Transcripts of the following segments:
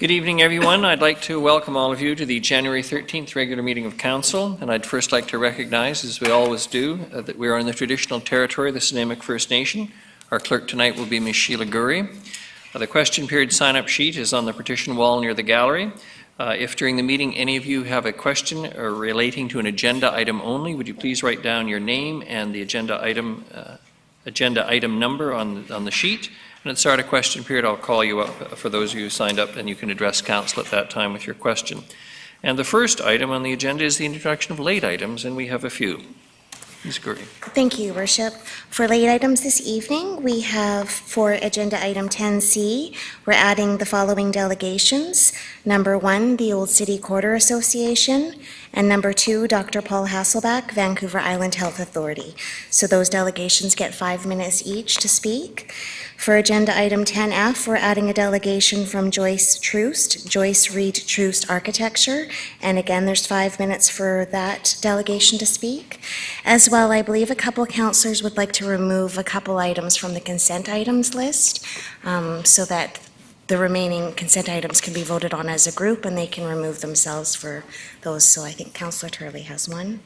Good evening, everyone. I'd like to welcome all of you to the January 13th regular meeting of Council, and I'd first like to recognize, as we always do, that we are in the traditional territory of the Snuneymuxw First Nation. Our clerk tonight will be Ms. Sheila Gurry. The question period sign-up sheet is on the partition wall near the gallery. If during the meeting any of you have a question relating to an agenda item only, would you please write down your name and the agenda item number on the sheet. And at the start of question period, I'll call you up for those of you who signed up, and you can address council at that time with your question. And the first item on the agenda is the introduction of late items, and we have a few. Ms. Gurry. Thank you, Worship. For late items this evening, we have for agenda item 10C, we're adding the following delegations. Number 1, the Old City Quarter Association, and number 2, Dr. Paul Hasselback, Vancouver Island Health Authority. So those delegations get 5 minutes each to speak. For agenda item 10F, we're adding a delegation from Joyce Troost, Joyce Reed Troost Architecture, and again, there's 5 minutes for that delegation to speak. As well, I believe a couple councillors would like to remove a couple items from the consent items list so that the remaining consent items can be voted on as a group and they can remove themselves for those. So I think Councillor Turley has one.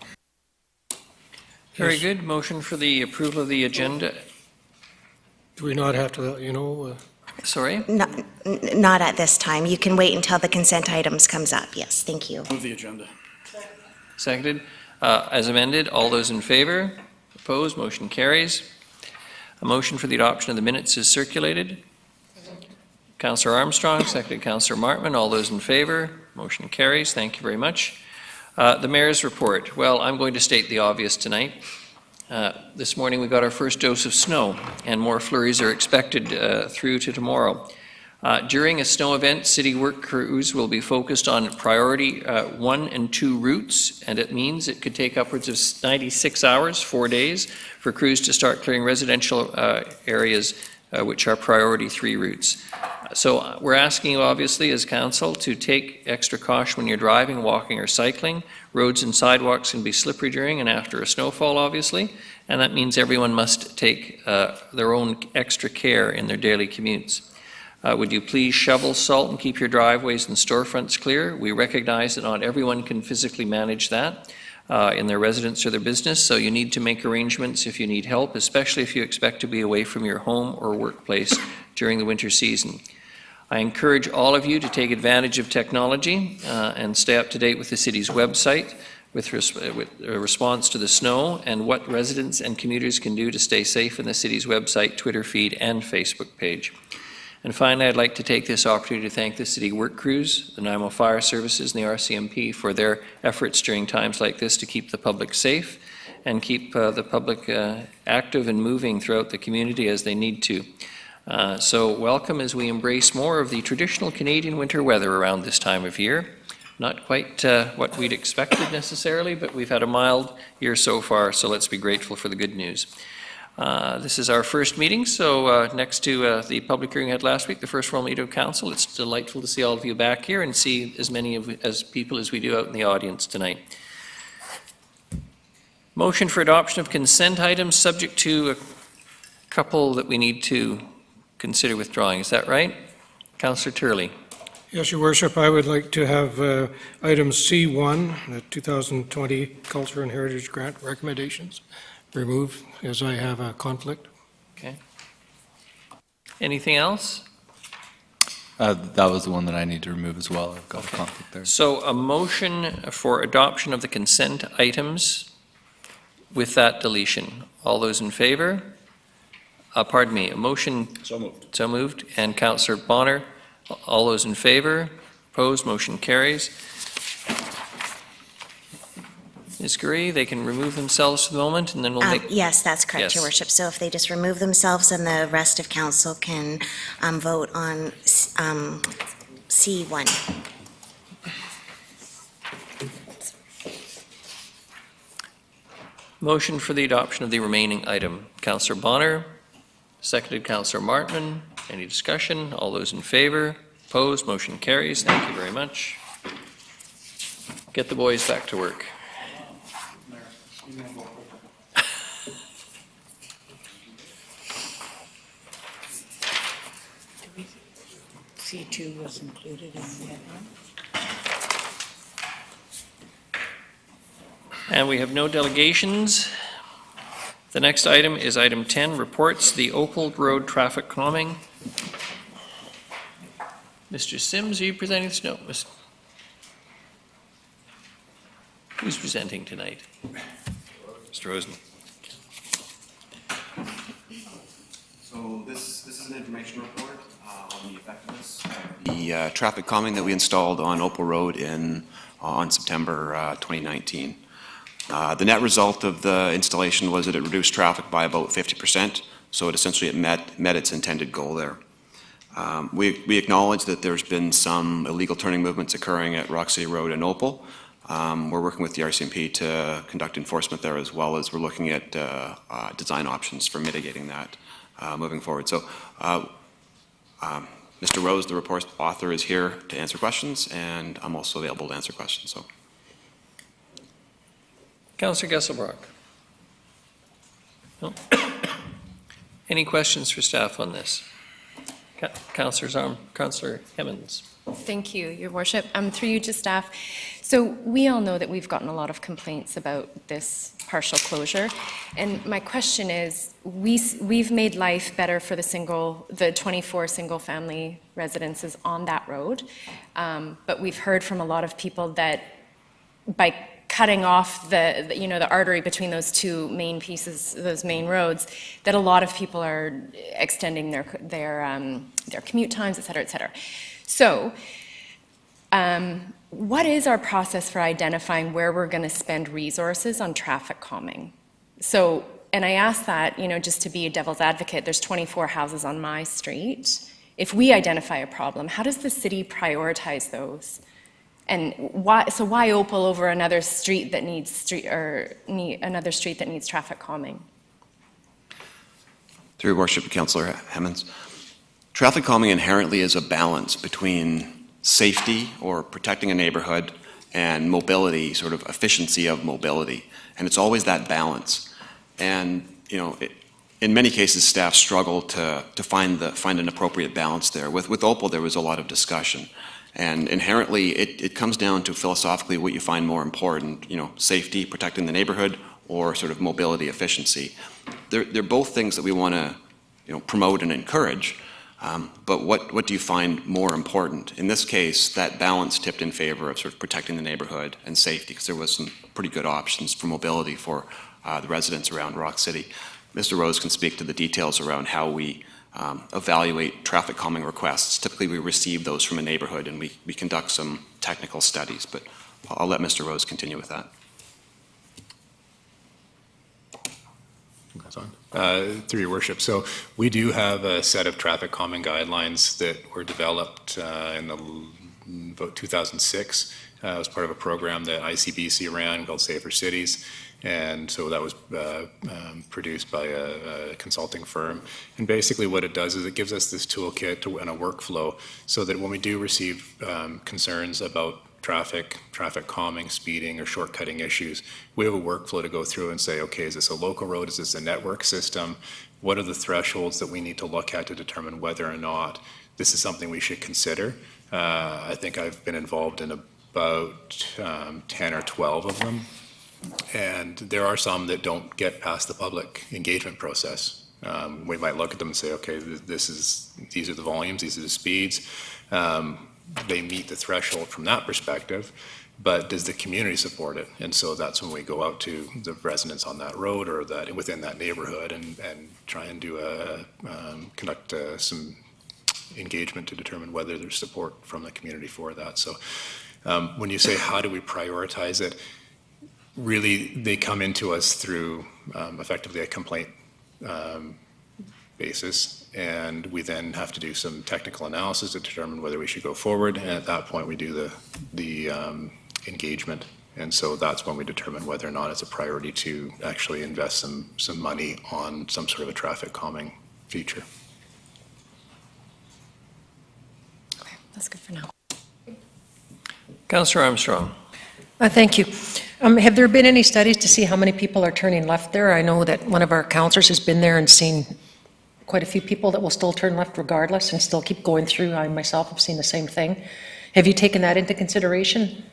Very good. Motion for the approval of the agenda. Do we not have to let you know? Sorry? Not at this time. You can wait until the consent items comes up. Yes, thank you. Move the agenda. Seconded. As amended, all those in favor? Opposed? Motion carries. A motion for the adoption of the minutes is circulated. Councillor Armstrong, seconded Councillor Martman. All those in favor? Motion carries. Thank you very much. The Mayor's report. Well, I'm going to state the obvious tonight. This morning we got our first dose of snow, and more flurries are expected through to tomorrow. During a snow event, city work crews will be focused on priority 1 and 2 routes, and it means it could take upwards of 96 hours, 4 days, for crews to start clearing residential areas which are priority 3 routes. So we're asking you, obviously, as council, to take extra caution when you're driving, walking, or cycling. Roads and sidewalks can be slippery during and after a snowfall, obviously, and that means everyone must take their own extra care in their daily commutes. Would you please shovel salt and keep your driveways and storefronts clear? We recognize that not everyone can physically manage that in their residence or their business, so you need to make arrangements if you need help, especially if you expect to be away from your home or workplace during the winter season. I encourage all of you to take advantage of technology and stay up to date with the city's website with a response to the snow and what residents and commuters can do to stay safe in the city's website, Twitter feed, and Facebook page. And finally, I'd like to take this opportunity to thank the city work crews, the Nanaimo Fire Services, and the RCMP for their efforts during times like this to keep the public safe and keep the public active and moving throughout the community as they need to. So welcome as we embrace more of the traditional Canadian winter weather around this time of year. Not quite what we'd expected necessarily, but we've had a mild year so far, so let's be grateful for the good news. This is our first meeting, so next to the public hearing we had last week, the first formal meeting of council, it's delightful to see all of you back here and see as many people as we do out in the audience tonight. Motion for adoption of consent items subject to a couple that we need to consider withdrawing. Is that right? Councillor Turley. Yes, Your Worship, I would like to have item C1, the 2020 Culture and Heritage Grant recommendations, removed as I have a conflict. Okay. Anything else? That was the one that I need to remove as well. I've got a conflict there. So a motion for adoption of the consent items with that deletion. All those in favor? Pardon me, a motion. So moved. So moved. And Councillor Bonner. All those in favor? Opposed? Motion carries. Ms. Gurry, they can remove themselves for the moment, and then we'll make... Yes, that's correct, Yes. Your Worship. So if they just remove themselves, and the rest of council can vote on C1. Motion for the adoption of the remaining item. Councillor Bonner, seconded Councillor Martman. Any discussion? All those in favor? Opposed? Motion carries. Thank you very much. Get the boys back to work. C2 was included in the headline. And we have no delegations. The next item is item 10, reports, the Opal Road traffic calming. Mr. Sims, are you presenting this? No. Who's presenting tonight? Mr. Rosen. So this is an information report on the effectiveness of the traffic calming that we installed on Opal Road on September 2019. The net result of the installation was that it reduced traffic by about 50%, so it essentially met its intended goal there. We acknowledge that there's been some illegal turning movements occurring at Rock City Road and Opal. We're working with the RCMP to conduct enforcement there, as well as we're looking at design options for mitigating that moving forward. So Mr. Rose, the report author, is here to answer questions, and I'm also available to answer questions. So. Councillor Gesselbrock. No? Any questions for staff on this? Councillor Hemmons. Thank you, Your Worship. Through you to staff. So we all know that we've gotten a lot of complaints about this partial closure. And my question is, we've made life better for the 24 single-family residences on that road. But we've heard from a lot of people that by cutting off the artery between those two main pieces, those main roads, that a lot of people are extending their commute times, et cetera, et cetera. So, what is our process for identifying where we're going to spend resources on traffic calming? So, and I ask that, just to be a devil's advocate, there's 24 houses on my street. If we identify a problem, how does the city prioritize those? And why Opal over another street that needs another street that needs traffic calming? Through your worship, Councillor Hemmons, traffic calming inherently is a balance between safety or protecting a neighborhood and mobility, sort of efficiency of mobility, and it's always that balance. And in many cases, staff struggle to find an appropriate balance there. With Opal, there was a lot of discussion. And inherently, it comes down to philosophically what you find more important, safety, protecting the neighborhood, or sort of mobility efficiency. They're both things that we want to promote and encourage, but what do you find more important? In this case, that balance tipped in favor of sort of protecting the neighborhood and safety, because there was some pretty good options for mobility for the residents around Rock City. Mr. Rose can speak to the details around how we evaluate traffic calming requests. Typically, we receive those from a neighborhood and we conduct some technical studies, but I'll let Mr. Rose continue with that. Through your worship. So we do have a set of traffic calming guidelines that were developed in about 2006 as part of a program that ICBC ran called Safer Cities. And so that was produced by a consulting firm. And basically what it does is it gives us this toolkit and a workflow so that when we do receive concerns about traffic calming, speeding, or shortcutting issues, we have a workflow to go through and say, okay, is this a local road? Is this a network system? What are the thresholds that we need to look at to determine whether or not this is something we should consider? I think I've been involved in about 10 or 12 of them. And there are some that don't get past the public engagement process. We might look at them and say, okay, these are the volumes, these are the speeds. They meet the threshold from that perspective, but does the community support it? And so that's when we go out to the residents on that road or that within that neighborhood and try and do conduct some engagement to determine whether there's support from the community for that. So when you say how do we prioritize it, really, they come into us through effectively a complaint basis, and we then have to do some technical analysis to determine whether we should go forward, and at that point we do the engagement, and so that's when we determine whether or not it's a priority to actually invest some money on some sort of a traffic calming feature. Okay, that's good for now. Councillor Armstrong. Thank you. Have there been any studies to see how many people are turning left there? I know that one of our councillors has been there and seen quite a few people that will still turn left regardless and still keep going through. I myself have seen the same thing. Have you taken that into consideration?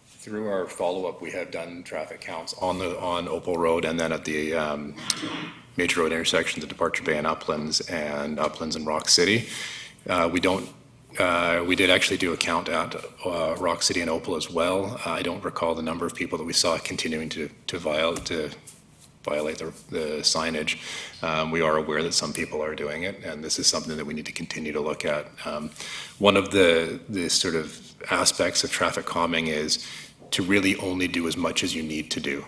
Through our follow-up, we have done traffic counts on Opal Road and then at the major road intersection, the Departure Bay and Uplands and Rock City. We did actually do a count at Rock City and Opal as well. I don't recall the number of people that we saw continuing to violate the signage. We are aware that some people are doing it, and this is something that we need to continue to look at. One of the sort of aspects of traffic calming is to really only do as much as you need to do.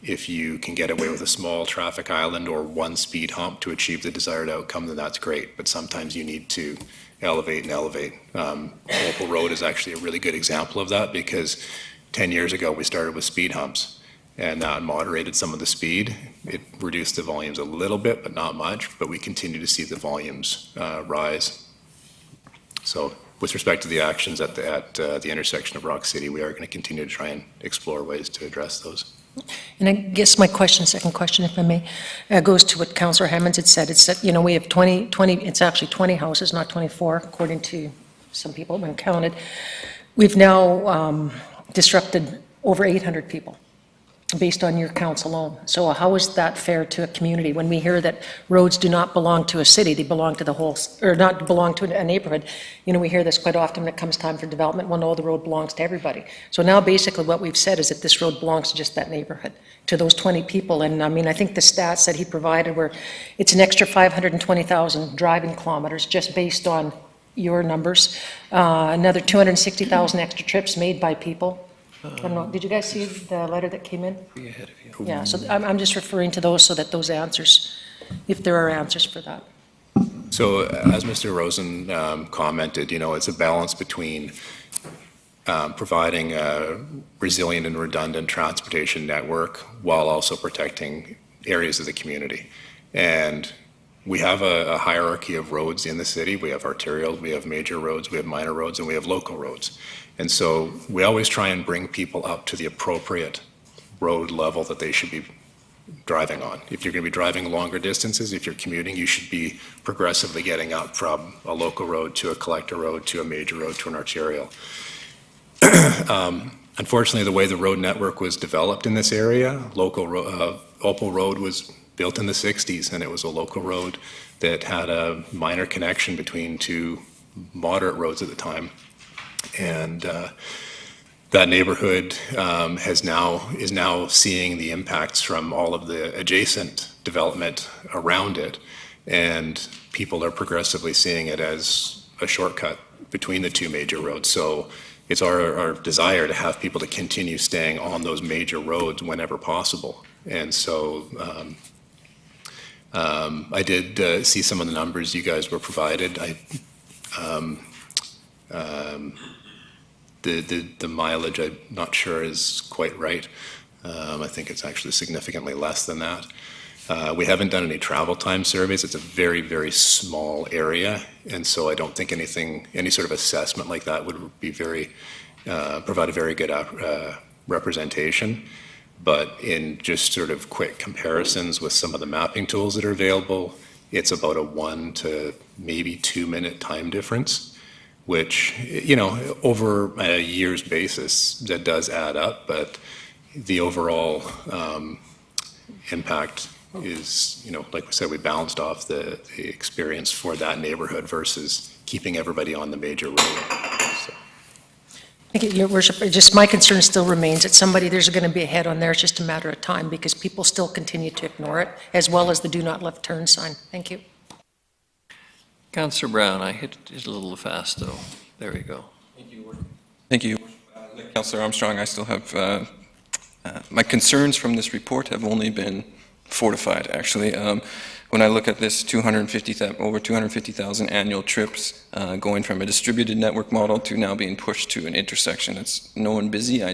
If you can get away with a small traffic island or one speed hump to achieve the desired outcome, then that's great, but sometimes you need to elevate and elevate. Opal Road is actually a really good example of that, because 10 years ago we started with speed humps, and that moderated some of the speed. It reduced the volumes a little bit, but not much, but we continue to see the volumes rise. So with respect to the actions at the intersection of Rock City, we are going to continue to try and explore ways to address those. And I guess my second question, if I may, goes to what Councillor Hammonds had said. It's that, we have 20, it's actually 20 houses, not 24, according to some people when counted. We've now disrupted over 800 people based on your counts alone. So how is that fair to a community when we hear that roads do not belong to a city, they belong to the whole, or not belong to a neighborhood? We hear this quite often when it comes time for development. Well, no, the road belongs to everybody. So now basically what we've said is that this road belongs to just that neighborhood, to those 20 people. And I think the stats that he provided were, it's an extra 520,000 driving kilometers just based on your numbers. Another 260,000 extra trips made by people. I don't know, did you guys see the letter that came in? Ahead of you. Yeah, so I'm just referring to those so that those answers, if there are answers for that. So as Mr. Rosen commented, it's a balance between providing a resilient and redundant transportation network while also protecting areas of the community. And we have a hierarchy of roads in the city. We have arterial, we have major roads, we have minor roads, and we have local roads. And so we always try and bring people up to the appropriate road level that they should be driving on. If you're going to be driving longer distances, if you're commuting, you should be progressively getting up from a local road to a collector road to a major road to an arterial. Unfortunately, the way the road network was developed in this area, Opal Road was built in the 60s, and it was a local road that had a minor connection between two moderate roads at the time. And that neighborhood is now seeing the impacts from all of the adjacent development around it, and people are progressively seeing it as a shortcut between the two major roads. So it's our desire to have people to continue staying on those major roads whenever possible. And so I did see some of the numbers you guys were provided. The mileage, I'm not sure is quite right. I think it's actually significantly less than that. We haven't done any travel time surveys. It's a very, very small area, and so I don't think any sort of assessment like that would be provide a very good representation. But in just sort of quick comparisons with some of the mapping tools that are available, it's about a 1 to maybe 2 minute time difference, which, over a year's basis, that does add up, but the overall impact is, like we said, we balanced off the experience for that neighborhood versus keeping everybody on the major road. So. Thank you, Your Worship. Just my concern still remains that there's going to be a head on there. It's just a matter of time because people still continue to ignore it, as well as the do not left turn sign. Thank you. Councillor Brown, I hit it a little fast, though. There we go. Thank you. Like Councillor Armstrong, I still have, my concerns from this report have only been fortified, actually. When I look at this over 250,000 annual trips going from a distributed network model to now being pushed to an intersection, it's no one busy. I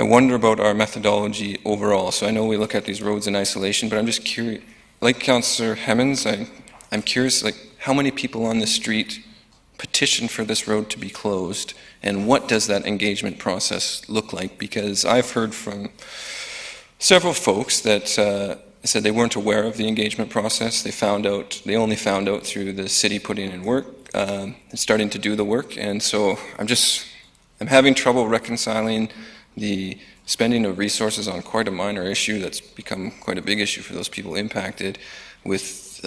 wonder about our methodology overall. So I know we look at these roads in isolation, but I'm just curious, like Councillor Hammonds, I'm curious, how many people on the street petitioned for this road to be closed, and what does that engagement process look like? Because I've heard from several folks that I said they weren't aware of the engagement process. They only found out through the city putting in work, and starting to do the work. And so I'm having trouble reconciling the spending of resources on quite a minor issue that's become quite a big issue for those people impacted with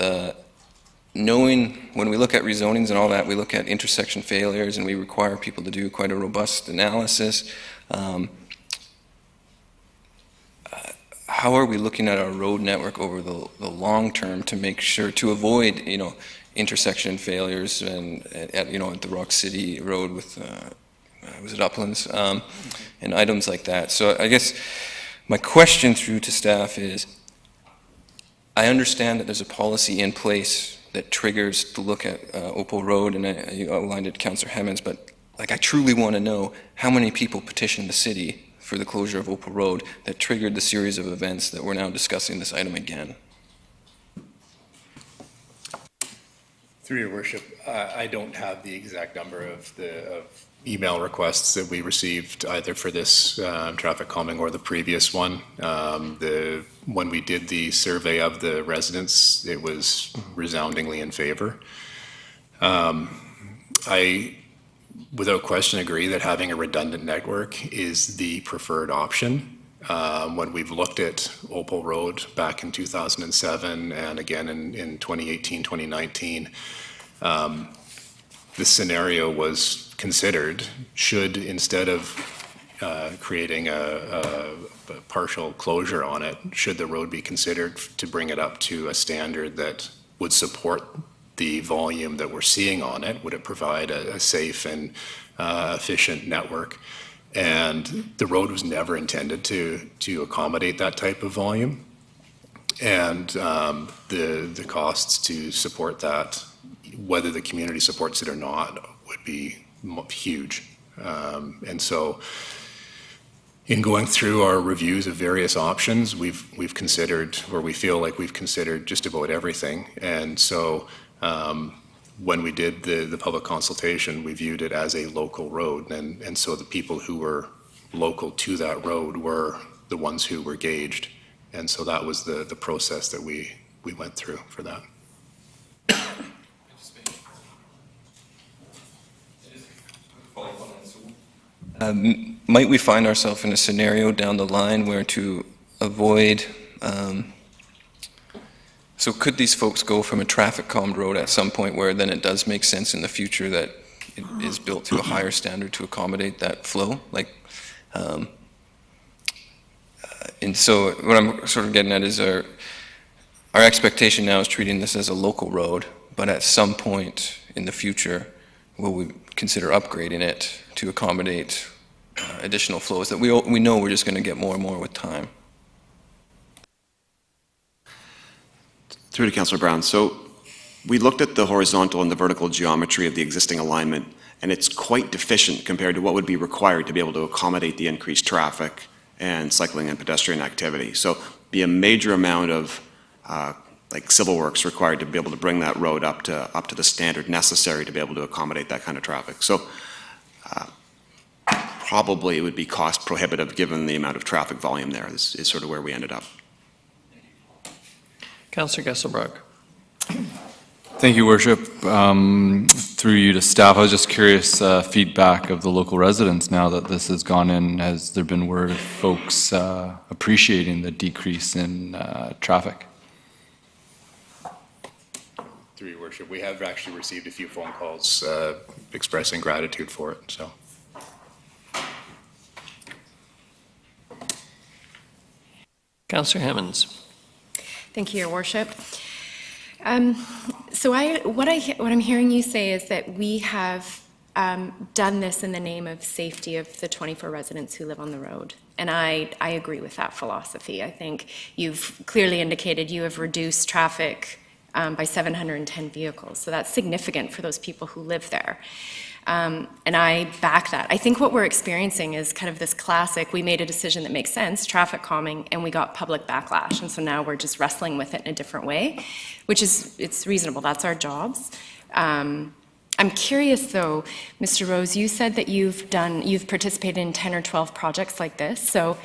knowing when we look at rezonings and all that, we look at intersection failures and we require people to do quite a robust analysis. How are we looking at our road network over the long term to make sure to avoid, intersection failures and at the Rock City Road with was it Uplands and items like that? So I guess my question through to staff is, I understand that there's a policy in place that triggers to look at Opal Road, and you outlined it, Councillor Hemmens, but I truly want to know how many people petitioned the city for the closure of Opal Road that triggered the series of events that we're now discussing this item again. Through your worship, I don't have the exact number of email requests that we received either for this traffic calming or the previous one. When we did the survey of the residents, it was resoundingly in favor. I, without question, agree that having a redundant network is the preferred option. When we've looked at Opal Road back in 2007 and again in 2018, 2019, the scenario was considered, should instead of creating a partial closure on it, should the road be considered to bring it up to a standard that would support the volume that we're seeing on it? Would it provide a safe and efficient network? And the road was never intended to accommodate that type of volume. And the costs to support that, whether the community supports it or not, would be huge. And so in going through our reviews of various options, we've considered, or we feel like we've considered just about everything. And so when we did the public consultation, we viewed it as a local road. And so the people who were local to that road were the ones who were gauged. And so that was the process that we went through for that. Might we find ourselves in a scenario down the line where to avoid, so could these folks go from a traffic calmed road at some point where then it does make sense in the future that it is built to a higher standard to accommodate that flow? And so what I'm sort of getting at is our expectation now is treating this as a local road, but at some point in the future, will we consider upgrading it to accommodate additional flows that we know we're just going to get more and more with time? Through to Councillor Brown. So we looked at the horizontal and the vertical geometry of the existing alignment, and it's quite deficient compared to what would be required to be able to accommodate the increased traffic and cycling and pedestrian activity. So be a major amount of civil works required to be able to bring that road up to the standard necessary to be able to accommodate that kind of traffic. So probably it would be cost prohibitive given the amount of traffic volume there is sort of where we ended up. Councillor Gesselbrock. Thank you, Worship. Through you to staff, I was just curious feedback of the local residents now that this has gone in. Has there been word of folks appreciating the decrease in traffic? Through your worship, we have actually received a few phone calls expressing gratitude for it. So, Councillor Hemmens. Thank you, Your Worship. So what I'm hearing you say is that we have done this in the name of safety of the 24 residents who live on the road. And I agree with that philosophy. I think you've clearly indicated you have reduced traffic by 710 vehicles. So that's significant for those people who live there. And I back that. I think what we're experiencing is kind of this classic, we made a decision that makes sense, traffic calming, and we got public backlash. And so now we're just wrestling with it in a different way, which is, it's reasonable. That's our jobs. I'm curious though, Mr. Rose, you said that you've participated in 10 or 12 projects like this. So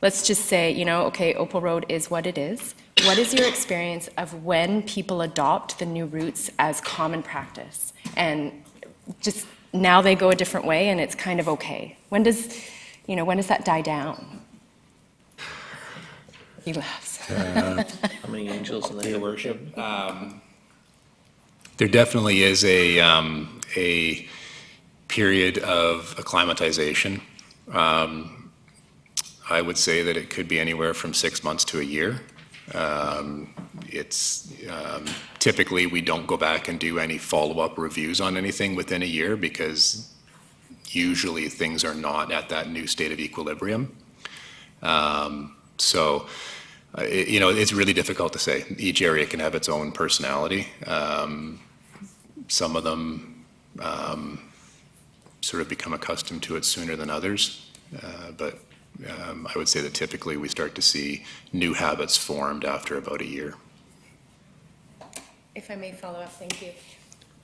let's just say, okay, Opal Road is what it is. what is your experience of when people adopt the new routes as common practice? And just now they go a different way and it's kind of okay. When does that die down? He laughs. How many angels in the Your heaven? worship. There definitely is a period of acclimatization. I would say that it could be anywhere from 6 months to a year. It's typically we don't go back and do any follow-up reviews on anything within a year because usually things are not at that new state of equilibrium. So, it's really difficult to say. Each area can have its own personality. Some of them sort of become accustomed to it sooner than others. But I would say that typically we start to see new habits formed after about a year. If I may follow up, thank you.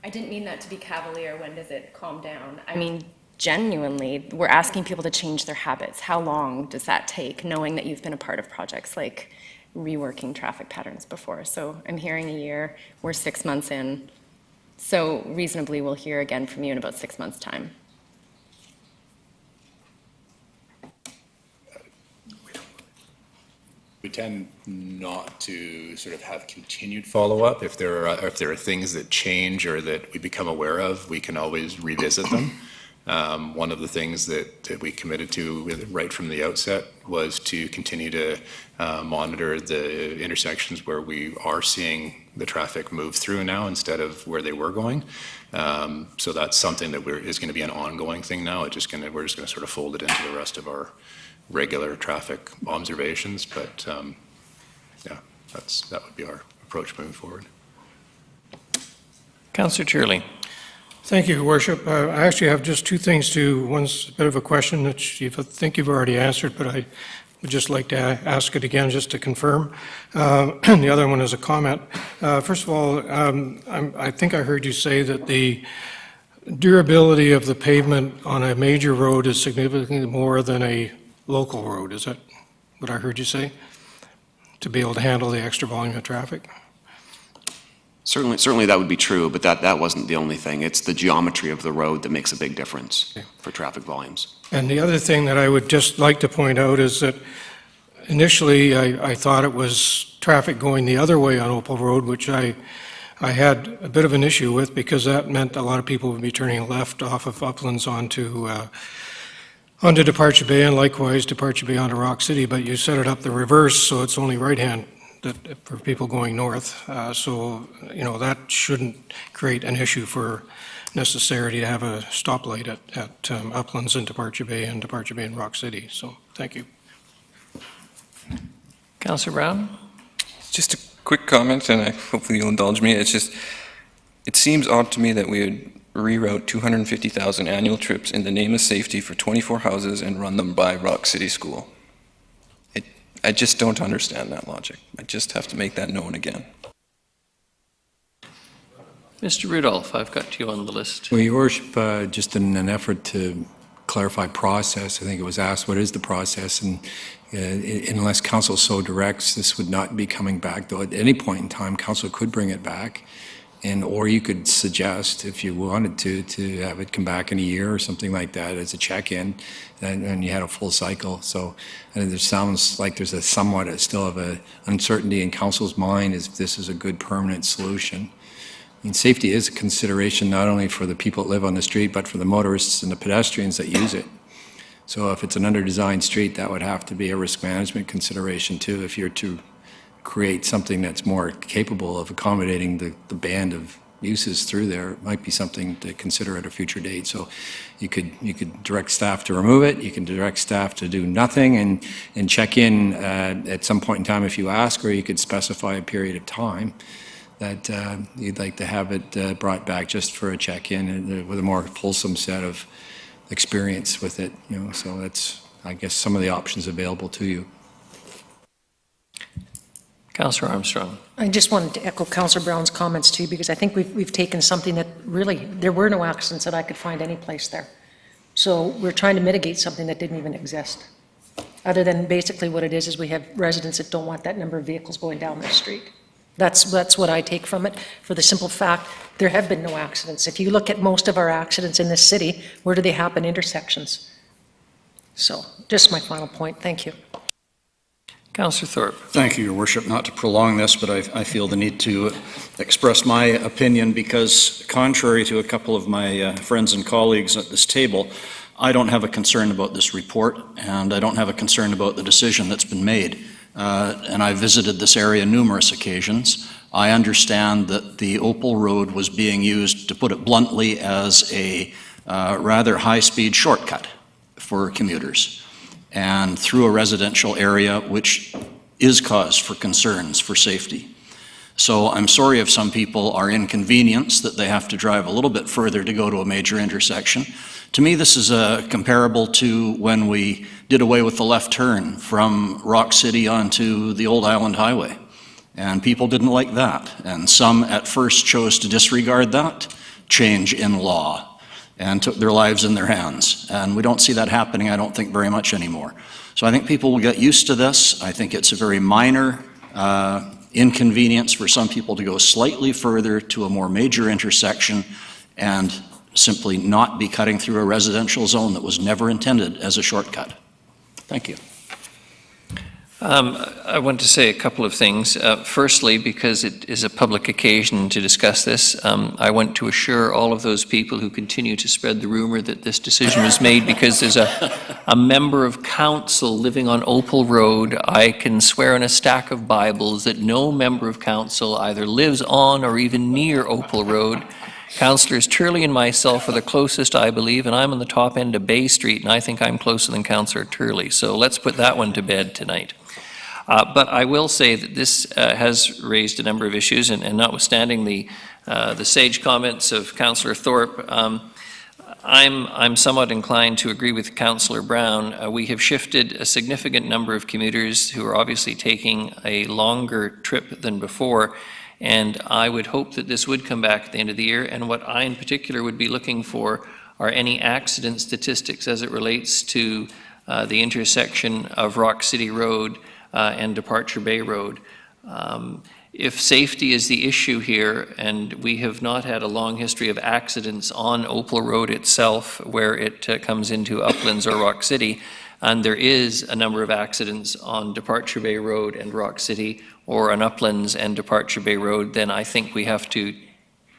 I didn't mean that to be cavalier, when does it calm down? I mean, genuinely, we're asking people to change their habits. How long does that take, knowing that you've been a part of projects like reworking traffic patterns before? So I'm hearing a year, we're 6 months in. So reasonably, we'll hear again from you in about 6 months' time. We tend not to sort of have continued follow-up. If there are things that change or that we become aware of, we can always revisit them. One of the things that we committed to right from the outset was to continue to monitor the intersections where we are seeing the traffic move through now instead of where they were going. So that's something that is going to be an ongoing thing now. We're just going to sort of fold it into the rest of our regular traffic observations. But yeah, that would be our approach moving forward. Councillor Turley. Thank you, Your Worship. I actually have just two things one's a bit of a question that I think you've already answered, but I would just like to ask it again just to confirm. The other one is a comment. First of all, I think I heard you say that the durability of the pavement on a major road is significantly more than a local road. Is that what I heard you say? To be able to handle the extra volume of traffic? Certainly that would be true, but that wasn't the only thing. It's the geometry of the road that makes a big difference for traffic volumes. And the other thing that I would just like to point out is that initially I thought it was traffic going the other way on Opal Road, which I had a bit of an issue with because that meant a lot of people would be turning left off of Uplands onto Departure Bay and likewise Departure Bay onto Rock City, but you set it up the reverse so it's only right-hand for people going north. So, that shouldn't create an issue for necessity to have a stoplight at Uplands and Departure Bay and Rock City. So, thank you. Councillor Brown? Just a quick comment, and hopefully you'll indulge me. It seems odd to me that we would reroute 250,000 annual trips in the name of safety for 24 houses and run them by Rock City School. I just don't understand that logic. I just have to make that known again. Mr. Rudolph, I've got you on the list. Well, Your Worship, just in an effort to clarify process, I think it was asked, what is the process? And unless council so directs, this would not be coming back, though at any point in time, council could bring it back. Or you could suggest, if you wanted to have it come back in a year or something like that as a check-in, and you had a full cycle. So there sounds like there's somewhat still of an uncertainty in council's mind if this is a good permanent solution. I mean, safety is a consideration not only for the people that live on the street, but for the motorists and the pedestrians that use it. So if it's an under-designed street, that would have to be a risk management consideration too, if you're to create something that's more capable of accommodating the band of uses through there. It might be something to consider at a future date. So you could direct staff to remove it, you can direct staff to do nothing and check in at some point in time if you ask, or you could specify a period of time that you'd like to have it brought back just for a check-in with a more fulsome set of experience with it. So that's, I guess, some of the options available to you. Councillor Armstrong. I just wanted to echo Councillor Brown's comments too, because I think we've taken something that really, there were no accidents that I could find any place there. So we're trying to mitigate something that didn't even exist. other than basically what it is we have residents that don't want that number of vehicles going down their street. That's what I take from it, for the simple fact, there have been no accidents. If you look at most of our accidents in this city, where do they happen? Intersections. So, just my final point. Thank you. Councillor Thorpe. Thank you, Your Worship. Not to prolong this, but I feel the need to express my opinion because contrary to a couple of my friends and colleagues at this table, I don't have a concern about this report, and I don't have a concern about the decision that's been made. And I visited this area numerous occasions. I understand that the Opal Road was being used, to put it bluntly, as a rather high-speed shortcut for commuters and through a residential area, which is cause for concerns for safety. So I'm sorry if some people are inconvenienced that they have to drive a little bit further to go to a major intersection. To me, this is comparable to when we did away with the left turn from Rock City onto the Old Island Highway. And people didn't like that. And some at first chose to disregard that change in law and took their lives in their hands. And we don't see that happening, I don't think, very much anymore. So I think people will get used to this. I think it's a very minor inconvenience for some people to go slightly further to a more major intersection and simply not be cutting through a residential zone that was never intended as a shortcut. Thank you. I want to say a couple of things. Firstly, because it is a public occasion to discuss this, I want to assure all of those people who continue to spread the rumor that this decision was made because there's a member of council living on Opal Road. I can swear on a stack of Bibles that no member of council either lives on or even near Opal Road. Councillors Turley and myself are the closest, I believe, and I'm on the top end of Bay Street, and I think I'm closer than Councillor Turley. So let's put that one to bed tonight. But I will say that this has raised a number of issues, and notwithstanding the sage comments of Councillor Thorpe, I'm somewhat inclined to agree with Councillor Brown. We have shifted a significant number of commuters who are obviously taking a longer trip than before, and I would hope that this would come back at the end of the year. And what I in particular would be looking for are any accident statistics as it relates to the intersection of Rock City Road and Departure Bay Road. If safety is the issue here, and we have not had a long history of accidents on Opal Road itself where it comes into Uplands or Rock City, and there is a number of accidents on Departure Bay Road and Rock City, or on Uplands and Departure Bay Road, then I think we have to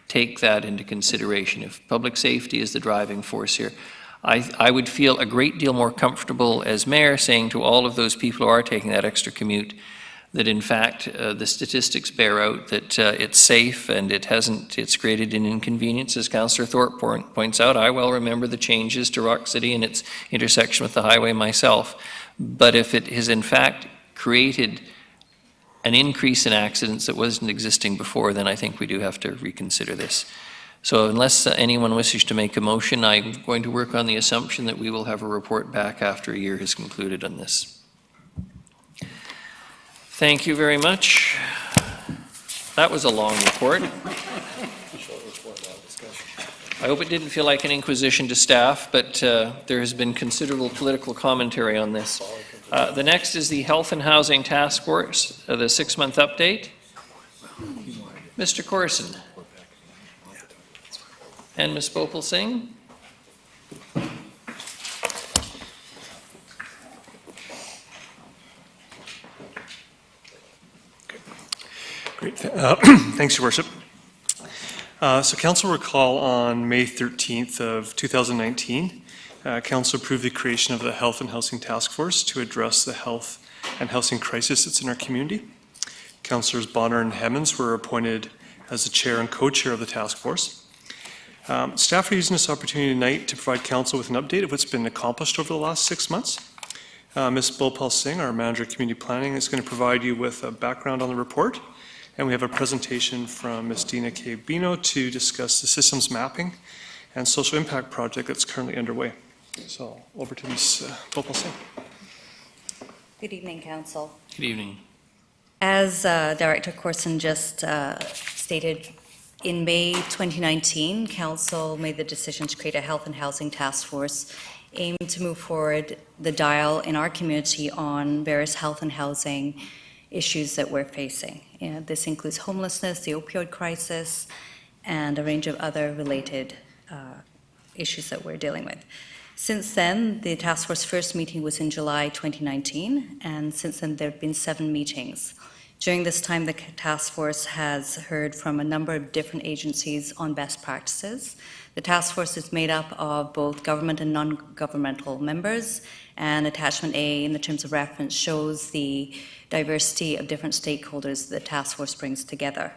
take that into consideration. If public safety is the driving force here, I would feel a great deal more comfortable as mayor saying to all of those people who are taking that extra commute that in fact the statistics bear out that it's safe and it's created an inconvenience. As Councillor Thorpe points out, I well remember the changes to Rock City and its intersection with the highway myself. But if it has in fact created an increase in accidents that wasn't existing before, then I think we do have to reconsider this. So unless anyone wishes to make a motion, I'm going to work on the assumption that we will have a report back after a year has concluded on this. Thank you very much. That was a long report. I hope it didn't feel like an inquisition to staff, but there has been considerable political commentary on this. The next is the Health and Housing Task Force, the 6-month update. Mr. Corson. And Ms. Bhopal Singh. Great. Thanks, Your Worship. So Council recall on May 13th of 2019, Council approved the creation of the Health and Housing Task Force to address the health and housing crisis that's in our community. Councillors Bonner and Hemmens were appointed as the chair and co-chair of the task force. Staff are using this opportunity tonight to provide Council with an update of what's been accomplished over the last 6 months. Ms. Bhopal Singh, our Manager of Community Planning, is going to provide you with a background on the report. And we have a presentation from Ms. Dina K. Bino to discuss the systems mapping and social impact project that's currently underway. So over to Ms. Bhopal Singh. Good evening, Council. Good evening. As Director Corson just stated, in May 2019, Council made the decision to create a health and housing task force aim to move forward the dial in our community on various health and housing issues that we're facing. This includes homelessness, the opioid crisis, and a range of other related issues that we're dealing with. Since then, the task force first meeting was in July 2019, and since then there have been 7 meetings. During this time, the task force has heard from a number of different agencies on best practices. The task force is made up of both government and non-governmental members, and Attachment A, in the terms of reference, shows the diversity of different stakeholders the task force brings together.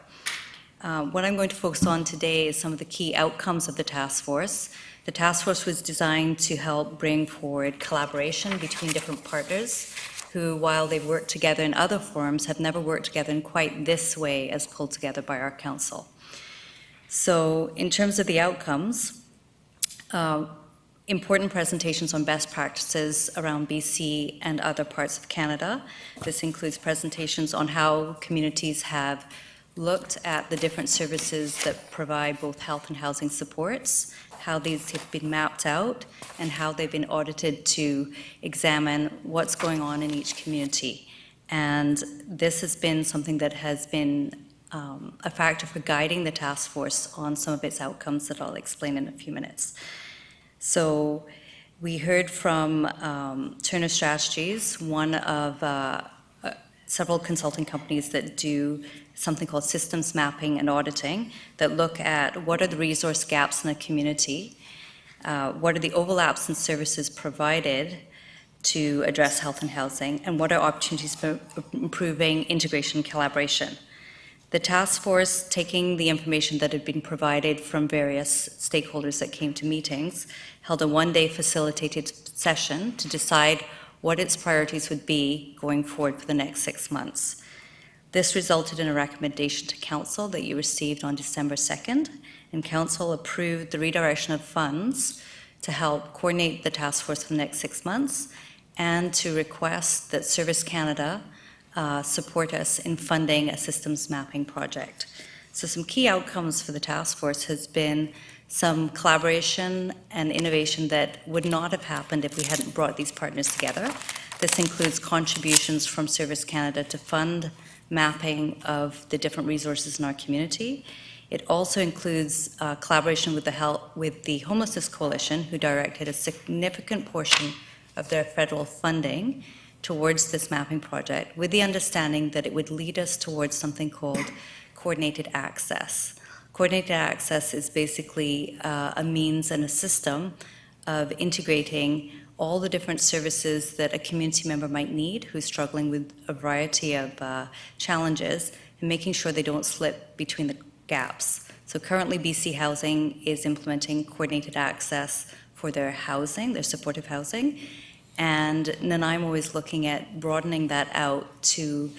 What I'm going to focus on today is some of the key outcomes of the task force. The task force was designed to help bring forward collaboration between different partners who, while they've worked together in other forums, have never worked together in quite this way as pulled together by our council. So in terms of the outcomes, important presentations on best practices around BC and other parts of Canada. This includes presentations on how communities have looked at the different services that provide both health and housing supports, how these have been mapped out, and how they've been audited to examine what's going on in each community. And this has been something that has been a factor for guiding the task force on some of its outcomes that I'll explain in a few minutes. So we heard from Turner Strategies, one of several consulting companies that do something called systems mapping and auditing, that look at what are the resource gaps in a community, what are the overlaps in services provided to address health and housing, and what are opportunities for improving integration and collaboration. The task force, taking the information that had been provided from various stakeholders that came to meetings, held a one-day facilitated session to decide what its priorities would be going forward for the next 6 months. This resulted in a recommendation to Council that you received on December 2nd, and Council approved the redirection of funds to help coordinate the task force for the next 6 months, and to request that Service Canada support us in funding a systems mapping project. So some key outcomes for the task force has been some collaboration and innovation that would not have happened if we hadn't brought these partners together. This includes contributions from Service Canada to fund mapping of the different resources in our community. It also includes collaboration with the Homelessness Coalition, who directed a significant portion of their federal funding towards this mapping project, with the understanding that it would lead us towards something called coordinated access. Coordinated access is basically a means and a system of integrating all the different services that a community member might need who's struggling with a variety of challenges, and making sure they don't slip between the gaps. So currently BC Housing is implementing coordinated access for their housing, their supportive housing, and Nanaimo is looking at broadening that out to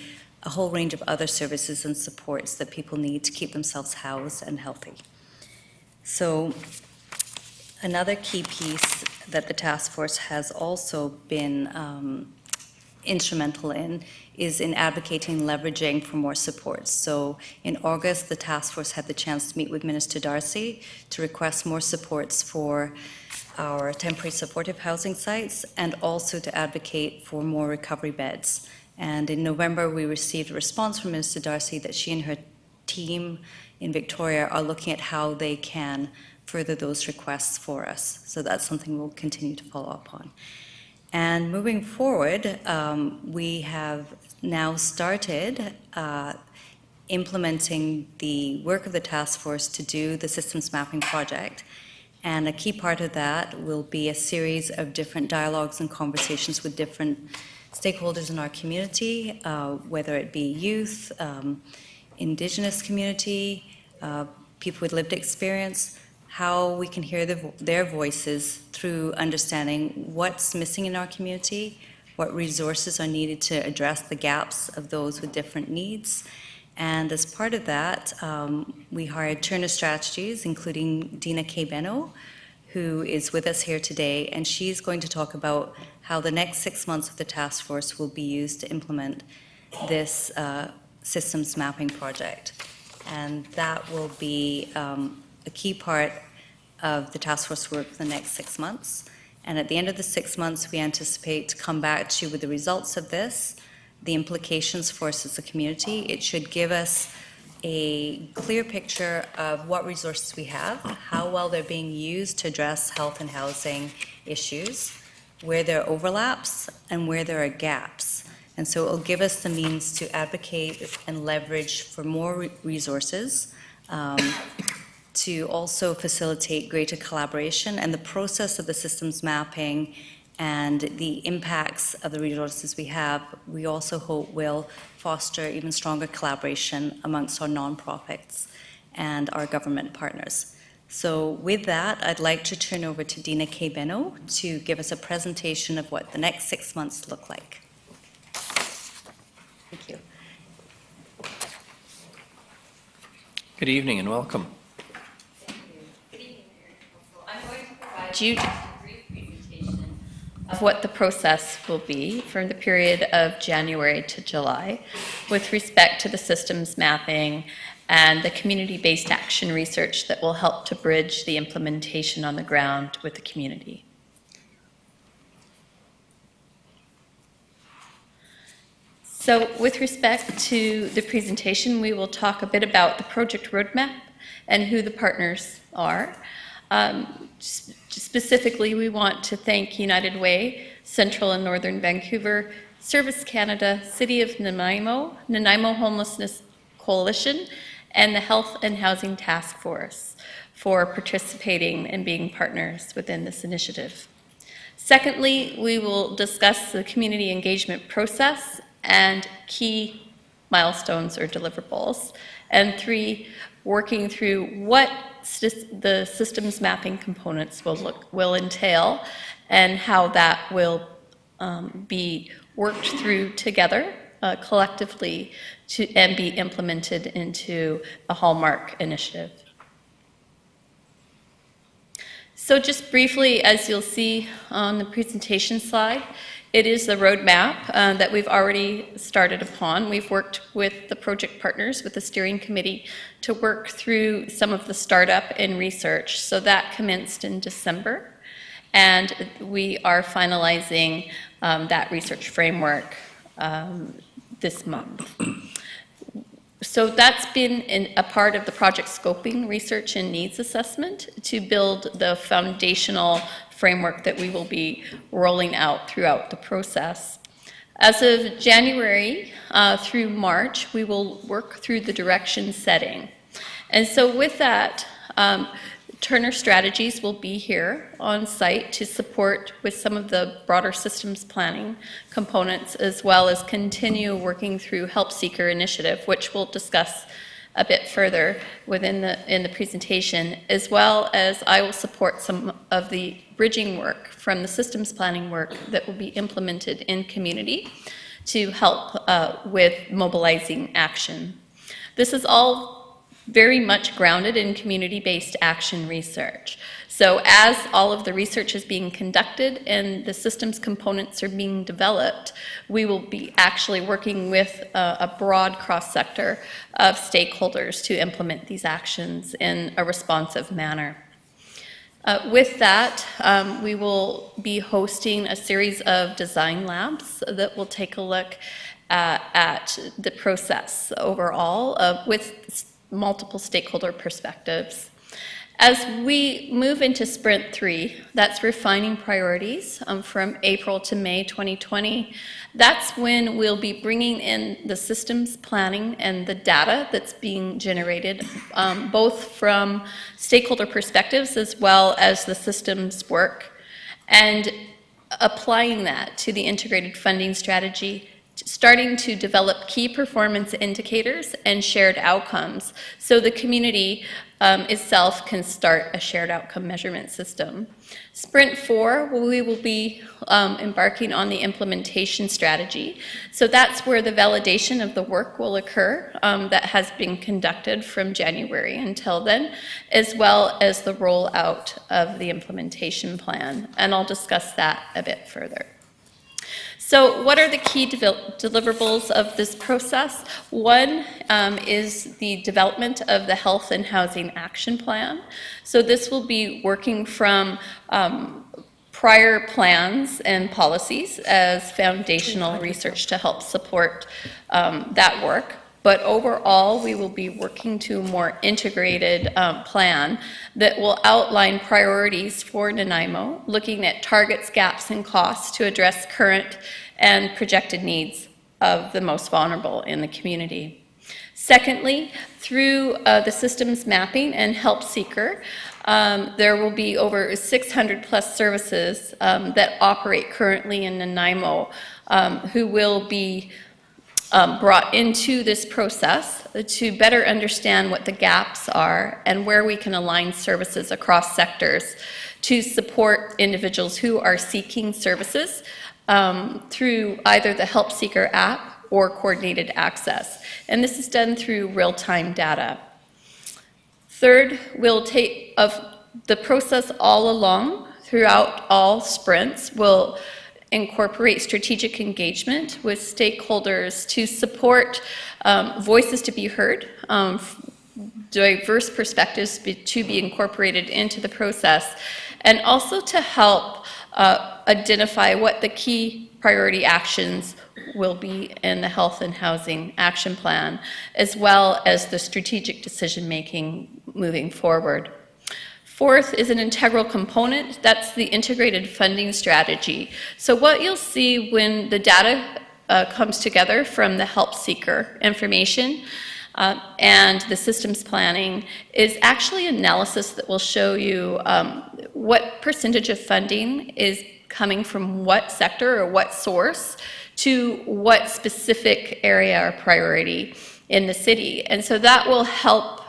a whole range of other services and supports that people need to keep themselves housed and healthy. So another key piece that the task force has also been instrumental in is in advocating leveraging for more supports. So in August, the task force had the chance to meet with Minister Darcy to request more supports for our temporary supportive housing sites, and also to advocate for more recovery beds. And in November, we received a response from Minister Darcy that she and her team in Victoria are looking at how they can further those requests for us. So that's something we'll continue to follow up on. And moving forward, we have now started implementing the work of the task force to do the systems mapping project. And a key part of that will be a series of different dialogues and conversations with different stakeholders in our community, whether it be youth, Indigenous community, people with lived experience, how we can hear their voices through understanding what's missing in our community, what resources are needed to address the gaps of those with different needs. And as part of that, we hired Turner Strategies, including Dina K. Beno, who is with us here today, and she's going to talk about how the next 6 months of the task force will be used to implement this systems mapping project. And that will be a key part of the task force work for the next 6 months. And at the end of the 6 months, we anticipate to come back to you with the results of this, the implications for us as a community. It should give us a clear picture of what resources we have, how well they're being used to address health and housing issues, where there are overlaps, and where there are gaps. And so it will give us the means to advocate and leverage for more resources, to also facilitate greater collaboration, and the process of the systems mapping and the impacts of the resources we have, we also hope will foster even stronger collaboration amongst our nonprofits and our government partners. So with that, I'd like to turn over to Dina K. Benno to give us a presentation of what the next 6 months look like. Thank you. Good evening and welcome. I'm going to provide you just a brief presentation of what the process will be for the period of January to July with respect to the systems mapping and the community-based action research that will help to bridge the implementation on the ground with the community. So with respect to the presentation, we will talk a bit about the project roadmap and who the partners are. Specifically, we want to thank United Way, Central and Northern Vancouver, Service Canada, City of Nanaimo, Nanaimo Homelessness Coalition, and the Health and Housing Task Force for participating and being partners within this initiative. Secondly, we will discuss the community engagement process and key milestones or deliverables. And 3, working through what the systems mapping components will entail and how that will be worked through together collectively and be implemented into a Hallmark initiative. So just briefly, as you'll see on the presentation slide, it is the roadmap that we've already started upon. We've worked with the project partners, with the steering committee, to work through some of the startup and research. So that commenced in December, and we are finalizing that research framework this month. So that's been a part of the project scoping, research, and needs assessment to build the foundational framework that we will be rolling out throughout the process. As of January through March, we will work through the direction setting. And so with that, Turner Strategies will be here on site to support with some of the broader systems planning components, as well as continue working through Help Seeker Initiative, which we'll discuss a bit further in the presentation, as well as I will support some of the bridging work from the systems planning work that will be implemented in community to help with mobilizing action. This is all very much grounded in community-based action research. So as all of the research is being conducted and the systems components are being developed, we will be actually working with a broad cross-sector of stakeholders to implement these actions in a responsive manner. With that, we will be hosting a series of design labs that will take a look at the process overall with multiple stakeholder perspectives. As we move into Sprint 3, that's refining priorities from April to May 2020. That's when we'll be bringing in the systems planning and the data that's being generated, both from stakeholder perspectives as well as the systems work, and applying that to the integrated funding strategy, starting to develop key performance indicators and shared outcomes so the community itself can start a shared outcome measurement system. Sprint 4, we will be embarking on the implementation strategy. So that's where the validation of the work will occur that has been conducted from January until then, as well as the rollout of the implementation plan. And I'll discuss that a bit further. So what are the key deliverables of this process? One is the development of the Health and Housing Action Plan. So this will be working from prior plans and policies as foundational research to help support that work. But overall, we will be working to a more integrated plan that will outline priorities for Nanaimo, looking at targets, gaps, and costs to address current and projected needs of the most vulnerable in the community. Secondly, through the systems mapping and help seeker, there will be over 600 plus services that operate currently in Nanaimo who will be brought into this process to better understand what the gaps are and where we can align services across sectors to support individuals who are seeking services through either the Help Seeker app or coordinated access. And this is done through real-time data. Third, we'll take of the process all along throughout all sprints. We'll incorporate strategic engagement with stakeholders to support voices to be heard, diverse perspectives to be incorporated into the process, and also to help identify what the key priority actions will be in the Health and Housing Action Plan, as well as the strategic decision-making moving forward. Fourth is an integral component, that's the integrated funding strategy. So what you'll see when the data comes together from the help seeker information and the systems planning is actually analysis that will show you what percentage of funding is coming from what sector or what source to what specific area or priority in the city. And so that will help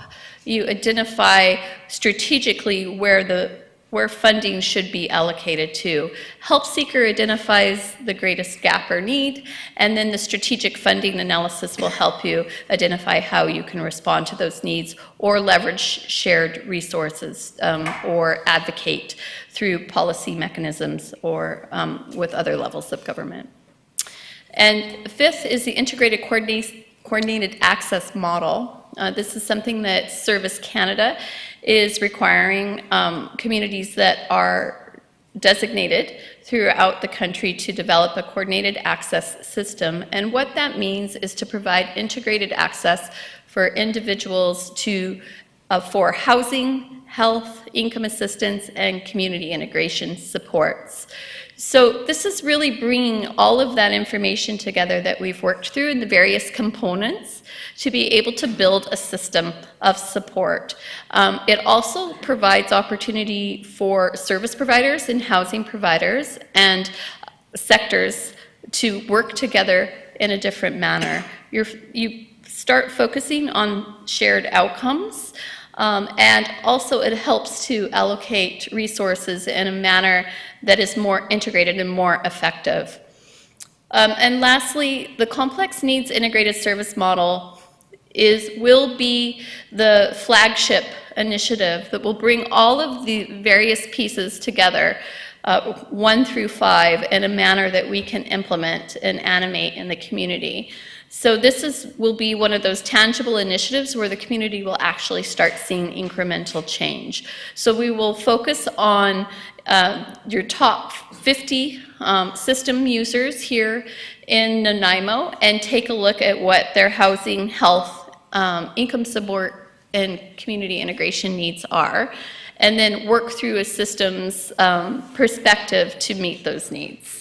you identify strategically where funding should be allocated to. Help Seeker identifies the greatest gap or need, and then the strategic funding analysis will help you identify how you can respond to those needs or leverage shared resources or advocate through policy mechanisms or with other levels of government. And fifth is the integrated coordinated access model. This is something that Service Canada is requiring communities that are designated throughout the country to develop a coordinated access system. And what that means is to provide integrated access for individuals to for housing, health, income assistance, and community integration supports. So this is really bringing all of that information together that we've worked through in the various components to be able to build a system of support. It also provides opportunity for service providers and housing providers and sectors to work together in a different manner. You start focusing on shared outcomes, and also it helps to allocate resources in a manner that is more integrated and more effective. And lastly, the Complex Needs Integrated Service Model will be the flagship initiative that will bring all of the various pieces together, 1 through 5, in a manner that we can implement and animate in the community. So this will be one of those tangible initiatives where the community will actually start seeing incremental change. So we will focus on your top 50 system users here in Nanaimo and take a look at what their housing, health, income support, and community integration needs are, and then work through a systems perspective to meet those needs.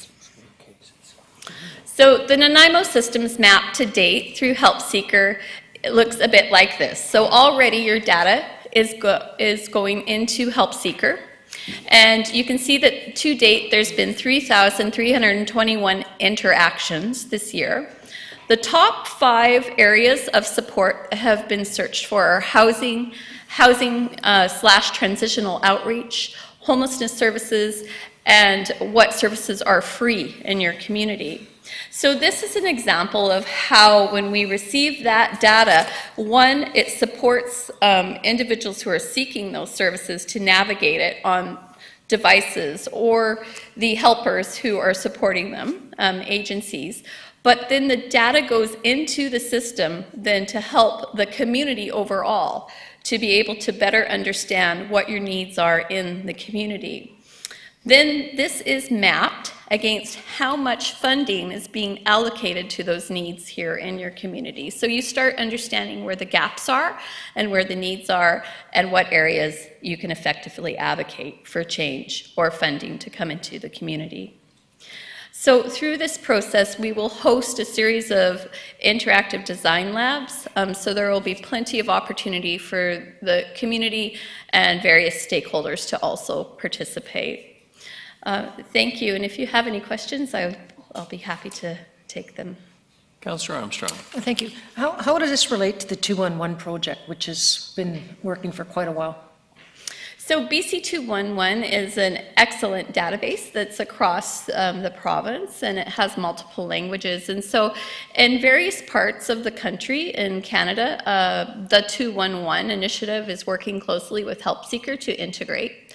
So the Nanaimo systems map to date through Help Seeker, it looks a bit like this. So already your data is going into Help Seeker. And you can see that to date, there's been 3,321 interactions this year. The top 5 areas of support have been searched for are housing slash transitional outreach, homelessness services, and what services are free in your community. So this is an example of how when we receive that data, one, it supports individuals who are seeking those services to navigate it on devices or the helpers who are supporting them, agencies. But then the data goes into the system then to help the community overall to be able to better understand what your needs are in the community. Then this is mapped against how much funding is being allocated to those needs here in your community. So you start understanding where the gaps are and where the needs are and what areas you can effectively advocate for change or funding to come into the community. So through this process, we will host a series of interactive design labs. So there will be plenty of opportunity for the community and various stakeholders to also participate. Thank you, and if you have any questions, I'll be happy to take them. Councillor Armstrong. Thank you. How does this relate to the 211 project, which has been working for quite a while? So BC 211 is an excellent database that's across the province, and it has multiple languages. And so in various parts of the country in Canada, the 211 initiative is working closely with HelpSeeker to integrate,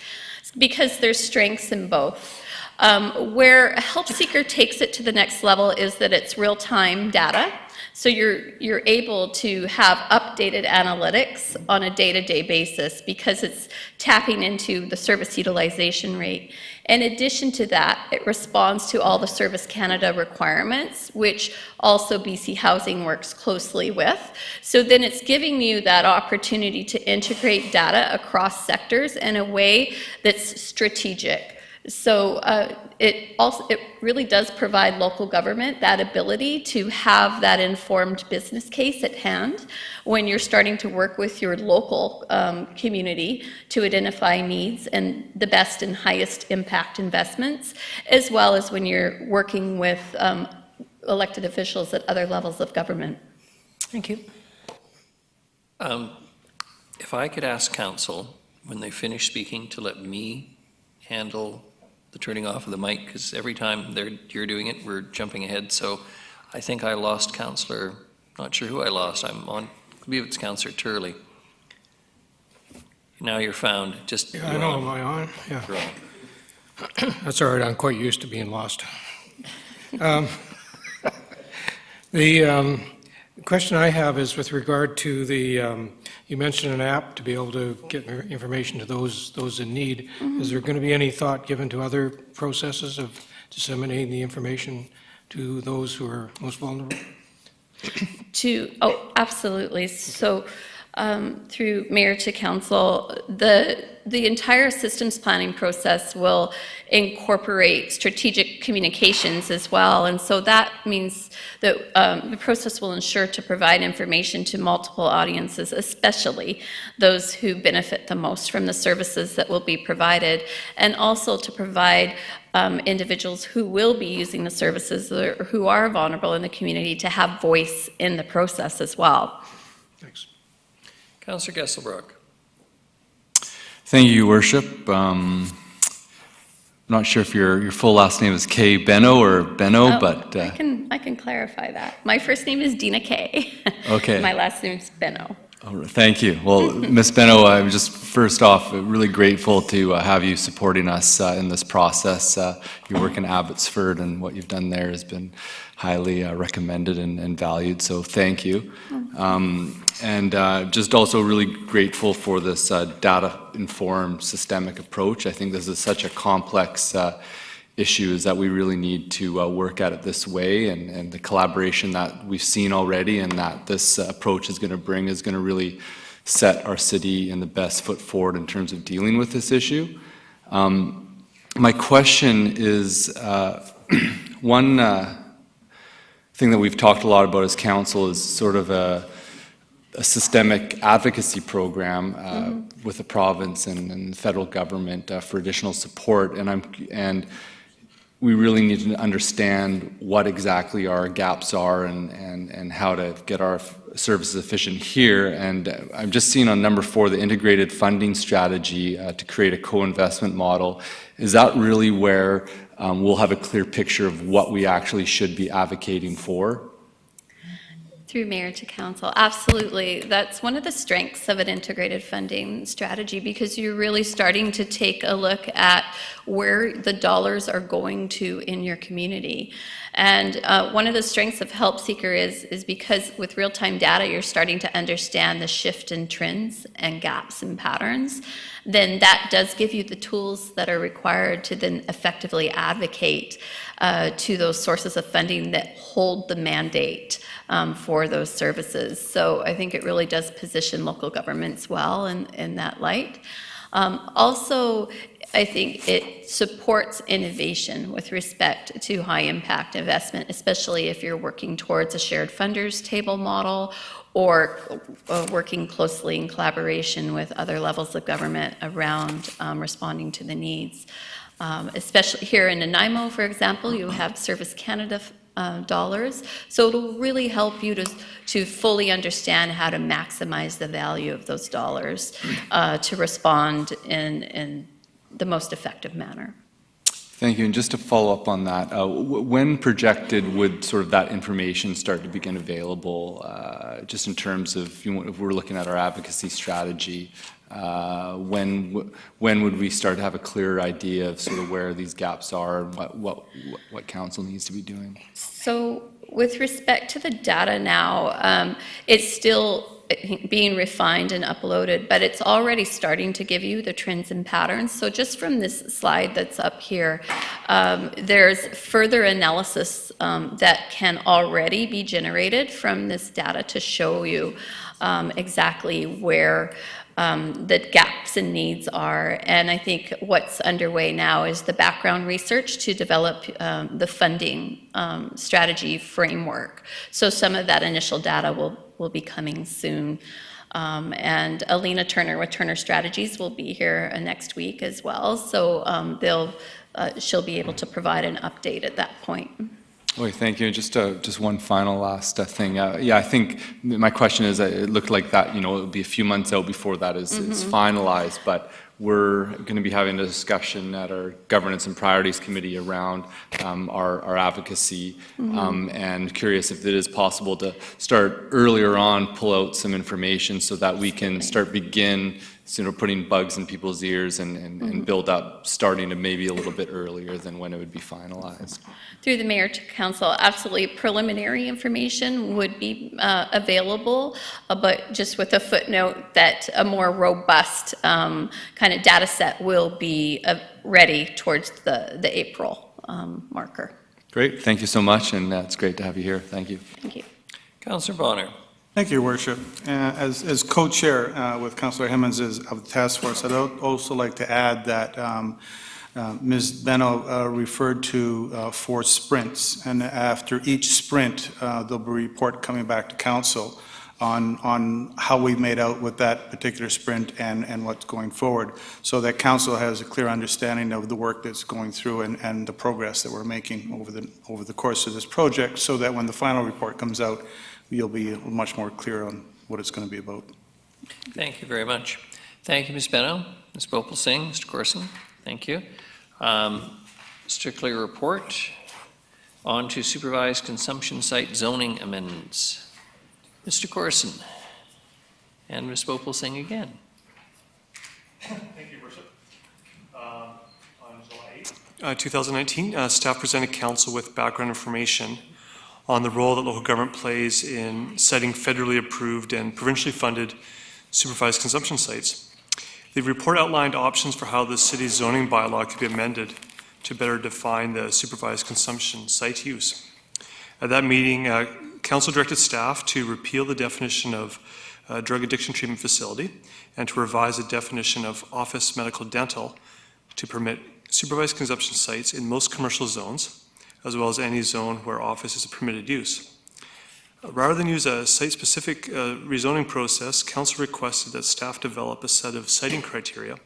because there's strengths in both. Where HelpSeeker takes it to the next level is that it's real-time data. So you're able to have updated analytics on a day-to-day basis because it's tapping into the service utilization rate. In addition to that, it responds to all the Service Canada requirements, which also BC Housing works closely with. So then it's giving you that opportunity to integrate data across sectors in a way that's strategic. So it really does provide local government that ability to have that informed business case at hand when you're starting to work with your local community to identify needs and the best and highest impact investments, as well as when you're working with elected officials at other levels of government. Thank you. If I could ask council, when they finish speaking, to let me handle the turning off of the mic, because every time you're doing it, we're jumping ahead. So I think I lost Councillor, not sure who I lost. I believe it's Councillor Turley. Now you're found. Just Yeah, I know, am I on? Yeah. That's all right, I'm quite used to being lost. The question I have is with regard to the, you mentioned an app to be able to get information to those in need. Mm-hmm. Is there going to be any thought given to other processes of disseminating the information to those who are most vulnerable? Oh, absolutely. So through mayor to council, the entire systems planning process will incorporate strategic communications as well. And so that means that the process will ensure to provide information to multiple audiences, especially those who benefit the most from the services that will be provided, and also to provide individuals who will be using the services or who are vulnerable in the community to have voice in the process as well. Thanks. Councillor Gesselbrook. Thank you, Your Worship. I'm not sure if your full last name is Kay Benno or Benno, but... I can clarify that. My first name is Dina Kay. Okay. My last name is Benno. Thank you. Well, Ms. Benno, I'm just first off really grateful to have you supporting us in this process. Your work in Abbotsford and what you've done there has been highly recommended and valued, so thank you. And just also really grateful for this data-informed systemic approach. I think this is such a complex issue is that we really need to work at it this way, and the collaboration that we've seen already and that this approach is going to bring is going to really set our city in the best foot forward in terms of dealing with this issue. My question is, one thing that we've talked a lot about as council is sort of a systemic advocacy program with the province and the federal government for additional support, and we really need to understand what exactly our gaps are and how to get our services efficient here. And I'm just seeing on number 4, the integrated funding strategy to create a co-investment model. Is that really where we'll have a clear picture of what we actually should be advocating for? Through Mayor to Council, absolutely. That's one of the strengths of an integrated funding strategy, because you're really starting to take a look at where the dollars are going to in your community. And one of the strengths of Help Seeker is because with real-time data, you're starting to understand the shift in trends and gaps and patterns. Then that does give you the tools that are required to then effectively advocate to those sources of funding that hold the mandate for those services. So I think it really does position local governments well in that light. Also, I think it supports innovation with respect to high-impact investment, especially if you're working towards a shared funders table model or working closely in collaboration with other levels of government around responding to the needs. Especially here in Nanaimo, for example, you have Service Canada dollars, so it'll really help you to fully understand how to maximize the value of those dollars to respond in the most effective manner. Thank you. And just to follow up on that, when projected would sort of that information start to begin available, just in terms of, you know, if we're looking at our advocacy strategy, when would we start to have a clearer idea of sort of where these gaps are and what council needs to be doing? So with respect to the data now, it's still being refined and uploaded, but it's already starting to give you the trends and patterns. So just from this slide that's up here, there's further analysis that can already be generated from this data to show you exactly where the gaps and needs are. And I think what's underway now is the background research to develop the funding strategy framework. So some of that initial data will be coming soon. And Alina Turner with Turner Strategies will be here next week as well. So she'll be able to provide an update at that point. Okay, thank you. Just one final last thing. Yeah, I think my question is, it looked like that, you know, it would be a few months out before that is finalized, but we're going to be having a discussion at our Governance and Priorities Committee around our advocacy, and curious if it is possible to start earlier on, pull out some information so that we can begin putting bugs in people's ears and build up, starting to maybe a little bit earlier than when it would be finalized. Through the Mayor to Council, absolutely preliminary information would be available, but just with a footnote that a more robust kind of data set will be ready towards the April marker. Great, thank you so much, and it's great to have you here. Thank you. Thank you. Councillor Bonner. Thank you, Your Worship. As co-chair with Councillor Hemmons of the task force, I'd also like to add that Ms. Benno referred to 4 sprints, and after each sprint, there'll be a report coming back to council on how we made out with that particular sprint and what's going forward, so that council has a clear understanding of the work that's going through and the progress that we're making over the course of this project, so that when the final report comes out, you'll be much more clear on what it's going to be about. Thank you very much. Thank you, Ms. Benno, Ms. Bhopal Singh, Mr. Corson. Thank you. Strictly report on to supervised consumption site zoning amendments. Mr. Corson and Ms. Bhopal Singh again. Thank you, Worship. On July 8th, 2019, staff presented council with background information on the role that local government plays in setting federally approved and provincially funded supervised consumption sites. The report outlined options for how the city's zoning bylaw could be amended to better define the supervised consumption site use. At that meeting, council directed staff to repeal the definition of drug addiction treatment facility and to revise the definition of office medical dental to permit supervised consumption sites in most commercial zones, as well as any zone where office is a permitted use. Rather than use a site-specific rezoning process, council requested that staff develop a set of siting criteria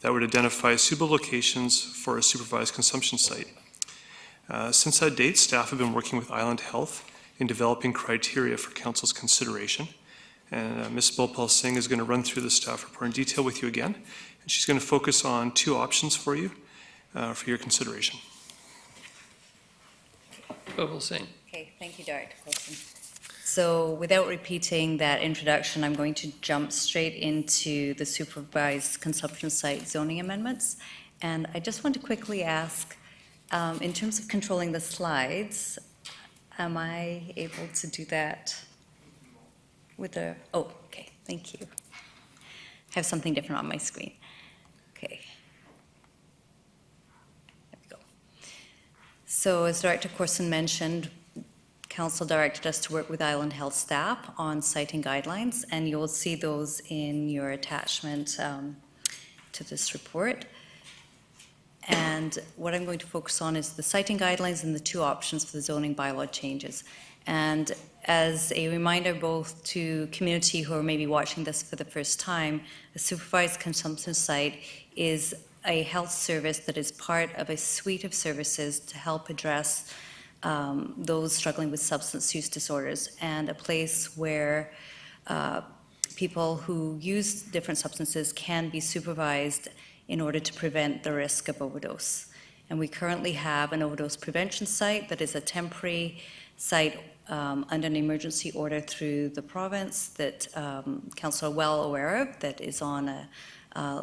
that would identify suitable locations for a supervised consumption site. Since that date, staff have been working with Island Health in developing criteria for council's consideration. And Ms. Bhopal Singh is going to run through the staff report in detail with you again. And she's going to focus on 2 options for you for your consideration. Bhopal Singh. Okay, thank you, Director Wilson. So without repeating that introduction, I'm going to jump straight into the supervised consumption site zoning amendments. And I just want to quickly ask, in terms of controlling the slides, am I able to do that with a, oh, okay, thank you. I have something different on my screen. Okay. There we go. So as Director Corson mentioned, Council directed us to work with Island Health staff on siting guidelines, and you'll see those in your attachment to this report. And what I'm going to focus on is the siting guidelines and the two options for the zoning bylaw changes. And as a reminder both to community who are maybe watching this for the first time, a supervised consumption site is a health service that is part of a suite of services to help address those struggling with substance use disorders, and a place where people who use different substances can be supervised in order to prevent the risk of overdose. And we currently have an overdose prevention site that is a temporary site under an emergency order through the province that Council are well aware of, that is on a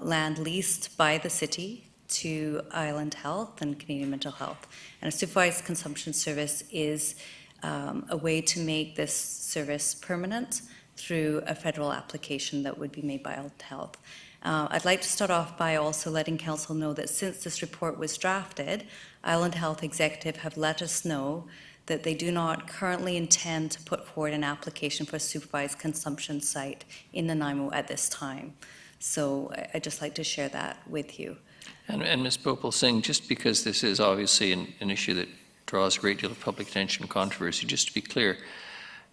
land leased by the city to Island Health and Canadian Mental Health. And a supervised consumption service is a way to make this service permanent through a federal application that would be made by Island Health. I'd like to start off by also letting Council know that since this report was drafted, Island Health Executive have let us know that they do not currently intend to put forward an application for a supervised consumption site in Nanaimo at this time. So I'd just like to share that with you. And Ms. Bhopal Singh, just because this is obviously an issue that draws a great deal of public attention and controversy, just to be clear,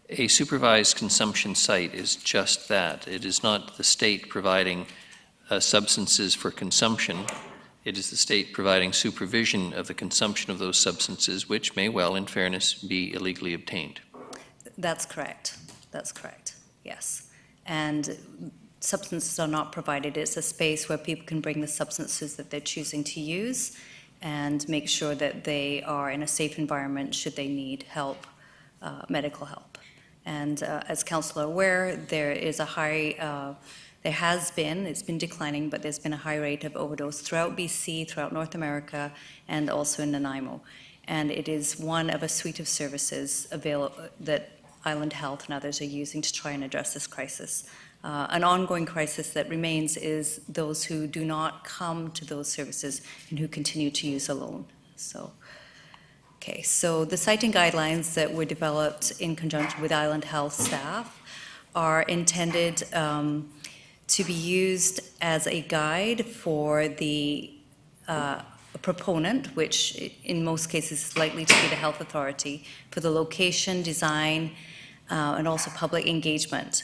a supervised consumption site is just that. It is not the state providing substances for consumption. It is the state providing supervision of the consumption of those substances, which may well, in fairness, be illegally obtained. That's correct. That's correct, yes. And substances are not provided. It's a space where people can bring the substances that they're choosing to use and make sure that they are in a safe environment should they need help, medical help. And as Council are aware, there is a high, there has been, it's been declining, but there's been a high rate of overdose throughout BC, throughout North America, and also in Nanaimo. And it is one of a suite of services that Island Health and others are using to try and address this crisis. An ongoing crisis that remains is those who do not come to those services and who continue to use alone. So, okay, so the siting guidelines that were developed in conjunction with Island Health staff are intended to be used as a guide for the proponent, which in most cases is likely to be the health authority, for the location, design, and also public engagement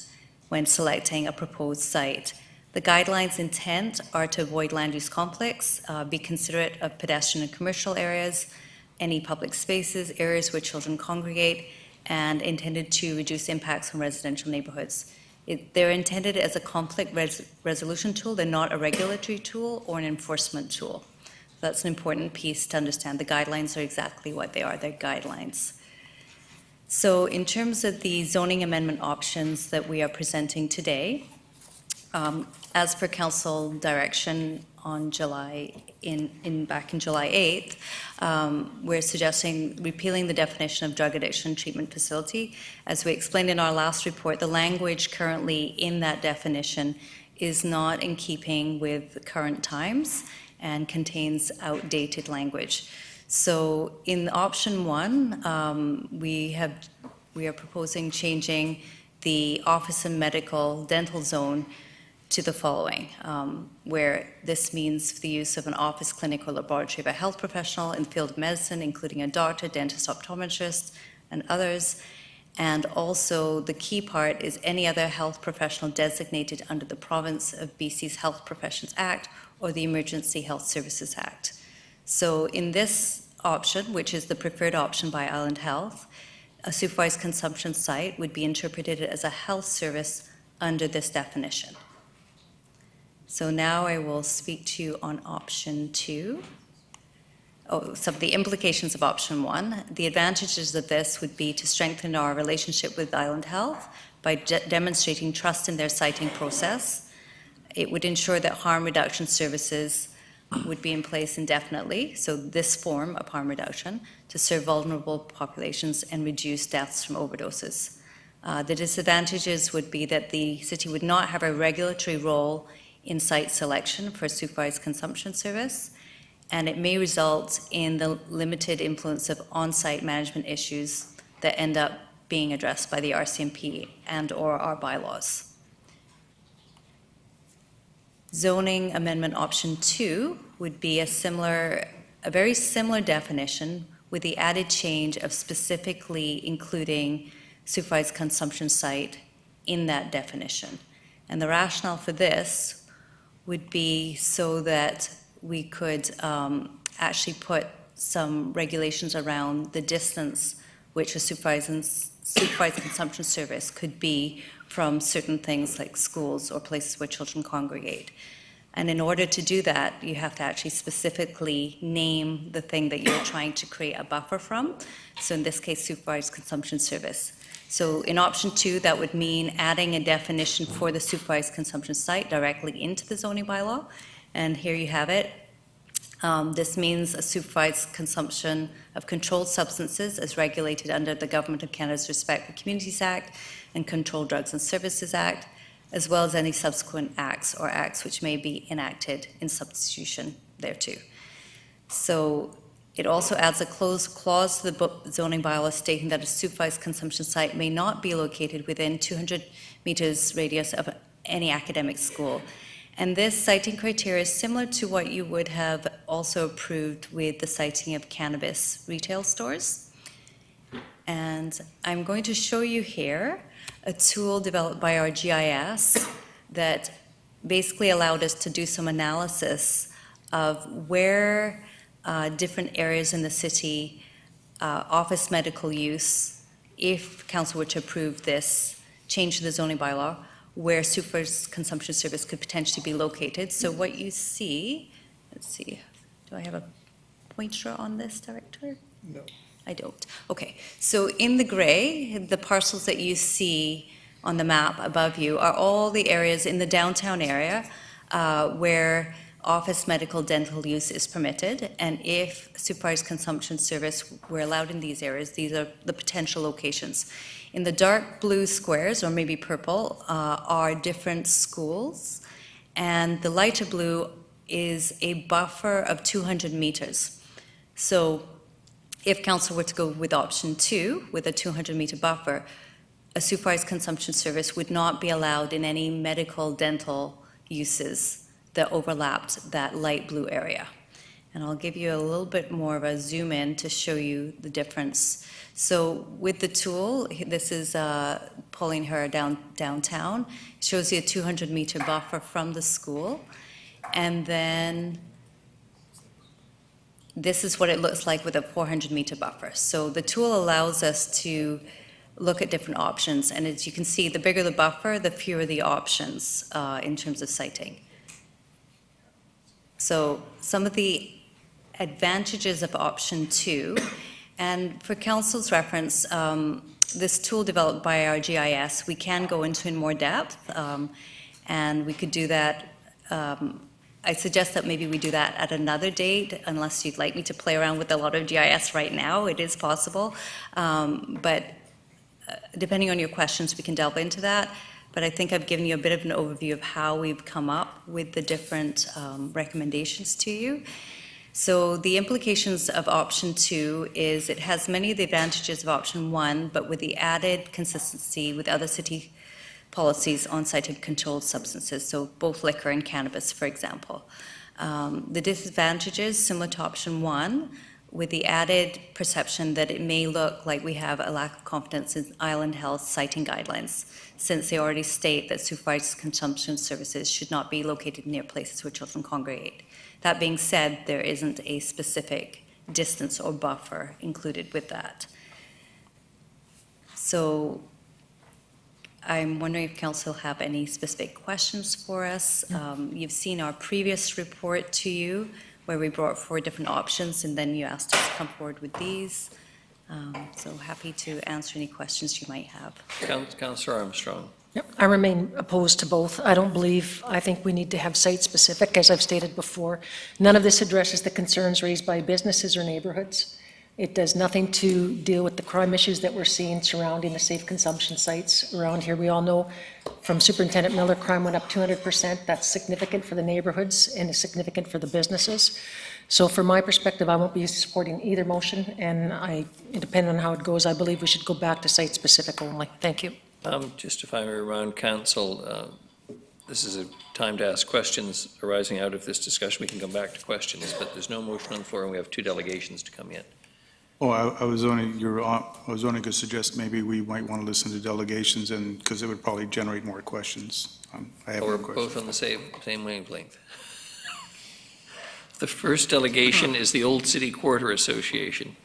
when selecting a proposed site. The guidelines' intent are to avoid land use conflicts, be considerate of pedestrian and commercial areas, any public spaces, areas where children congregate, and intended to reduce impacts on residential neighborhoods. They're intended as a conflict resolution tool. They're not a regulatory tool or an enforcement tool. That's an important piece to understand. The guidelines are exactly what they are. They're guidelines. So in terms of the zoning amendment options that we are presenting today, as per Council direction on back in July 8th, we're suggesting repealing the definition of drug addiction treatment facility. As we explained in our last report, the language currently in that definition is not in keeping with current times and contains outdated language. So in option one, we are proposing changing the office and medical dental zone to the following, where this means the use of an office, clinic, or laboratory of a health professional in the field of medicine, including a doctor, dentist, optometrist, and others. And also the key part is any other health professional designated under the Province of BC's Health Professions Act or the Emergency Health Services Act. So in this option, which is the preferred option by Island Health, a supervised consumption site would be interpreted as a health service under this definition. So now I will speak to you on option two. some of the implications of option one. The advantages of this would be to strengthen our relationship with Island Health by demonstrating trust in their siting process. It would ensure that harm reduction services would be in place indefinitely, so this form of harm reduction, to serve vulnerable populations and reduce deaths from overdoses. The disadvantages would be that the city would not have a regulatory role in site selection for supervised consumption service, and it may result in the limited influence of on-site management issues that end up being addressed by the RCMP and/or our bylaws. Zoning amendment option 2 would be a very similar definition with the added change of specifically including supervised consumption site in that definition. And the rationale for this would be so that we could actually put some regulations around the distance which a supervised consumption service could be from certain things like schools or places where children congregate. And in order to do that, you have to actually specifically name the thing that you're trying to create a buffer from. So in this case, supervised consumption service. So in option 2, that would mean adding a definition for the supervised consumption site directly into the zoning bylaw. And here you have it. This means a supervised consumption of controlled substances as regulated under the Government of Canada's Respect for Communities Act and Controlled Drugs and Services Act, as well as any subsequent acts or acts which may be enacted in substitution thereto. So it also adds a clause to the zoning bylaw stating that a supervised consumption site may not be located within 200 meters radius of any academic school. And this siting criteria is similar to what you would have also approved with the siting of cannabis retail stores. And I'm going to show you here a tool developed by our GIS that basically allowed us to do some analysis of where different areas in the city, office medical use, if council were to approve this change to the zoning bylaw, where supervised consumption service could potentially be located. So what you see, let's see, do I have a pointer on this, Director? No. I don't. Okay, so in the gray, the parcels that you see on the map above you are all the areas in the downtown area where office medical dental use is permitted, and if supervised consumption service were allowed in these areas, these are the potential locations. In the dark blue squares, or maybe purple, are different schools, and the lighter blue is a buffer of 200 meters. So if council were to go with option 2, with a 200-meter buffer, a supervised consumption service would not be allowed in any medical dental uses that overlapped that light blue area. And I'll give you a little bit more of a zoom in to show you the difference. So with the tool, this is pulling her downtown, it shows you a 200-meter buffer from the school. And then this is what it looks like with a 400-meter buffer. So the tool allows us to look at different options. And as you can see, the bigger the buffer, the fewer the options in terms of siting. So some of the advantages of option 2, and for council's reference, this tool developed by our GIS, we can go into in more depth, and we could do that. I suggest that maybe we do that at another date, unless you'd like me to play around with a lot of GIS right now. It is possible, but depending on your questions, we can delve into that. But I think I've given you a bit of an overview of how we've come up with the different recommendations to you. So the implications of option 2 is it has many of the advantages of option 1, but with the added consistency with other city policies on cited controlled substances, so both liquor and cannabis, for example. The disadvantages, similar to option 1, with the added perception that it may look like we have a lack of confidence in Island Health citing guidelines, since they already state that supervised consumption services should not be located near places where children congregate. That being said, there isn't a specific distance or buffer included with that. So I'm wondering if council have any specific questions for us. You've seen our previous report to you, where we brought forward different options, and then you asked us to come forward with these. So happy to answer any questions you might have. Councillor Armstrong. Yep, I remain opposed to both. I think we need to have site-specific, as I've stated before. None of this addresses the concerns raised by businesses or neighborhoods. It does nothing to deal with the crime issues that we're seeing surrounding the safe consumption sites around here. We all know from Superintendent Miller, crime went up 200%. That's significant for the neighborhoods and is significant for the businesses. So from my perspective, I won't be supporting either motion, and depending on how it goes, I believe we should go back to site-specific only. Thank you. Just if I may remind council, this is a time to ask questions arising out of this discussion. We can come back to questions, but there's no motion on the floor, and we have 2 delegations to come in. Oh, I was only going to suggest maybe we might want to listen to delegations, and, because it would probably generate more questions. I have Or no questions. both on the same wavelength. The first delegation is the Old City Quarter Association.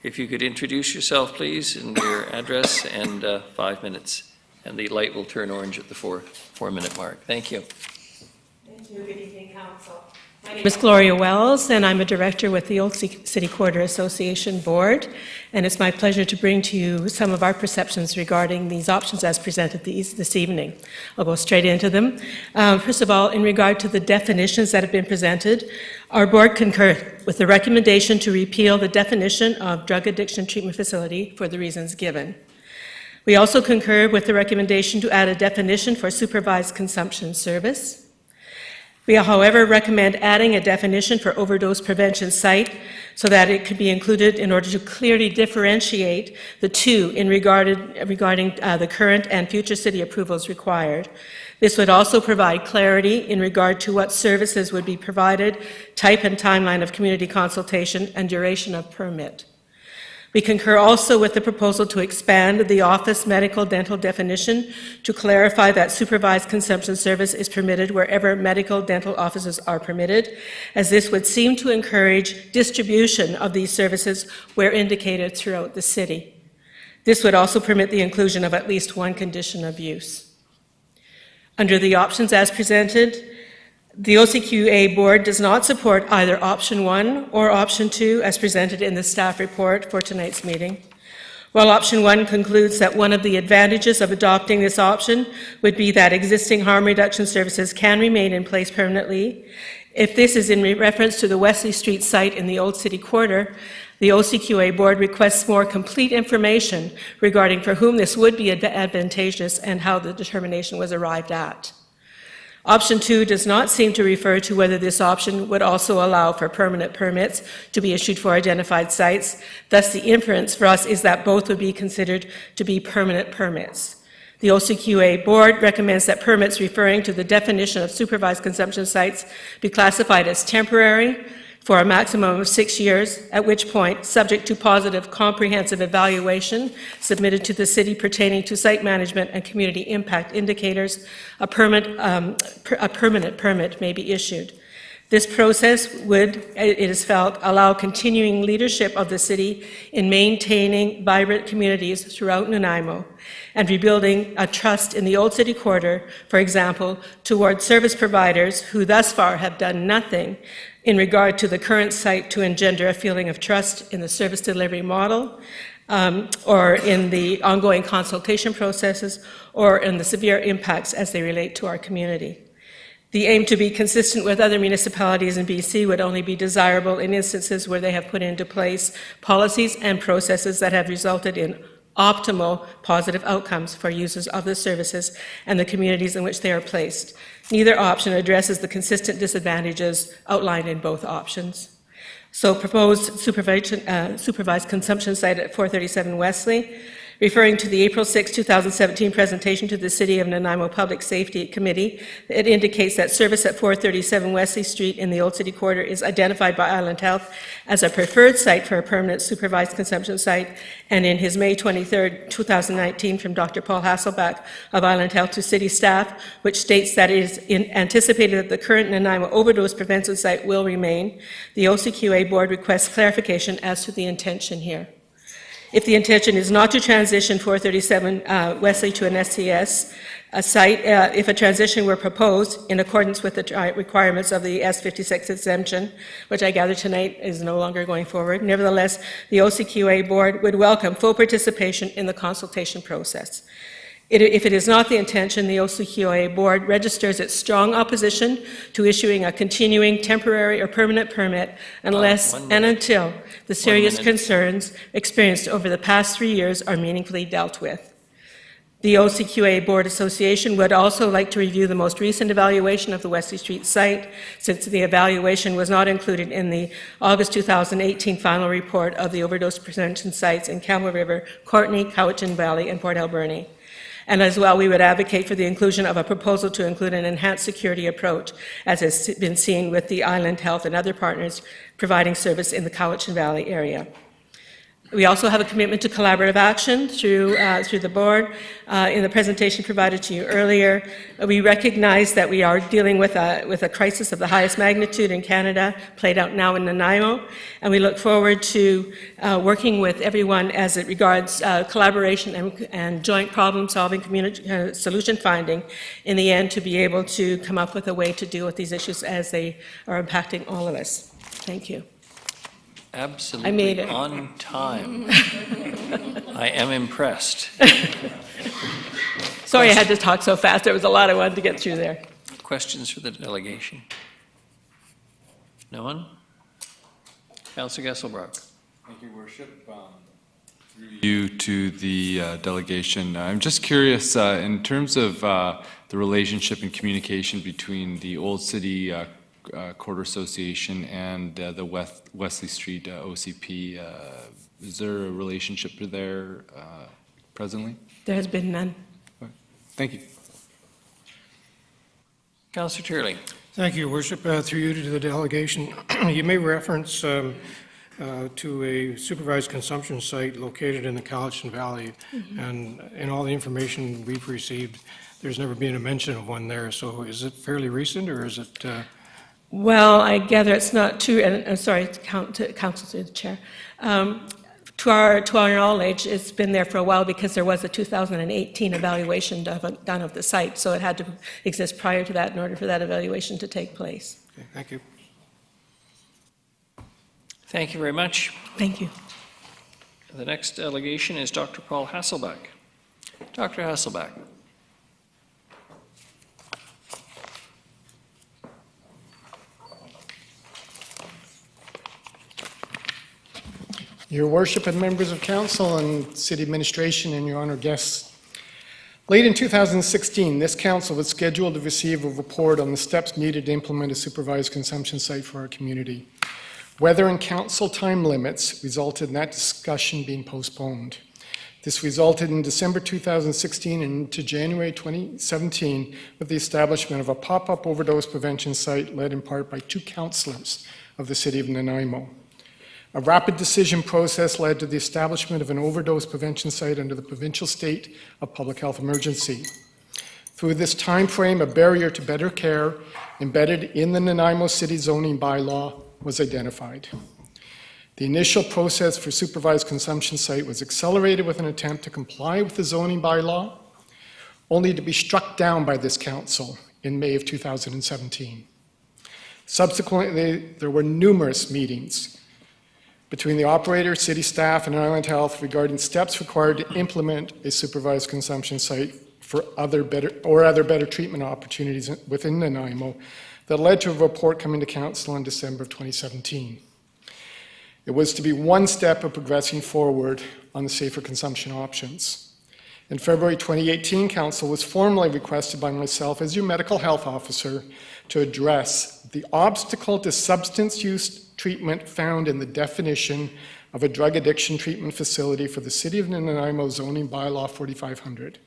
If you could introduce yourself, please, and your address, and 5 minutes. And the light will turn orange at the 4-minute mark. Thank you. Thank you. Good evening, Council. My name is Gloria Wells, and I'm a director with the Old City Quarter Association Board. And it's my pleasure to bring to you some of our perceptions regarding these options as presented this evening. I'll go straight into them. First of all, in regard to the definitions that have been presented, our board concurred with the recommendation to repeal the definition of drug addiction treatment facility for the reasons given. We also concur with the recommendation to add a definition for supervised consumption service. We, however, recommend adding a definition for overdose prevention site so that it could be included in order to clearly differentiate the two regarding the current and future city approvals required. This would also provide clarity in regard to what services would be provided, type and timeline of community consultation, and duration of permit. We concur also with the proposal to expand the office medical dental definition to clarify that supervised consumption service is permitted wherever medical dental offices are permitted, as this would seem to encourage distribution of these services where indicated throughout the city. This would also permit the inclusion of at least one condition of use. Under the options as presented, the OCQA board does not support either option 1 or option 2 as presented in the staff report for tonight's meeting. While option 1 concludes that one of the advantages of adopting this option would be that existing harm reduction services can remain in place permanently, if this is in reference to the Wesley Street site in the Old City Quarter, the OCQA board requests more complete information regarding for whom this would be advantageous and how the determination was arrived at. Option 2 does not seem to refer to whether this option would also allow for permanent permits to be issued for identified sites. Thus, the inference for us is that both would be considered to be permanent permits. The OCQA board recommends that permits referring to the definition of supervised consumption sites be classified as temporary for a maximum of 6 years, at which point, subject to positive comprehensive evaluation submitted to the city pertaining to site management and community impact indicators, a permanent permit may be issued. This process would, it is felt, allow continuing leadership of the city in maintaining vibrant communities throughout Nanaimo and rebuilding a trust in the Old City Quarter, for example, toward service providers who thus far have done nothing in regard to the current site to engender a feeling of trust in the service delivery model, or in the ongoing consultation processes, or in the severe impacts as they relate to our community. The aim to be consistent with other municipalities in BC would only be desirable in instances where they have put into place policies and processes that have resulted in optimal positive outcomes for users of the services and the communities in which they are placed. Neither option addresses the consistent disadvantages outlined in both options. So proposed supervised consumption site at 437 Wesley, referring to the April 6, 2017 presentation to the City of Nanaimo Public Safety Committee, it indicates that service at 437 Wesley Street in the Old City Quarter is identified by Island Health as a preferred site for a permanent supervised consumption site, and in his May 23, 2019 from Dr. Paul Hasselbach of Island Health to city staff, which states that it is anticipated that the current Nanaimo overdose prevention site will remain, the OCQA board requests clarification as to the intention here. If the intention is not to transition 437 Wesley to an SCS site, if a transition were proposed in accordance with the requirements of the S56 exemption, which I gather tonight is no longer going forward, nevertheless, the OCQA board would welcome full participation in the consultation process. If it is not the intention, the OCQA board registers its strong opposition to issuing a continuing temporary or permanent permit unless and until the serious concerns experienced over the past 3 years are meaningfully dealt with. The OCQA Board Association would also like to review the most recent evaluation of the Wesley Street site, since the evaluation was not included in the August 2018 final report of the overdose prevention sites in Campbell River, Courtenay, Cowichan Valley, and Port Alberni. And as well, we would advocate for the inclusion of a proposal to include an enhanced security approach, as has been seen with the Island Health and other partners providing service in the Cowichan Valley area. We also have a commitment to collaborative action through the board. In the presentation provided to you earlier, we recognize that we are dealing with a crisis of the highest magnitude in Canada, played out now in Nanaimo, and we look forward to working with everyone as it regards collaboration and joint problem-solving, solution finding, in the end to be able to come up with a way to deal with these issues as they are impacting all of us. Thank you. Absolutely. I made it. On time. I am impressed. Sorry I had to talk so fast. There was a lot I wanted to get through there. Questions for the delegation? No one? Councillor Gesselbrock. Thank you, Worship. Through you to the delegation. I'm just curious, in terms of the relationship and communication between the Old City Quarter Association and the Wesley Street OCP, is there a relationship there presently? There has been none. Thank you. Councillor Turley. Thank you, Worship. Through you to the delegation, you made reference to a supervised consumption site located in the Cowichan Valley, and in all the information we've received, there's never been a mention of one there. So is it fairly recent, or is it... Well, I gather it's not true, and I'm sorry, Council through the Chair. To our knowledge, it's been there for a while because there was a 2018 evaluation done of the site, so it had to exist prior to that in order for that evaluation to take place. Okay, thank you. Thank you very much. Thank you. The next delegation is Dr. Paul Hasselbeck. Dr. Hasselbeck. Your Worship and members of Council and City Administration and your honored guests. Late in 2016, this Council was scheduled to receive a report on the steps needed to implement a supervised consumption site for our community. Weather and Council time limits resulted in that discussion being postponed. This resulted in December 2016 and into January 2017 with the establishment of a pop-up overdose prevention site led in part by 2 councillors of the City of Nanaimo. A rapid decision process led to the establishment of an overdose prevention site under the provincial state of public health emergency. Through this time frame, a barrier to better care embedded in the Nanaimo City zoning bylaw was identified. The initial process for supervised consumption site was accelerated with an attempt to comply with the zoning bylaw, only to be struck down by this council in May of 2017. Subsequently, there were numerous meetings between the operator, city staff, and Island Health regarding steps required to implement a supervised consumption site for other better treatment opportunities within Nanaimo that led to a report coming to Council in December of 2017. It was to be one step of progressing forward on the safer consumption options. In February 2018, Council was formally requested by myself as your medical health officer to address the obstacle to substance use treatment found in the definition of a drug addiction treatment facility for the City of Nanaimo zoning bylaw 4500.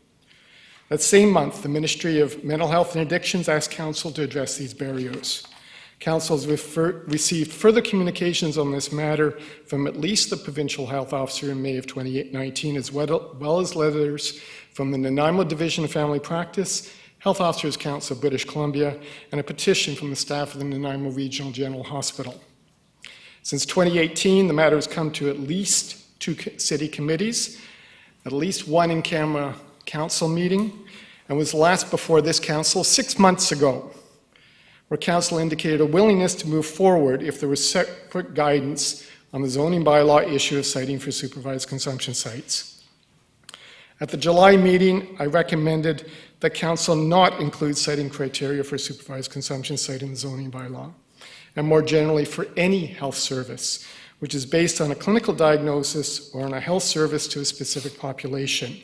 That same month, the Ministry of Mental Health and Addictions asked Council to address these barriers. Council has received further communications on this matter from at least the Provincial Health Officer in May of 2019, as well as letters from the Nanaimo Division of Family Practice, Health Officers Council of British Columbia, and a petition from the staff of the Nanaimo Regional General Hospital. Since 2018, the matter has come to at least two city committees, at least one in-camera council meeting, and was last before this council 6 months ago, where council indicated a willingness to move forward if there was separate guidance on the zoning bylaw issue of siting for supervised consumption sites. At the July meeting, I recommended that council not include siting criteria for supervised consumption site in the zoning bylaw, and more generally for any health service, which is based on a clinical diagnosis or on a health service to a specific population.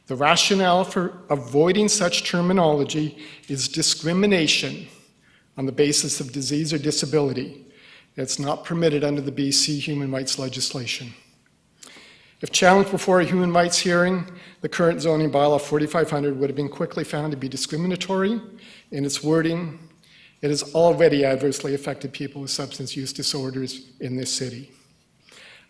The rationale for avoiding such terminology is discrimination on the basis of disease or disability. It's not permitted under the BC human rights legislation. If challenged before a human rights hearing, the current zoning bylaw 4500 would have been quickly found to be discriminatory in its wording. It has already adversely affected people with substance use disorders in this city.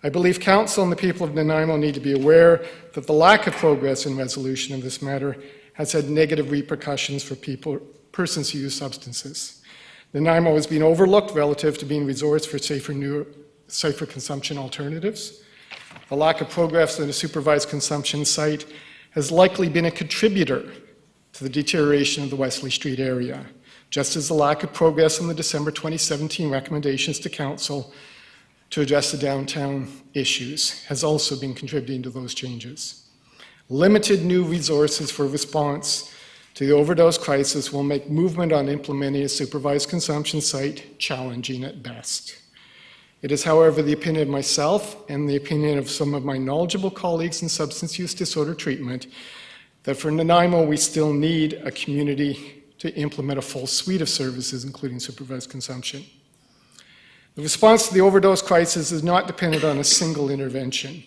I believe council and the people of Nanaimo need to be aware that the lack of progress in resolution of this matter has had negative repercussions for persons who use substances. Nanaimo has been overlooked relative to being resourced for safer consumption alternatives. The lack of progress in a supervised consumption site has likely been a contributor to the deterioration of the Wesley Street area, just as the lack of progress in the December 2017 recommendations to council to address the downtown issues has also been contributing to those changes. Limited new resources for response to the overdose crisis will make movement on implementing a supervised consumption site challenging at best. It is, however, the opinion of myself and the opinion of some of my knowledgeable colleagues in substance use disorder treatment that for Nanaimo we still need a community to implement a full suite of services, including supervised consumption. The response to the overdose crisis is not dependent on a single intervention.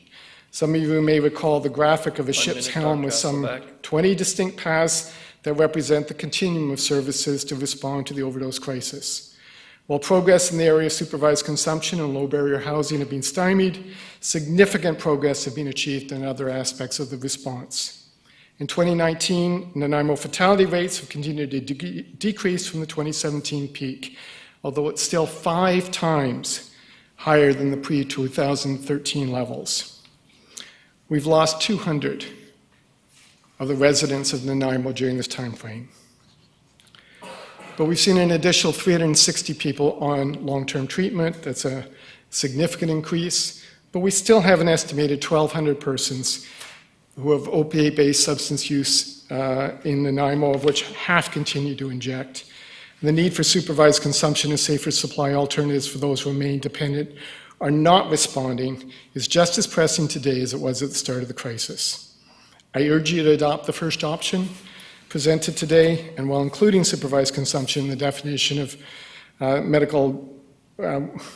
Some of you may recall the graphic of a ship's helm with some 20 distinct paths that represent the continuum of services to respond to the overdose crisis. While progress in the area of supervised consumption and low-barrier housing have been stymied, significant progress has been achieved in other aspects of the response. In 2019, Nanaimo fatality rates have continued to decrease from the 2017 peak, although it's still 5 times higher than the pre-2013 levels. We've lost 200 of the residents of Nanaimo during this time frame. But we've seen an additional 360 people on long-term treatment. That's a significant increase, but we still have an estimated 1,200 persons who have opiate-based substance use in Nanaimo, of which half continue to inject. The need for supervised consumption and safer supply alternatives for those who remain dependent or not responding is just as pressing today as it was at the start of the crisis. I urge you to adopt the first option presented today, and while including supervised consumption in the definition of medical,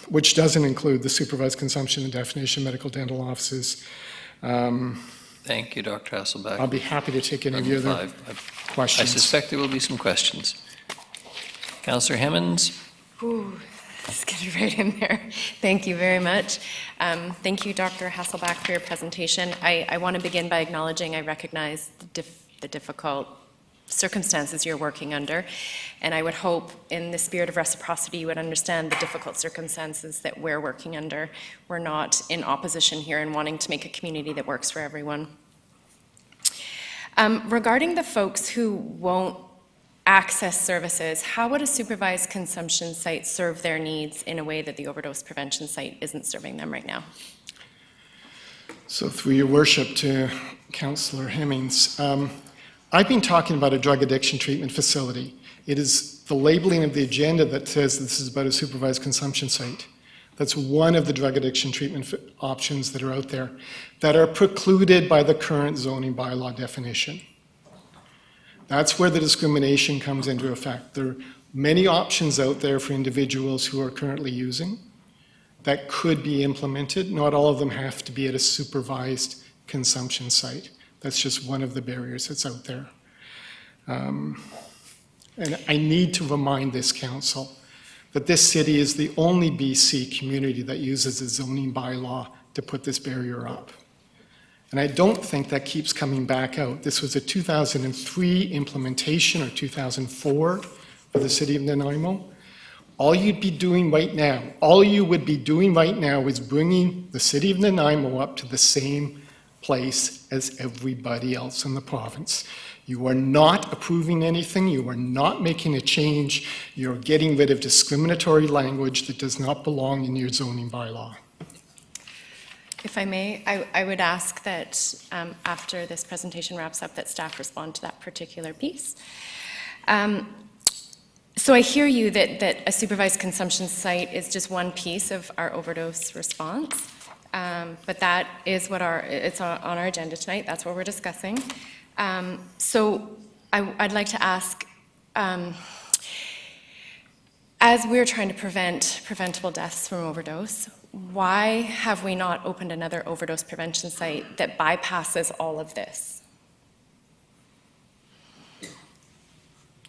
which doesn't include the supervised consumption and definition of medical dental offices. Thank you, Dr. Hasselbeck. I'll be happy to take any of your other questions. I suspect there will be some questions. Councillor Hemmens? Ooh, let's get it right in there. Thank you very much. Thank you, Dr. Hasselbeck, for your presentation. I want to begin by acknowledging I recognize the difficult circumstances you're working under, and I would hope in the spirit of reciprocity you would understand the difficult circumstances that we're working under. We're not in opposition here and wanting to make a community that works for everyone. Regarding the folks who won't access services, how would a supervised consumption site serve their needs in a way that the overdose prevention site isn't serving them right now? So through your worship to Councillor Hemmings, I've been talking about a drug addiction treatment facility. It is the labeling of the agenda that says this is about a supervised consumption site. That's one of the drug addiction treatment options that are out there that are precluded by the current zoning bylaw definition. That's where the discrimination comes into effect. There are many options out there for individuals who are currently using that could be implemented. Not all of them have to be at a supervised consumption site. That's just one of the barriers that's out there. And I need to remind this council that this city is the only BC community that uses a zoning bylaw to put this barrier up. And I don't think that keeps coming back out. This was a 2003 implementation or 2004 for the city of Nanaimo. All you'd be doing right now, all you would be doing right now is bringing the city of Nanaimo up to the same place as everybody else in the province. You are not approving anything, you are not making a change, you're getting rid of discriminatory language that does not belong in your zoning bylaw. If I may, I would ask that after this presentation wraps up, that staff respond to that particular piece. So I hear you that a supervised consumption site is just one piece of our overdose response, but that is what it's on our agenda tonight. That's what we're discussing. So I'd like to ask, as we're trying to prevent preventable deaths from overdose, why have we not opened another overdose prevention site that bypasses all of this?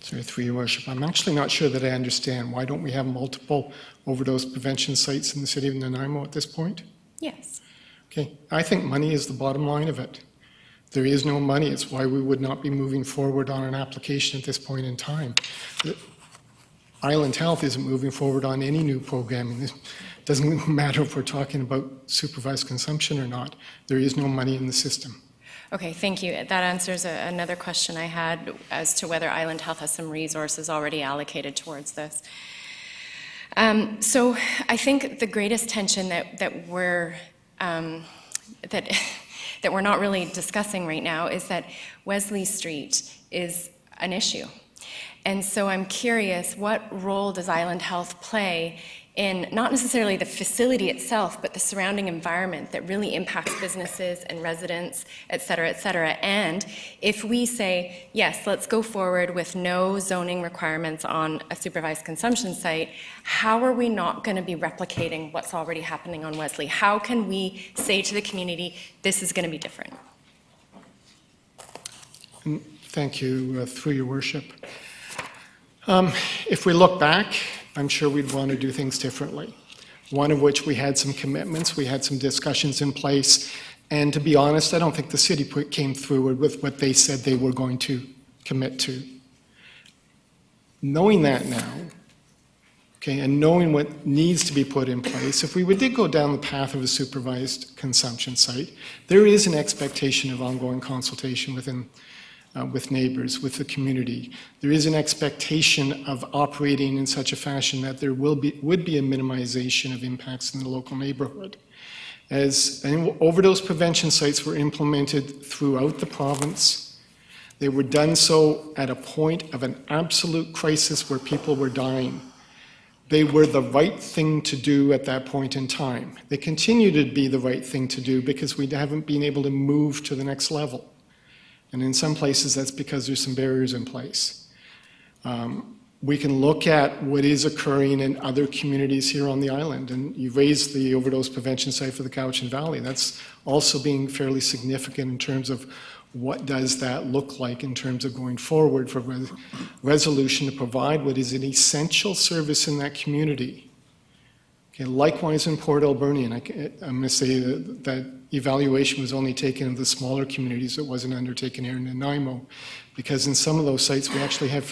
Sorry, through your worship, I'm actually not sure that I understand. Why don't we have multiple overdose prevention sites in the city of Nanaimo at this point? Yes. Okay, I think money is the bottom line of it. There is no money. It's why we would not be moving forward on an application at this point in time. Island Health isn't moving forward on any new programming. It doesn't matter if we're talking about supervised consumption or not. There is no money in the system. Okay, thank you. That answers another question I had as to whether Island Health has some resources already allocated towards this. So I think the greatest tension that we're not really discussing right now is that Wesley Street is an issue. And so I'm curious, what role does Island Health play in not necessarily the facility itself, but the surrounding environment that really impacts businesses and residents, et cetera, et cetera? And if we say, yes, let's go forward with no zoning requirements on a supervised consumption site, how are we not going to be replicating what's already happening on Wesley? How can we say to the community, this is going to be different? Thank you, through your worship. If we look back, I'm sure we'd want to do things differently. One of which we had some commitments, we had some discussions in place, and to be honest, I don't think the city came through with what they said they were going to commit to. Knowing that now, okay, and knowing what needs to be put in place, if we did go down the path of a supervised consumption site, there is an expectation of ongoing consultation with neighbors, with the community. There is an expectation of operating in such a fashion that there would be a minimization of impacts in the local neighborhood. As overdose prevention sites were implemented throughout the province, they were done so at a point of an absolute crisis where people were dying. They were the right thing to do at that point in time. They continue to be the right thing to do because we haven't been able to move to the next level. And in some places, that's because there's some barriers in place. We can look at what is occurring in other communities here on the island. And you raised the overdose prevention site for the Cowichan Valley. That's also being fairly significant in terms of what does that look like in terms of going forward for resolution to provide what is an essential service in that community. Okay, likewise in Port Alberni, I'm going to say that evaluation was only taken of the smaller communities. It wasn't undertaken here in Nanaimo, because in some of those sites we actually have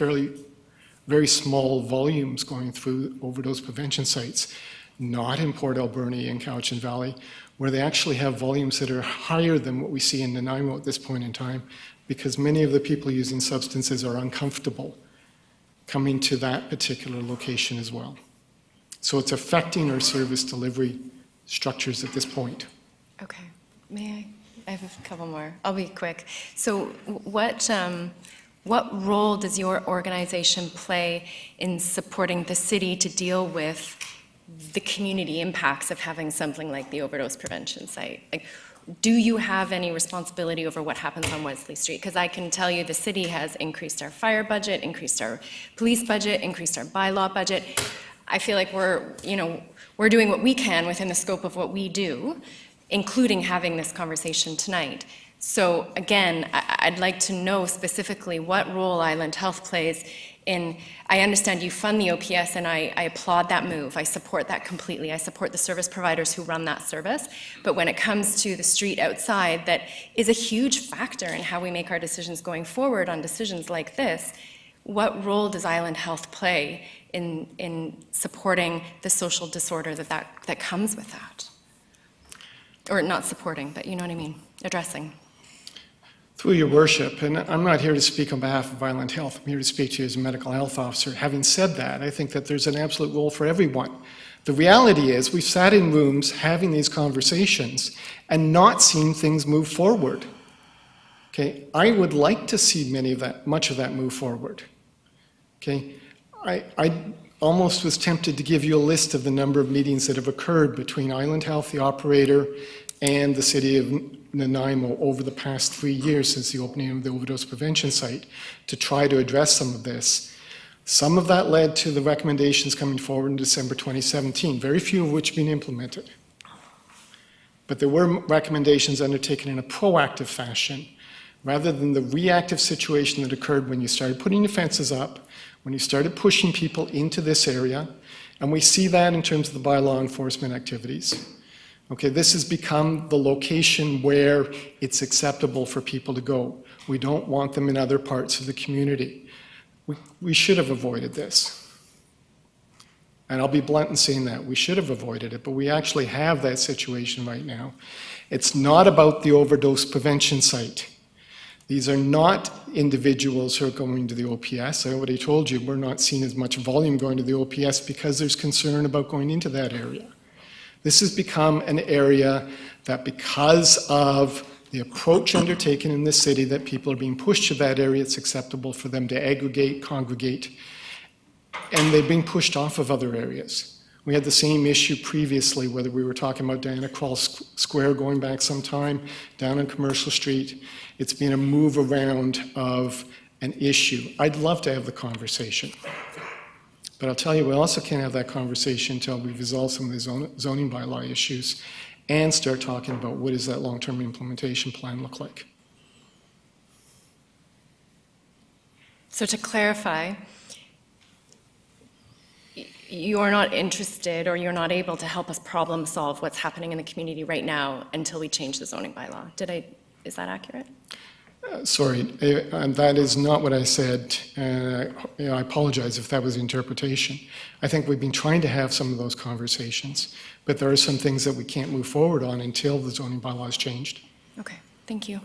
very small volumes going through overdose prevention sites, not in Port Alberni and Cowichan Valley, where they actually have volumes that are higher than what we see in Nanaimo at this point in time, because many of the people using substances are uncomfortable coming to that particular location as well. So it's affecting our service delivery structures at this point. Okay, may I have a couple more. I'll be quick. So what role does your organization play in supporting the city to deal with the community impacts of having something like the overdose prevention site? Like, do you have any responsibility over what happens on Wesley Street? Because I can tell you the city has increased our fire budget, increased our police budget, increased our bylaw budget. I feel like we're doing what we can within the scope of what we do, including having this conversation tonight. So again, I'd like to know specifically what role Island Health plays in, I understand you fund the OPS and I applaud that move. I support that completely. I support the service providers who run that service. But when it comes to the street outside, that is a huge factor in how we make our decisions going forward on decisions like this. what role does Island Health play in supporting the social disorder that comes with that? Or not supporting, but you know what I mean, addressing. Through your worship, and I'm not here to speak on behalf of Island Health, I'm here to speak to you as a medical health officer. Having said that, I think that there's an absolute role for everyone. The reality is we've sat in rooms having these conversations and not seen things move forward. Okay, I would like to see much of that move forward. Okay, I almost was tempted to give you a list of the number of meetings that have occurred between Island Health, the operator, and the city of Nanaimo over the past 3 years since the opening of the overdose prevention site to try to address some of this. Some of that led to the recommendations coming forward in December 2017, very few of which have been implemented. But there were recommendations undertaken in a proactive fashion, rather than the reactive situation that occurred when you started putting the fences up, when you started pushing people into this area, and we see that in terms of the bylaw enforcement activities. Okay, this has become the location where it's acceptable for people to go. We don't want them in other parts of the community. We should have avoided this. And I'll be blunt in saying that. We should have avoided it, but we actually have that situation right now. It's not about the overdose prevention site. These are not individuals who are going to the OPS. I already told you we're not seeing as much volume going to the OPS because there's concern about going into that area. This has become an area that, because of the approach undertaken in this city, that people are being pushed to that area, it's acceptable for them to aggregate, congregate, and they're being pushed off of other areas. We had the same issue previously, whether we were talking about Diana Krall Square going back some time, down on Commercial Street. It's been a move around of an issue. I'd love to have the conversation. But I'll tell you, we also can't have that conversation until we resolve some of the zoning bylaw issues and start talking about what does that long-term implementation plan look like. So to clarify, you're not interested or you're not able to help us problem solve what's happening in the community right now until we change the zoning bylaw. Is that accurate? Sorry, that is not what I said. I apologize if that was the interpretation. I think we've been trying to have some of those conversations, but there are some things that we can't move forward on until the zoning bylaw is changed. Okay, thank you.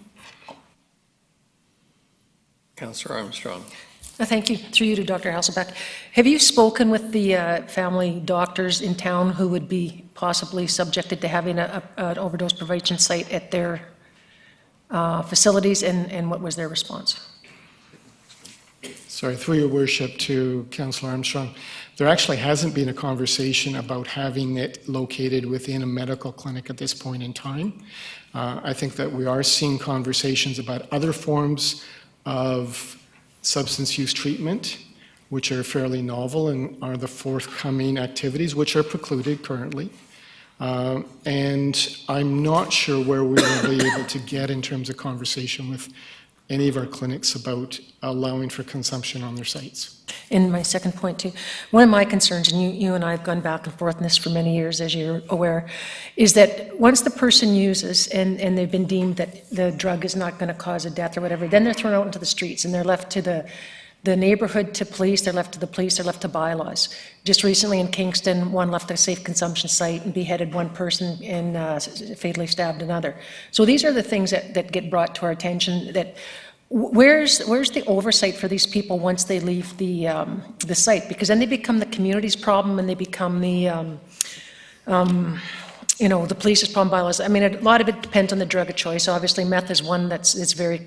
Councillor Armstrong. Thank you. Through you to Dr. Hasselbeck. Have you spoken with the family doctors in town who would be possibly subjected to having an overdose prevention site at their facilities, and what was their response? Sorry, through your worship to Councillor Armstrong, there actually hasn't been a conversation about having it located within a medical clinic at this point in time. I think that we are seeing conversations about other forms of substance use treatment, which are fairly novel and are the forthcoming activities, which are precluded currently. And I'm not sure where we will be able to get in terms of conversation with any of our clinics about allowing for consumption on their sites. And my second point too, one of my concerns, and you and I have gone back and forth on this for many years, as you're aware, is that once the person uses and they've been deemed that the drug is not going to cause a death or whatever, then they're thrown out into the streets and they're left to the neighborhood to police, they're left to the police, they're left to bylaws. Just recently in Kingston, one left a safe consumption site and beheaded one person and fatally stabbed another. So these are the things that get brought to our attention. That where's the oversight for these people once they leave the site? Because then they become the community's problem and they become the the police's problem, bylaws. I mean, a lot of it depends on the drug of choice. Obviously, meth is one that's very,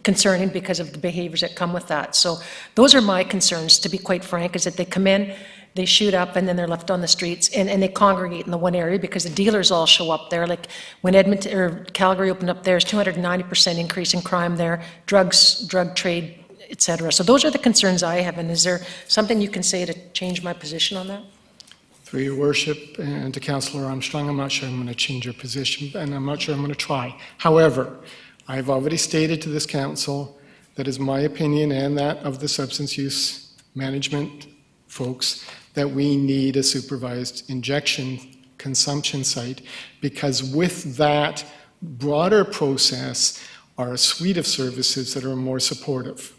concerning because of the behaviors that come with that. So those are my concerns, to be quite frank, is that they come in, they shoot up, and then they're left on the streets, and they congregate in the one area because the dealers all show up there. Like when Edmonton or Calgary opened up, there's 290% increase in crime there, drugs, drug trade, et cetera. So those are the concerns I have, and is there something you can say to change my position on that? Through your worship and to Councillor Armstrong, I'm not sure I'm going to change your position, and I'm not sure I'm going to try. However, I've already stated to this council that is my opinion and that of the substance use management folks that we need a supervised injection consumption site, because with that broader process are a suite of services that are more supportive.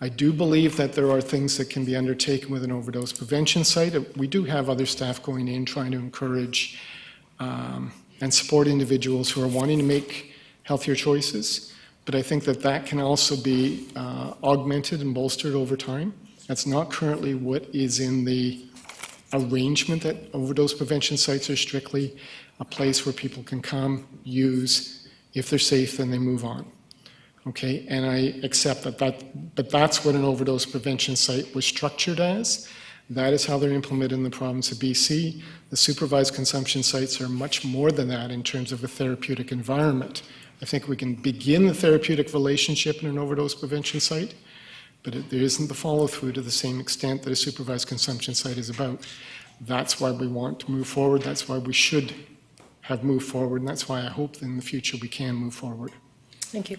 I do believe that there are things that can be undertaken with an overdose prevention site. We do have other staff going in trying to encourage and support individuals who are wanting to make healthier choices. But I think that that can also be augmented and bolstered over time. That's not currently what is in the arrangement, that overdose prevention sites are strictly a place where people can come, use. If they're safe, then they move on. Okay, and I accept that, but that's what an overdose prevention site was structured as. That is how they're implemented in the province of BC. The supervised consumption sites are much more than that in terms of a therapeutic environment. I think we can begin the therapeutic relationship in an overdose prevention site, but there isn't the follow-through to the same extent that a supervised consumption site is about. That's why we want to move forward. That's why we should have moved forward, and that's why I hope that in the future we can move forward. Thank you.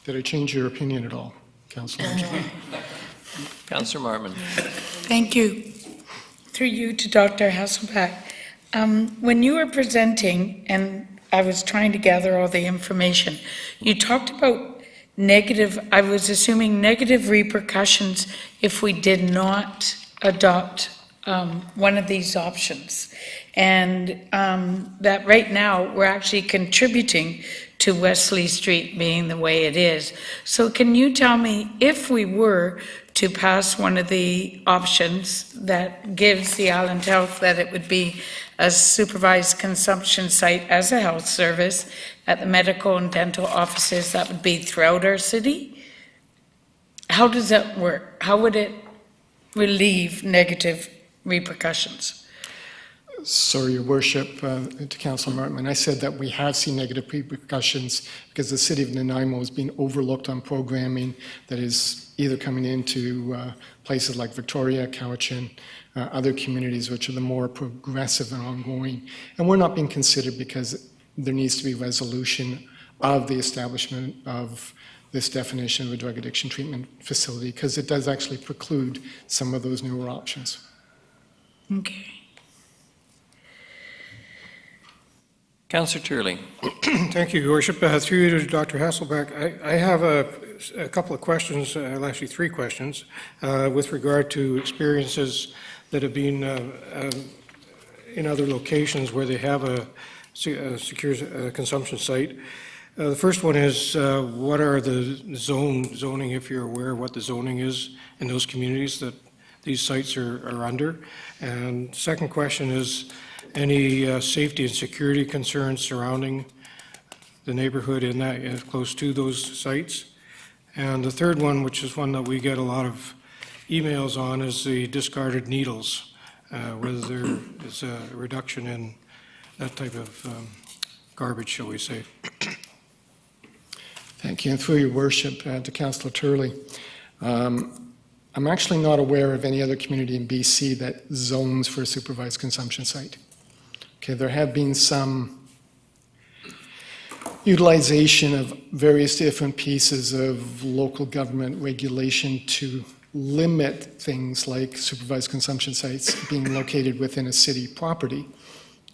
Did I change your opinion at all, Councillor? Councillor Marmon. Thank you. Through you to Dr. Hasselbeck. When you were presenting, and I was trying to gather all the information, you talked about negative, I was assuming negative repercussions if we did not adopt one of these options. And that right now, we're actually contributing to Wesley Street being the way it is. So can you tell me, if we were to pass one of the options that gives the Island Health that it would be a supervised consumption site as a health service at the medical and dental offices, that would be throughout our city? How does that work? How would it relieve negative repercussions? Sorry, Your Worship, to Councillor Martin, I said that we have seen negative repercussions because the city of Nanaimo has been overlooked on programming that is either coming into places like Victoria, Cowichan, other communities which are the more progressive and ongoing. And we're not being considered because there needs to be resolution of the establishment of this definition of a drug addiction treatment facility, because it does actually preclude some of those newer options. Okay. Councillor Turley. Thank you, Your Worship. Through you to Dr. Hasselbeck, I have a couple of questions, actually three questions, with regard to experiences that have been in other locations where they have a secure consumption site. The first one is, what are the zoning, if you're aware of what the zoning is in those communities that these sites are under? And second question is, any safety and security concerns surrounding the neighborhood in that, close to those sites? And the third one, which is one that we get a lot of emails on, is the discarded needles, whether there is a reduction in that type of garbage, shall we say. Thank you. And through Your Worship, to Councillor Turley, I'm actually not aware of any other community in BC that zones for a supervised consumption site. Okay, there have been some utilization of various different pieces of local government regulation to limit things like supervised consumption sites being located within a city property.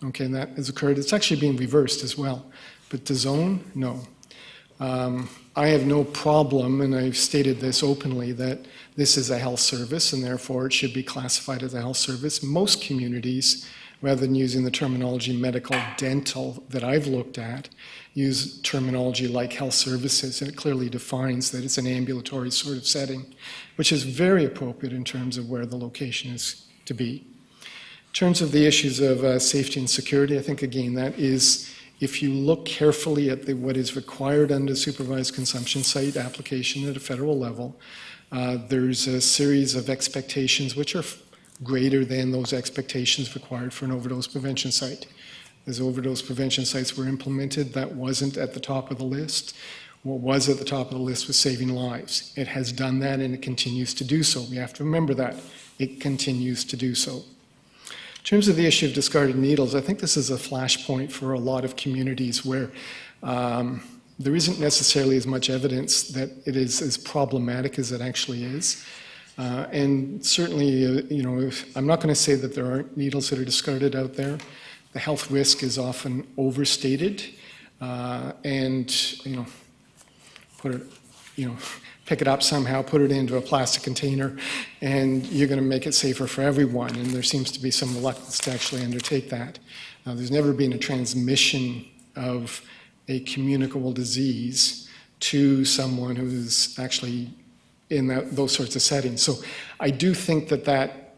Okay, and that has occurred. It's actually being reversed as well. But to zone, no. I have no problem, and I've stated this openly, that this is a health service and therefore it should be classified as a health service. Most communities, rather than using the terminology medical dental that I've looked at, use terminology like health services, and it clearly defines that it's an ambulatory sort of setting, which is very appropriate in terms of where the location is to be. In terms of the issues of safety and security, I think again that is, if you look carefully at what is required under supervised consumption site application at a federal level, there's a series of expectations which are greater than those expectations required for an overdose prevention site. As overdose prevention sites were implemented, that wasn't at the top of the list. What was at the top of the list was saving lives. It has done that and it continues to do so. We have to remember that. It continues to do so. In terms of the issue of discarded needles, I think this is a flashpoint for a lot of communities where there isn't necessarily as much evidence that it is as problematic as it actually is. And certainly, I'm not going to say that there aren't needles that are discarded out there. The health risk is often overstated, and pay pick it up somehow, put it into a plastic container, and you're going to make it safer for everyone. And there seems to be some reluctance to actually undertake that. There's never been a transmission of a communicable disease to someone who's actually in those sorts of settings. So I do think that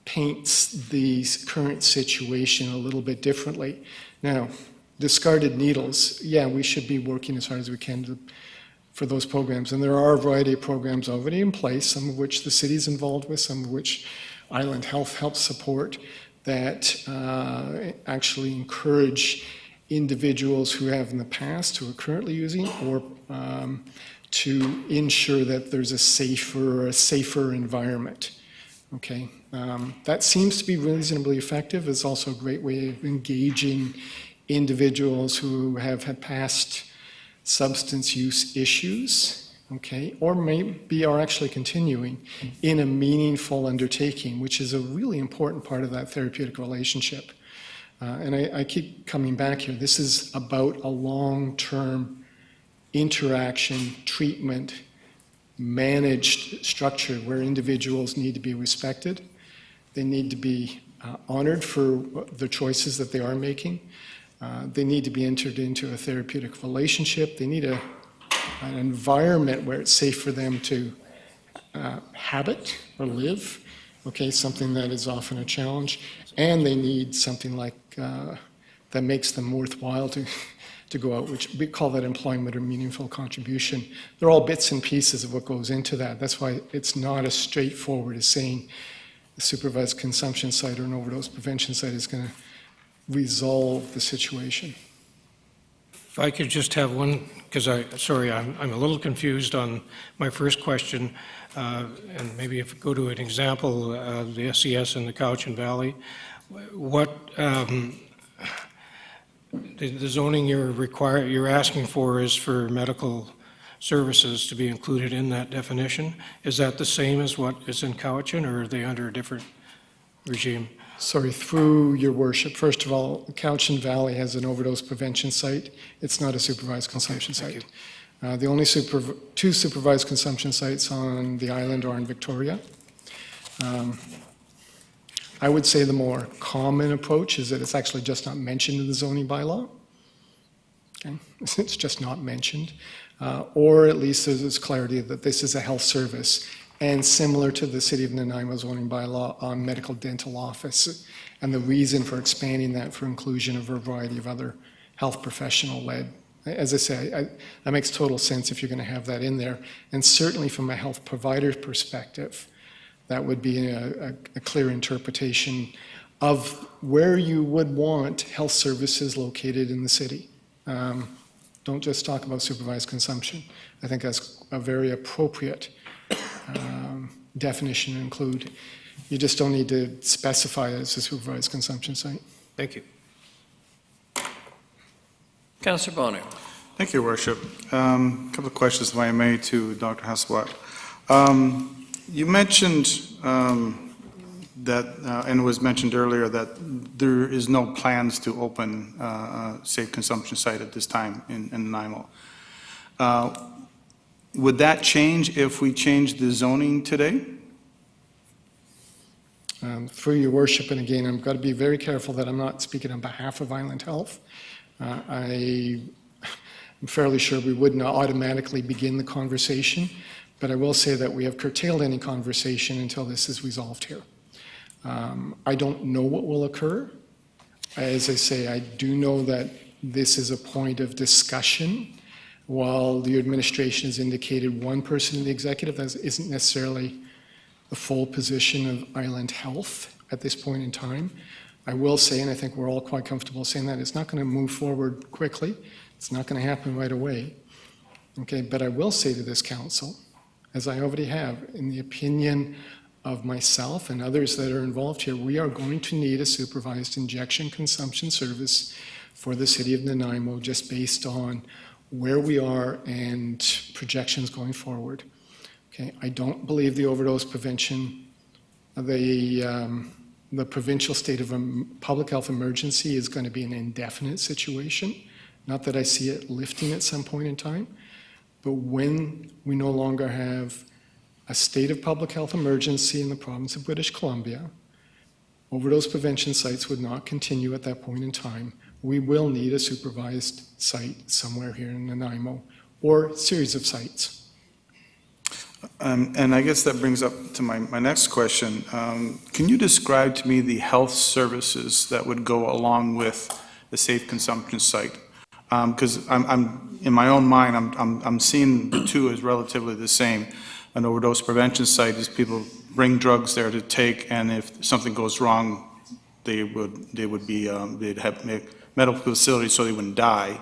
paints the current situation a little bit differently. Now, discarded needles, yeah, we should be working as hard as we can for those programs. And there are a variety of programs already in place, some of which the city's involved with, some of which Island Health helps support, that actually encourage individuals who have in the past, who are currently using, or to ensure that there's a safer environment. Okay, that seems to be reasonably effective. It's also a great way of engaging individuals who have had past substance use issues, okay, or maybe are actually continuing in a meaningful undertaking, which is a really important part of that therapeutic relationship. And I keep coming back here. This is about a long-term interaction, treatment, managed structure where individuals need to be respected. They need to be honored for the choices that they are making. They need to be entered into a therapeutic relationship. They need an environment where it's safe for them to habit or live, okay, something that is often a challenge. And they need something like that makes them worthwhile to go out, which we call that employment or meaningful contribution. They're all bits and pieces of what goes into that. That's why it's not as straightforward as saying a supervised consumption site or an overdose prevention site is going to resolve the situation. If I could just have one, because I'm a little confused on my first question, and maybe if we go to an example, the SES in the Cowichan Valley, what the zoning you're asking for is for medical services to be included in that definition. Is that the same as what is in Cowichan, or are they under a different regime? Sorry, through your worship. First of all, Cowichan Valley has an overdose prevention site. It's not a supervised consumption site. The only two supervised consumption sites on the island are in Victoria. I would say the more common approach is that it's actually just not mentioned in the zoning bylaw. Okay? It's just not mentioned. Or at least there's clarity that this is a health service, and similar to the City of Nanaimo zoning bylaw on medical dental office, and the reason for expanding that for inclusion of a variety of other health professional-led. As I say, that makes total sense if you're going to have that in there. And certainly from a health provider perspective, that would be a clear interpretation of where you would want health services located in the city. Don't just talk about supervised consumption. I think that's a very appropriate definition to include. You just don't need to specify it as a supervised consumption site. Thank you. Councillor Bonner. Thank you, Worship. A couple of questions, if I may, to Dr. Hasselblatt. You mentioned that, and it was mentioned earlier, that there is no plans to open a safe consumption site at this time in Nanaimo. Would that change if we change the zoning today? Through your worship, and again, I've got to be very careful that I'm not speaking on behalf of Island Health. I'm fairly sure we wouldn't automatically begin the conversation, but I will say that we have curtailed any conversation until this is resolved here. I don't know what will occur. As I say, I do know that this is a point of discussion. While the administration has indicated one person in the executive, that isn't necessarily the full position of Island Health at this point in time. I will say, and I think we're all quite comfortable saying that, it's not going to move forward quickly. It's not going to happen right away. Okay, but I will say to this council, as I already have, in the opinion of myself and others that are involved here, we are going to need a supervised injection consumption service for the City of Nanaimo, just based on where we are and projections going forward. Okay, I don't believe the overdose prevention, the provincial state of public health emergency is going to be an indefinite situation. Not that I see it lifting at some point in time, but when we no longer have a state of public health emergency in the province of British Columbia, overdose prevention sites would not continue at that point in time. We will need a supervised site somewhere here in Nanaimo, or series of sites. And I guess that brings up to my next question. Can you describe to me the health services that would go along with the safe consumption site? Because I'm in my own mind, I'm seeing the two as relatively the same. An overdose prevention site is people bring drugs there to take, and if something goes wrong, they'd have medical facilities so they wouldn't die.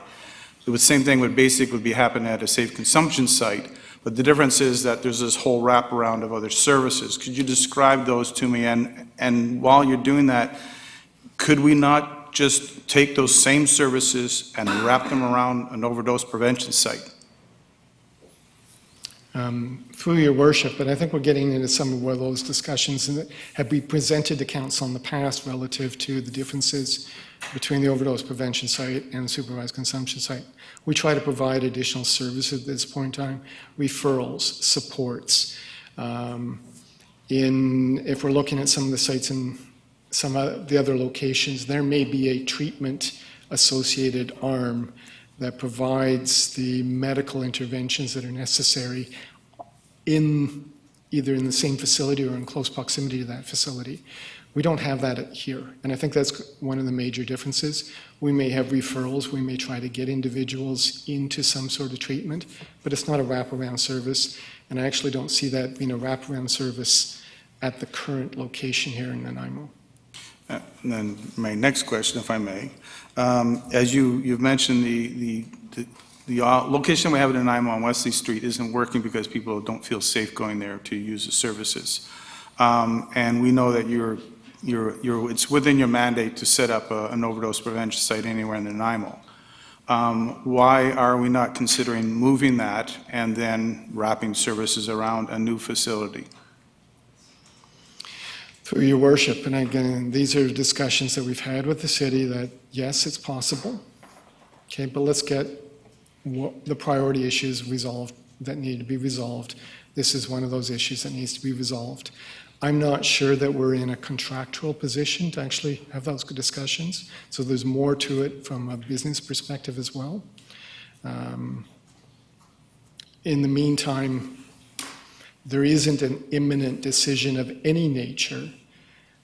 The same thing would be happening at a safe consumption site. But the difference is that there's this whole wraparound of other services. Could you describe those to me? And while you're doing that, could we not just take those same services and wrap them around an overdose prevention site? Through your worship, but I think we're getting into some of those discussions that have been presented to council in the past relative to the differences between the overdose prevention site and the supervised consumption site. We try to provide additional services at this point in time, referrals, supports. If we're looking at some of the sites in some of the other locations, there may be a treatment-associated arm that provides the medical interventions that are necessary either in the same facility or in close proximity to that facility. We don't have that here, and I think that's one of the major differences. We may have referrals, we may try to get individuals into some sort of treatment, but it's not a wraparound service, and I actually don't see that being a wraparound service at the current location here in Nanaimo. And then my next question, if I may. As you've mentioned, the location we have in Nanaimo on Wesley Street isn't working because people don't feel safe going there to use the services. And we know that it's within your mandate to set up an overdose prevention site anywhere in Nanaimo. Why are we not considering moving that and then wrapping services around a new facility? Through your worship, and again, these are discussions that we've had with the city that, yes, it's possible, okay, but let's get the priority issues resolved that need to be resolved. This is one of those issues that needs to be resolved. I'm not sure that we're in a contractual position to actually have those discussions, so there's more to it from a business perspective as well. In the meantime, there isn't an imminent decision of any nature.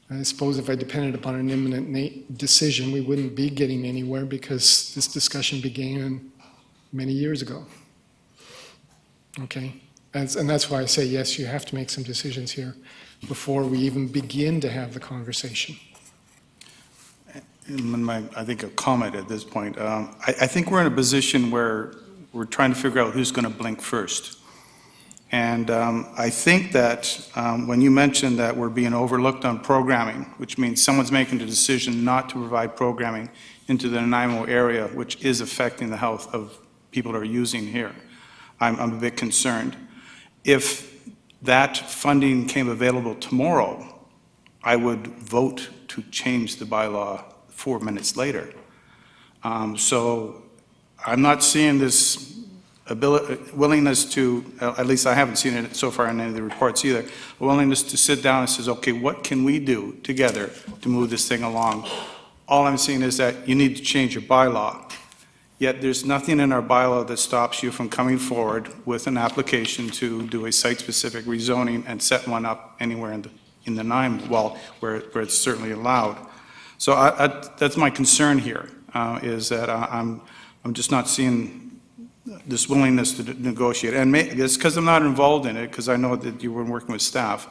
I suppose if I depended upon an imminent decision, we wouldn't be getting anywhere because this discussion began many years ago. Okay? And that's why I say, yes, you have to make some decisions here before we even begin to have the conversation. I think a comment at this point. I think we're in a position where we're trying to figure out who's going to blink first. And I think that when you mentioned that we're being overlooked on programming, which means someone's making the decision not to provide programming into the Nanaimo area, which is affecting the health of people that are using here, I'm a bit concerned. If that funding came available tomorrow, I would vote to change the bylaw 4 minutes later. So I'm not seeing this willingness to, at least I haven't seen it so far in any of the reports either, a willingness to sit down and says, okay, what can we do together to move this thing along? All I'm seeing is that you need to change your bylaw. Yet there's nothing in our bylaw that stops you from coming forward with an application to do a site-specific rezoning and set one up anywhere in the Nanaimo, well, where it's certainly allowed. So that's my concern here, is that I'm just not seeing this willingness to negotiate. And it's because I'm not involved in it, because I know that you were working with staff.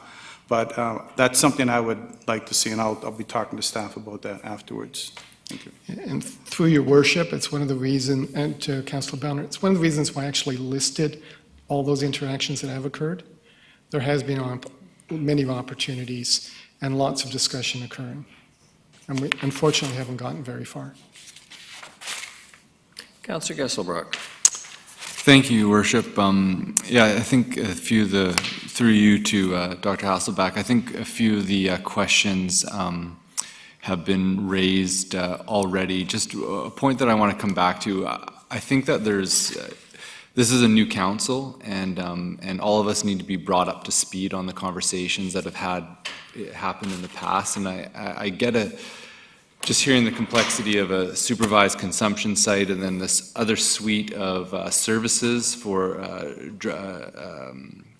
But that's something I would like to see, and I'll be talking to staff about that afterwards. Thank you. And through your worship, it's one of the reasons, and to Councillor Bellner, it's one of the reasons why I actually listed all those interactions that have occurred. There has been many opportunities and lots of discussion occurring. And we unfortunately haven't gotten very far. Councillor Gesselbrock. Thank you, Your Worship. Yeah, I think a few of the, through you to Dr. Hasselback, I think a few of the questions have been raised already. Just a point that I want to come back to. I think that this is a new council, and all of us need to be brought up to speed on the conversations that have happened in the past. And I get just hearing the complexity of a supervised consumption site and then this other suite of services for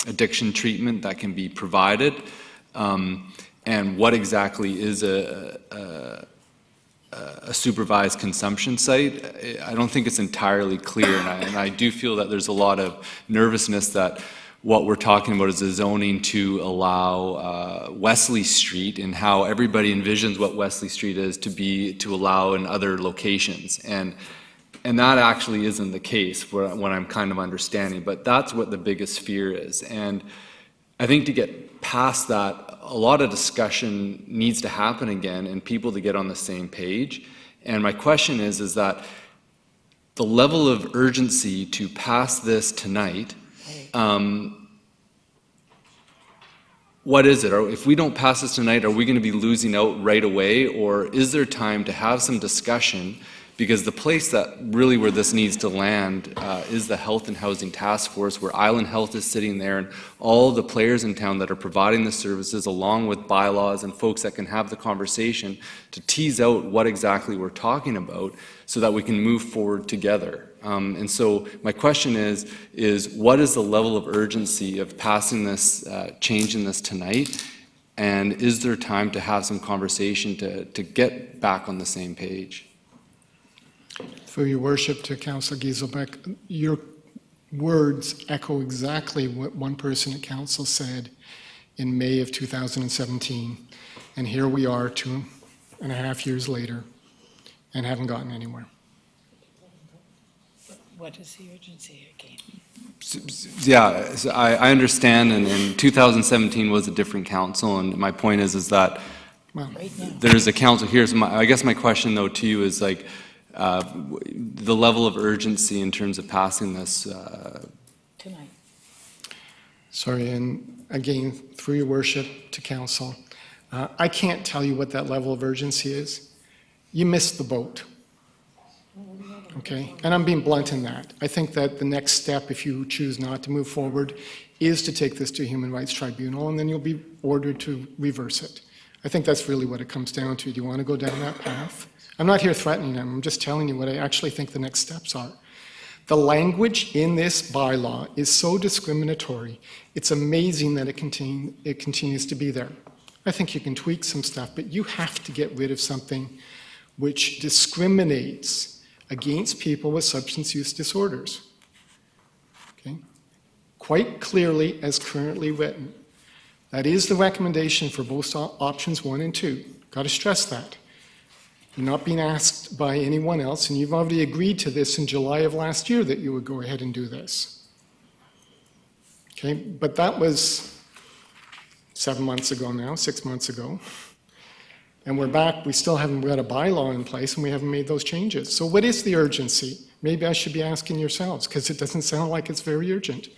addiction treatment that can be provided, and what exactly is a supervised consumption site. I don't think it's entirely clear, and I do feel that there's a lot of nervousness that what we're talking about is a zoning to allow Wesley Street, and how everybody envisions what Wesley Street is to allow in other locations. And that actually isn't the case, what I'm kind of understanding, but that's what the biggest fear is. And I think to get past that, a lot of discussion needs to happen again and people to get on the same page. And my question is that the level of urgency to pass this tonight, what is it? Or if we don't pass this tonight, are we going to be losing out right away? Or is there time to have some discussion? Because the place that really where this needs to land is the Health and Housing Task Force, where Island Health is sitting there, and all the players in town that are providing the services, along with bylaws and folks that can have the conversation to tease out what exactly we're talking about so that we can move forward together. And so my question is what is the level of urgency of passing this, changing this tonight? And is there time to have some conversation to get back on the same page? Through your worship to Councillor Gieselbeck, your words echo exactly what one person at council said in May of 2017. And here we are 2.5 years later and haven't gotten anywhere. What is the urgency again? Yeah, so I understand, and 2017 was a different council, and my point is that there's a council here. So I guess my question though to you is like, the level of urgency in terms of passing this Tonight. Sorry, and again, through your worship to council, I can't tell you what that level of urgency is. You missed the boat. Okay, and I'm being blunt in that. I think that the next step, if you choose not to move forward, is to take this to Human Rights Tribunal, and then you'll be ordered to reverse it. I think that's really what it comes down to. Do you want to go down that path? I'm not here threatening them. I'm just telling you what I actually think the next steps are. The language in this bylaw is so discriminatory, it's amazing that it continues to be there. I think you can tweak some stuff, but you have to get rid of something which discriminates against people with substance use disorders. Okay? Quite clearly, as currently written. That is the recommendation for both options 1 and 2. Got to stress that. You're not being asked by anyone else, and you've already agreed to this in July of last year that you would go ahead and do this. Okay, but that was 7 months ago now, 6 months ago. And we're back, we still haven't got a bylaw in place, and we haven't made those changes. So what is the urgency? Maybe I should be asking yourselves, because it doesn't sound like it's very urgent.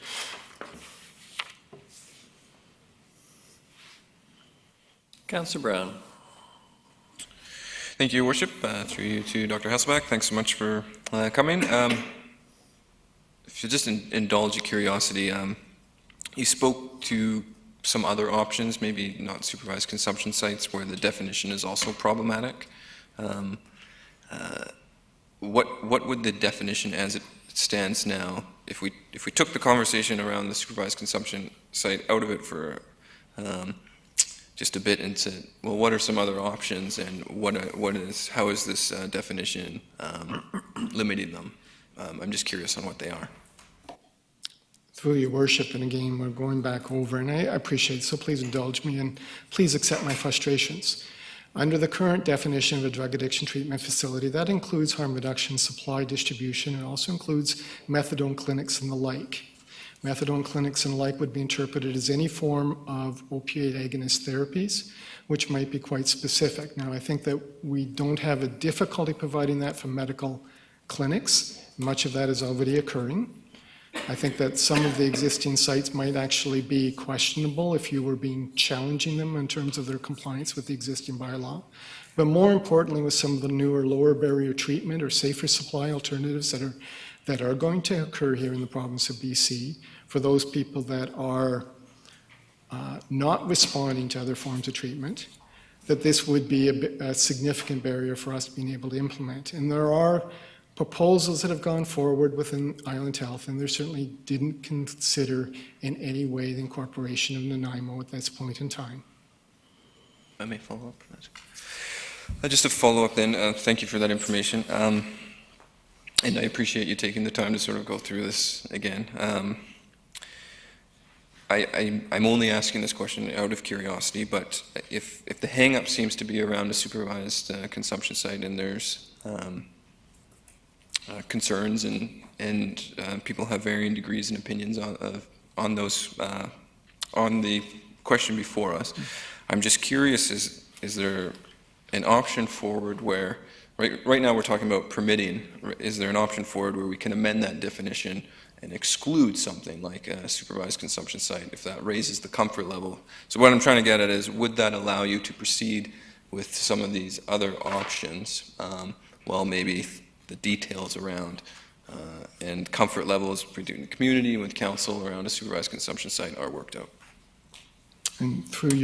Councillor Brown. Thank you, Your Worship. Through you to Dr. Hasselbeck, thanks so much for coming. If you just indulge your curiosity, you spoke to some other options, maybe not supervised consumption sites, where the definition is also problematic. What would the definition as it stands now, if we took the conversation around the supervised consumption site out of it for just a bit into, well, what are some other options, and how is this definition limiting them? I'm just curious on what they are. Through your worship, and again, we're going back over, and I appreciate it, so please indulge me, and please accept my frustrations. Under the current definition of a drug addiction treatment facility, that includes harm reduction, supply, distribution. It also includes methadone clinics and the like. Methadone clinics and the like would be interpreted as any form of opioid agonist therapies, which might be quite specific. Now, I think that we don't have a difficulty providing that for medical clinics. Much of that is already occurring. I think that some of the existing sites might actually be questionable if you were challenging them in terms of their compliance with the existing bylaw. But more importantly, with some of the newer lower barrier treatment or safer supply alternatives that are going to occur here in the province of BC for those people that are not responding to other forms of treatment, that this would be a significant barrier for us being able to implement. And there are proposals that have gone forward within Island Health, and they certainly didn't consider in any way the incorporation of Nanaimo at this point in time. I may follow up on that. Just to follow up then, thank you for that information. And I appreciate you taking the time to sort of go through this again. I'm only asking this question out of curiosity, but if the hang-up seems to be around a supervised consumption site and there's concerns and people have varying degrees and opinions on those, on the question before us, I'm just curious, is there an option forward where, right now we're talking about permitting, is there an option forward where we can amend that definition and exclude something like a supervised consumption site if that raises the comfort level? So what I'm trying to get at is, would that allow you to proceed with some of these other options while maybe the details around and comfort levels between the community with council around a supervised consumption site are worked out? And through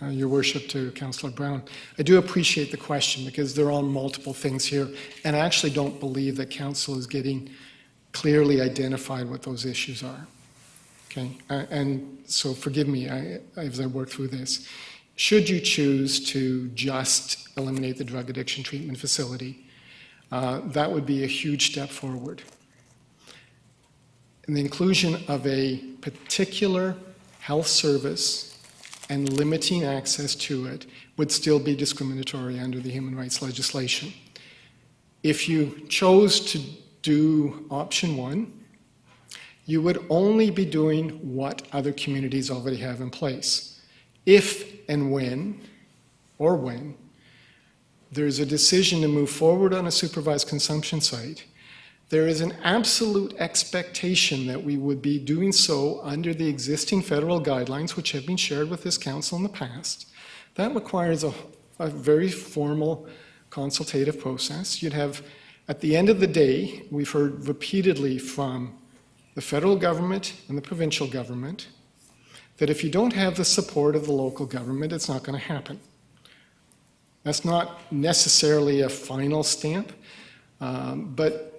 your worship to Councillor Brown, I do appreciate the question because there are multiple things here, and I actually don't believe that council is getting clearly identified what those issues are. Okay, and so forgive me as I work through this. Should you choose to just eliminate the drug addiction treatment facility, that would be a huge step forward. And the inclusion of a particular health service and limiting access to it would still be discriminatory under the human rights legislation. If you chose to do option one, you would only be doing what other communities already have in place. If and when there's a decision to move forward on a supervised consumption site, there is an absolute expectation that we would be doing so under the existing federal guidelines, which have been shared with this council in the past. That requires a very formal consultative process. You'd have, at the end of the day, we've heard repeatedly from the federal government and the provincial government that if you don't have the support of the local government, it's not going to happen. That's not necessarily a final stamp, but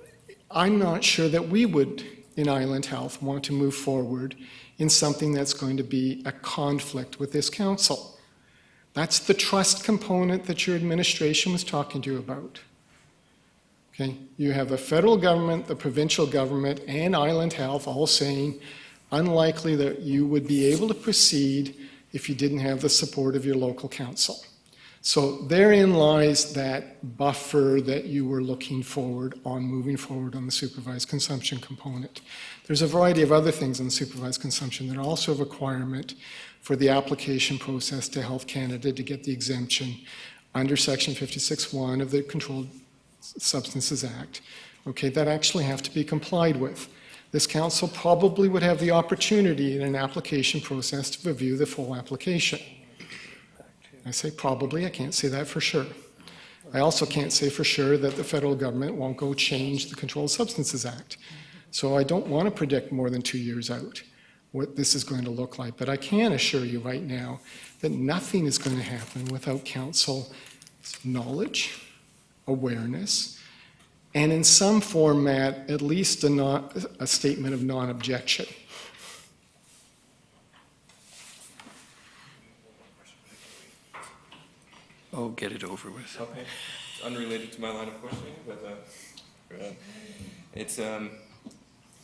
I'm not sure that we would, in Island Health, want to move forward in something that's going to be a conflict with this council. That's the trust component that your administration was talking to you about. Okay, you have the federal government, the provincial government, and Island Health all saying unlikely that you would be able to proceed if you didn't have the support of your local council. So therein lies that buffer that you were looking forward on moving forward on the supervised consumption component. There's a variety of other things in supervised consumption that are also a requirement for the application process to Health Canada to get the exemption under Section 56(1) of the Controlled Substances Act, okay, that actually have to be complied with. This council probably would have the opportunity in an application process to review the full application. I say probably, I can't say that for sure. I also can't say for sure that the federal government won't go change the Controlled Substances Act. So I don't want to predict more than 2 years out what this is going to look like, but I can assure you right now that nothing is going to happen without council knowledge, awareness, and in some format, at least a statement of non-objection. Oh, get it over with. Okay. It's unrelated to my line of questioning, but it's, I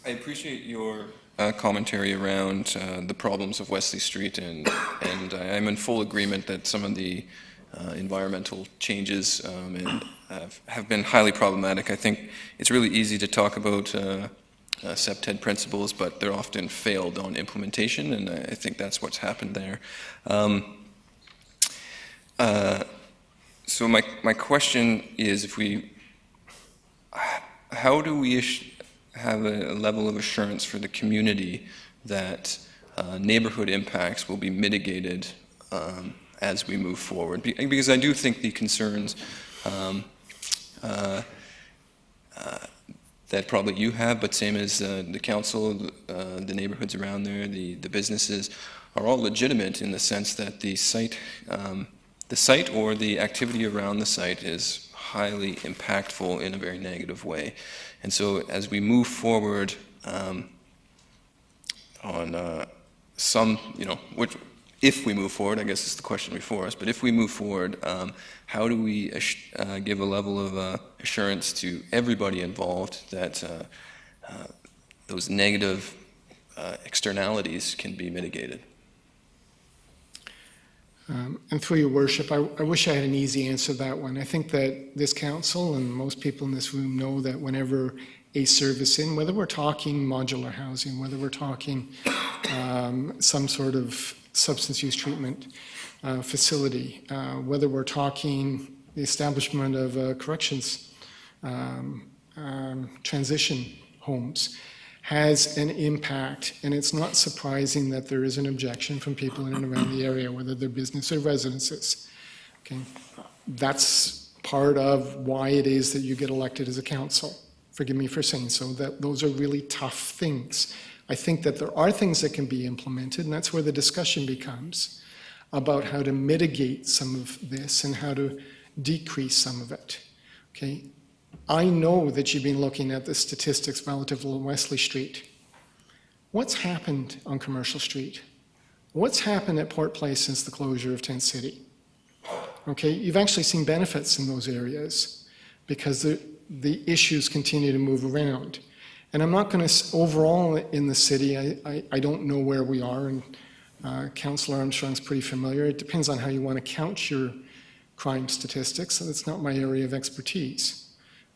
appreciate your commentary around the problems of Wesley Street, and I'm in full agreement that some of the environmental changes have been highly problematic. I think it's really easy to talk about SEPTED principles, but they're often failed on implementation, and I think that's what's happened there. So my question is, how do we have a level of assurance for the community that neighborhood impacts will be mitigated as we move forward? Because I do think the concerns that probably you have, but same as the council, the neighborhoods around there, the businesses, are all legitimate in the sense that the site or the activity around the site is highly impactful in a very negative way. And so as we move forward on some, if we move forward, I guess is the question before us, but if we move forward, how do we give a level of assurance to everybody involved that those negative externalities can be mitigated? And through your worship, I wish I had an easy answer to that one. I think that this council and most people in this room know that whenever a service whether we're talking modular housing, whether we're talking some sort of substance use treatment facility, whether we're talking the establishment of corrections, transition homes, has an impact, and it's not surprising that there is an objection from people in and around the area, whether they're business or residences. Okay, that's part of why it is that you get elected as a council. Forgive me for saying so, that those are really tough things. I think that there are things that can be implemented, and that's where the discussion becomes about how to mitigate some of this and how to decrease some of it. Okay, I know that you've been looking at the statistics relative to Wesley Street. What's happened on Commercial Street? What's happened at Port Place since the closure of Tent City? Okay, you've actually seen benefits in those areas because the issues continue to move around. And I'm not going to, overall in the city, I don't know where we are, and Councillor Armstrong's pretty familiar. It depends on how you want to count your crime statistics, and it's not my area of expertise.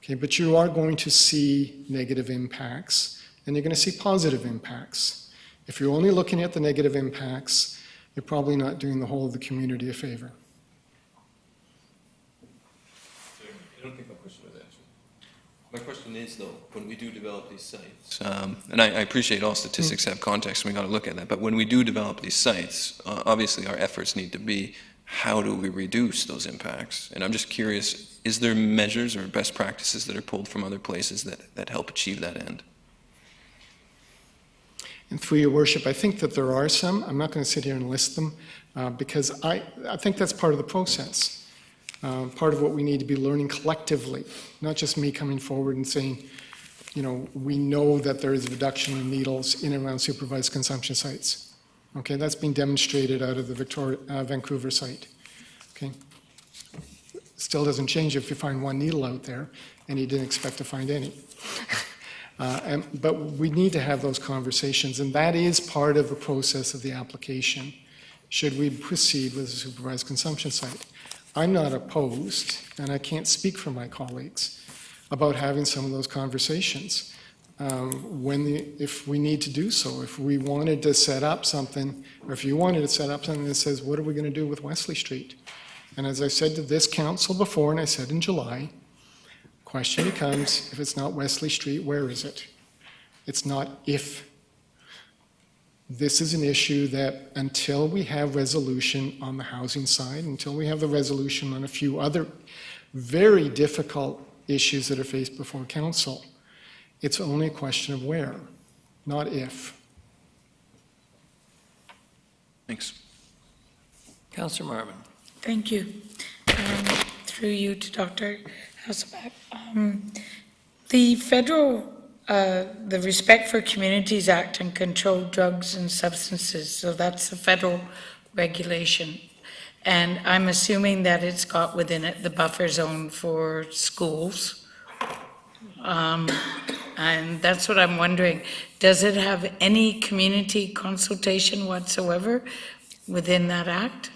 Okay, but you are going to see negative impacts, and you're going to see positive impacts. If you're only looking at the negative impacts, you're probably not doing the whole of the community a favor. I don't think my question was answered. My question is, though, when we do develop these sites, and I appreciate all statistics have context, and we got to look at that, but when we do develop these sites, obviously our efforts need to be, how do we reduce those impacts? And I'm just curious, is there measures or best practices that are pulled from other places that help achieve that end? And through your worship, I think that there are some. I'm not going to sit here and list them because I think that's part of the process. Part of what we need to be learning collectively, not just me coming forward and saying, we know that there is a reduction in needles in and around supervised consumption sites. Okay, that's been demonstrated out of the Vancouver site. Okay, still doesn't change if you find one needle out there and you didn't expect to find any. But we need to have those conversations, and that is part of the process of the application. Should we proceed with a supervised consumption site? I'm not opposed, and I can't speak for my colleagues, about having some of those conversations. If we need to do so, if we wanted to set up something, or if you wanted to set up something that says, what are we going to do with Wesley Street? And as I said to this council before, and I said in July, question becomes, if it's not Wesley Street, where is it? It's not if. This is an issue that until we have resolution on the housing side, until we have the resolution on a few other very difficult issues that are faced before council, it's only a question of where, not if. Thanks. Councillor Marvin. Thank you. Through you to Dr. Hasselbeck. The federal, the Respect for Communities Act and Controlled Drugs and Substances, so that's the federal regulation. And I'm assuming that it's got within it the buffer zone for schools. And that's what I'm wondering. Does it have any community consultation whatsoever within that act?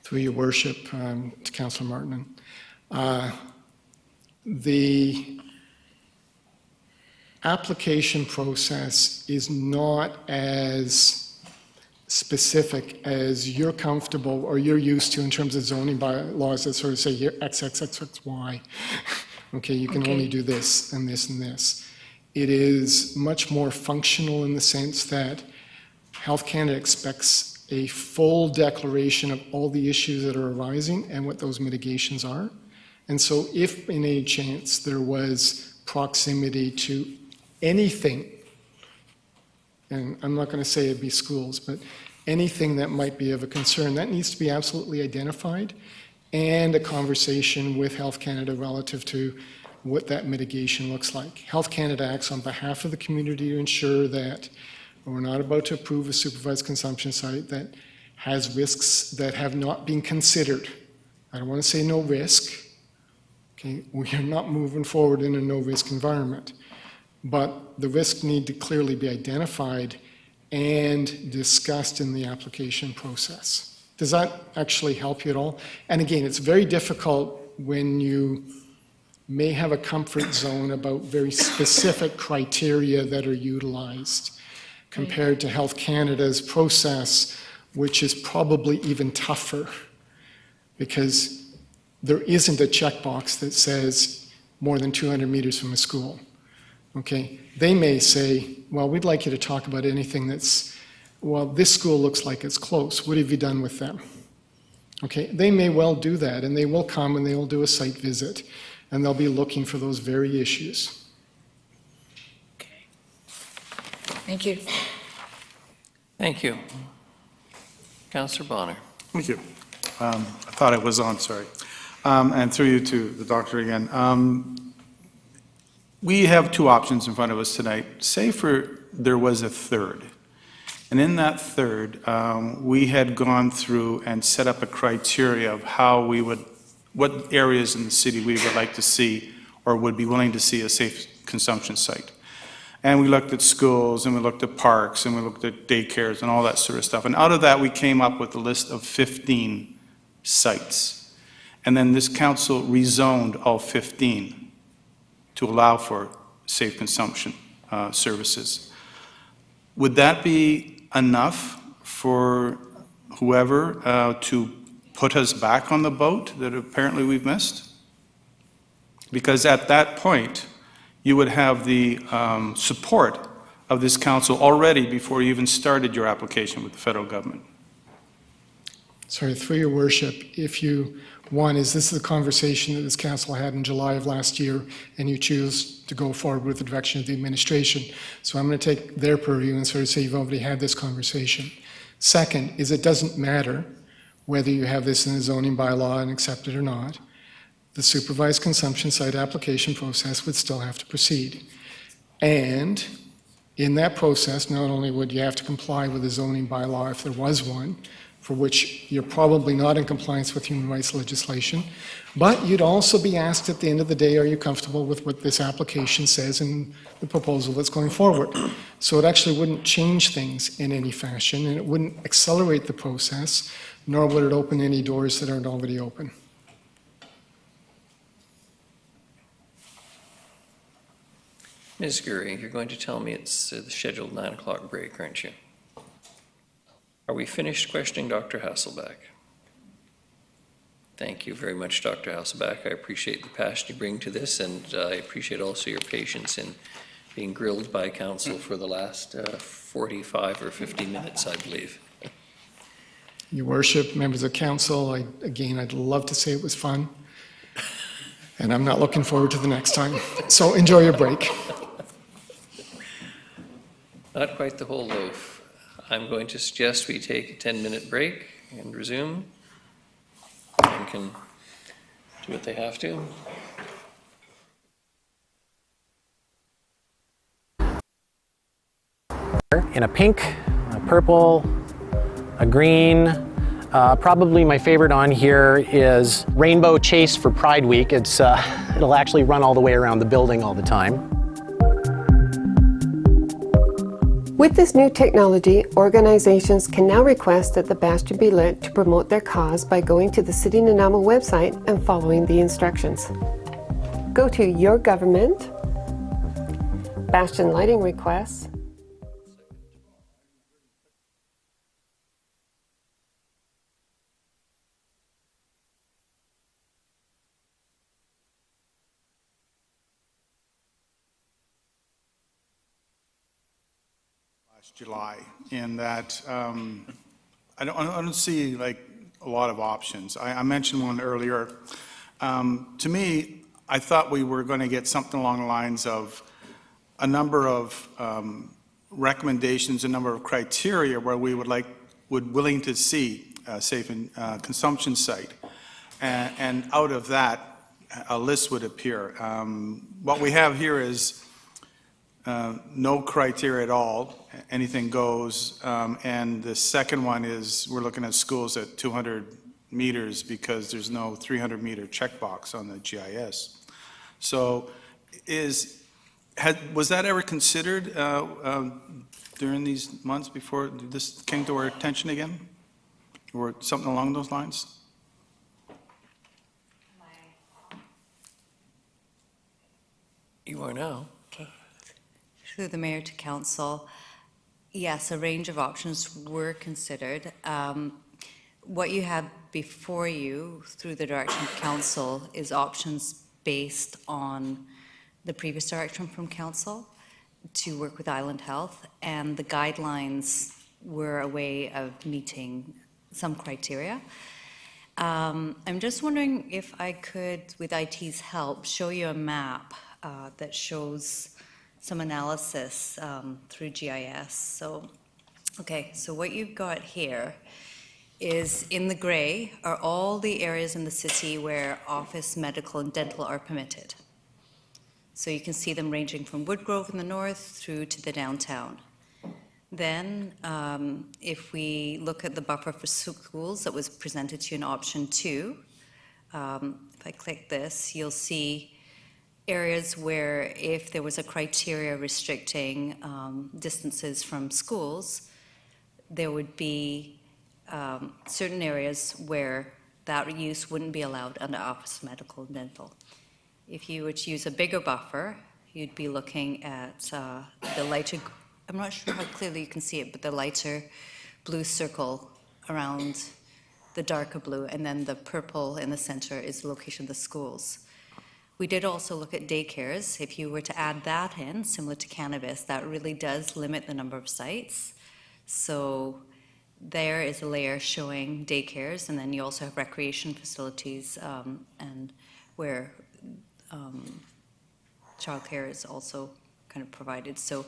Through your worship, to Councillor Martin. The application process is not as specific as you're comfortable or you're used to in terms of zoning bylaws that sort of say X, X, X, X, Y. Okay, you can only do this and this and this. It is much more functional in the sense that Health Canada expects a full declaration of all the issues that are arising and what those mitigations are. And so if in any chance there was proximity to anything, and I'm not going to say it'd be schools, but anything that might be of a concern, that needs to be absolutely identified, and a conversation with Health Canada relative to what that mitigation looks like. Health Canada acts on behalf of the community to ensure that we're not about to approve a supervised consumption site that has risks that have not been considered. I don't want to say no risk. Okay, we are not moving forward in a no-risk environment, but the risks need to clearly be identified and discussed in the application process. Does that actually help you at all? And again, it's very difficult when you may have a comfort zone about very specific criteria that are utilized compared to Health Canada's process, which is probably even tougher because there isn't a checkbox that says more than 200 meters from a school. Okay, they may say, well, we'd like you to talk about anything that's, well, this school looks like it's close. What have you done with them? Okay, they may well do that, and they will come and they will do a site visit, and they'll be looking for those very issues. Thank you. Thank you. Councillor Bonner. Thank you. I thought it was on, sorry. And through you to the doctor again. We have two options in front of us tonight. Say there was a third. And in that third, we had gone through and set up a criteria of how we would, what areas in the city we would like to see or would be willing to see a safe consumption site. And we looked at schools, and we looked at parks, and we looked at daycares and all that sort of stuff. And out of that, we came up with a list of 15 sites. And then this council rezoned all 15 to allow for safe consumption services. Would that be enough for whoever to put us back on the boat that apparently we've missed? Because at that point, you would have the support of this council already before you even started your application with the federal government. Sorry, through your worship, if you want, this is the conversation that this council had in July of last year, and you choose to go forward with the direction of the administration. So I'm going to take their purview and sort of say you've already had this conversation. Second is it doesn't matter whether you have this in the zoning bylaw and accept it or not. The supervised consumption site application process would still have to proceed. And in that process, not only would you have to comply with the zoning bylaw if there was one, for which you're probably not in compliance with human rights legislation, but you'd also be asked at the end of the day, are you comfortable with what this application says in the proposal that's going forward? So it actually wouldn't change things in any fashion, and it wouldn't accelerate the process, nor would it open any doors that aren't already open. Ms. Gurry, you're going to tell me it's the scheduled 9 o'clock break, aren't you? Are we finished questioning Dr. Hasselbeck? Thank you very much, Dr. Hasselbeck. I appreciate the passion you bring to this, and I appreciate also your patience in being grilled by council for the last 45 or 50 minutes, I believe. Your worship, members of council, I'd love to say it was fun, and I'm not looking forward to the next time. So enjoy your break. Not quite the whole loaf. I'm going to suggest we take a 10-minute break and resume. And can do what they have to. In a pink, a purple, a green. Probably my favorite on here is Rainbow Chase for Pride Week. It'll actually run all the way around the building all the time. With this new technology, organizations can now request that the bastion be lit to promote their cause by going to the City Nanaimo website and following the instructions. Go to Your Government, Bastion Lighting Requests, last July, in that I don't see like a lot of options. I mentioned one earlier. To me, I thought we were going to get something along the lines of a number of recommendations, a number of criteria where we would willing to see a safe and consumption site. And out of that, a list would appear. What we have here is no criteria at all, anything goes. And the second one is we're looking at schools at 200 meters because there's no 300-meter checkbox on the GIS. So was that ever considered during these months before this came to our attention again? Or something along those lines? You are now. Through the mayor to council, yes, a range of options were considered. What you have before you through the direction of council is options based on the previous direction from council to work with Island Health, and the guidelines were a way of meeting some criteria. I'm just wondering if I could, with IT's help, show you a map that shows some analysis through GIS. So, okay, so what you've got here is in the gray are all the areas in the city where office, medical, and dental are permitted. So you can see them ranging from Woodgrove in the north through to the downtown. Then, if we look at the buffer for schools that was presented to you in option 2, if I click this, you'll see areas where if there was a criteria restricting distances from schools, there would be certain areas where that use wouldn't be allowed under office, medical, and dental. If you were to use a bigger buffer, you'd be looking at the lighter, I'm not sure how clearly you can see it, but the lighter blue circle around the darker blue, and then the purple in the center is the location of the schools. We did also look at daycares. If you were to add that in, similar to cannabis, that really does limit the number of sites. So there is a layer showing daycares, and then you also have recreation facilities and where childcare is also kind of provided. So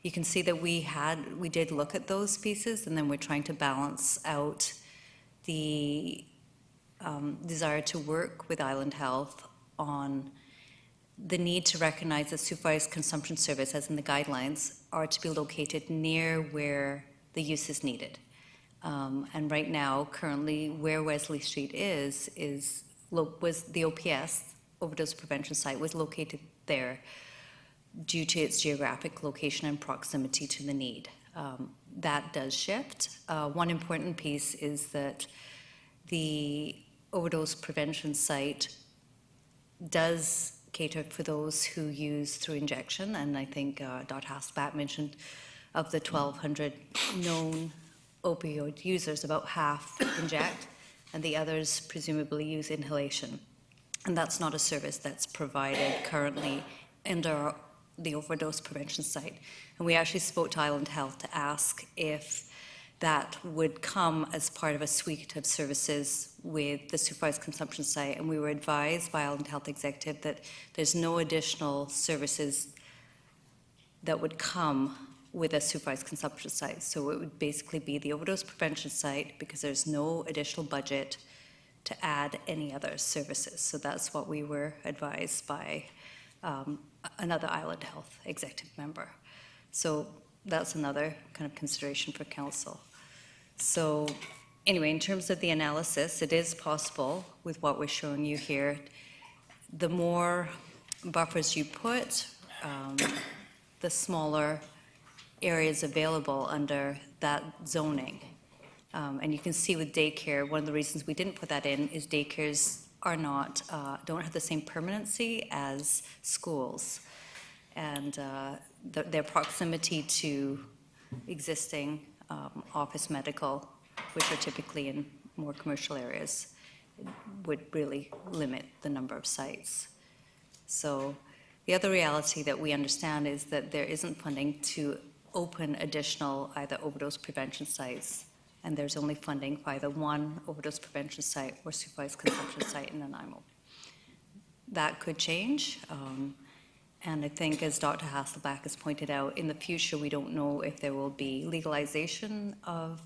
you can see that we did look at those pieces, and then we're trying to balance out the desire to work with Island Health on the need to recognize that supervised consumption service, as in the guidelines, are to be located near where the use is needed. And right now, currently, where Wesley Street was the OPS, overdose prevention site, was located there due to its geographic location and proximity to the need. That does shift. One important piece is that the overdose prevention site does cater for those who use through injection, and I think Dr. Hasselback mentioned of the 1,200 known opioid users, about half inject, and the others presumably use inhalation. And that's not a service that's provided currently under the overdose prevention site. And we actually spoke to Island Health to ask if that would come as part of a suite of services with the supervised consumption site. And we were advised by Island Health Executive that there's no additional services that would come with a supervised consumption site. So it would basically be the overdose prevention site because there's no additional budget to add any other services. So that's what we were advised by another Island Health Executive member. So that's another kind of consideration for council. So anyway, in terms of the analysis, it is possible with what we're showing you here. The more buffers you put, the smaller areas available under that zoning. And you can see with daycare, one of the reasons we didn't put that in is daycares are not, don't have the same permanency as schools. And their proximity to existing office medical, which are typically in more commercial areas, would really limit the number of sites. So the other reality that we understand is that there isn't funding to open additional either overdose prevention sites, and there's only funding for either one overdose prevention site or supervised consumption site in Nanaimo. That could change, and I think, as Dr. Hasselback has pointed out, in the future, we don't know if there will be legalization of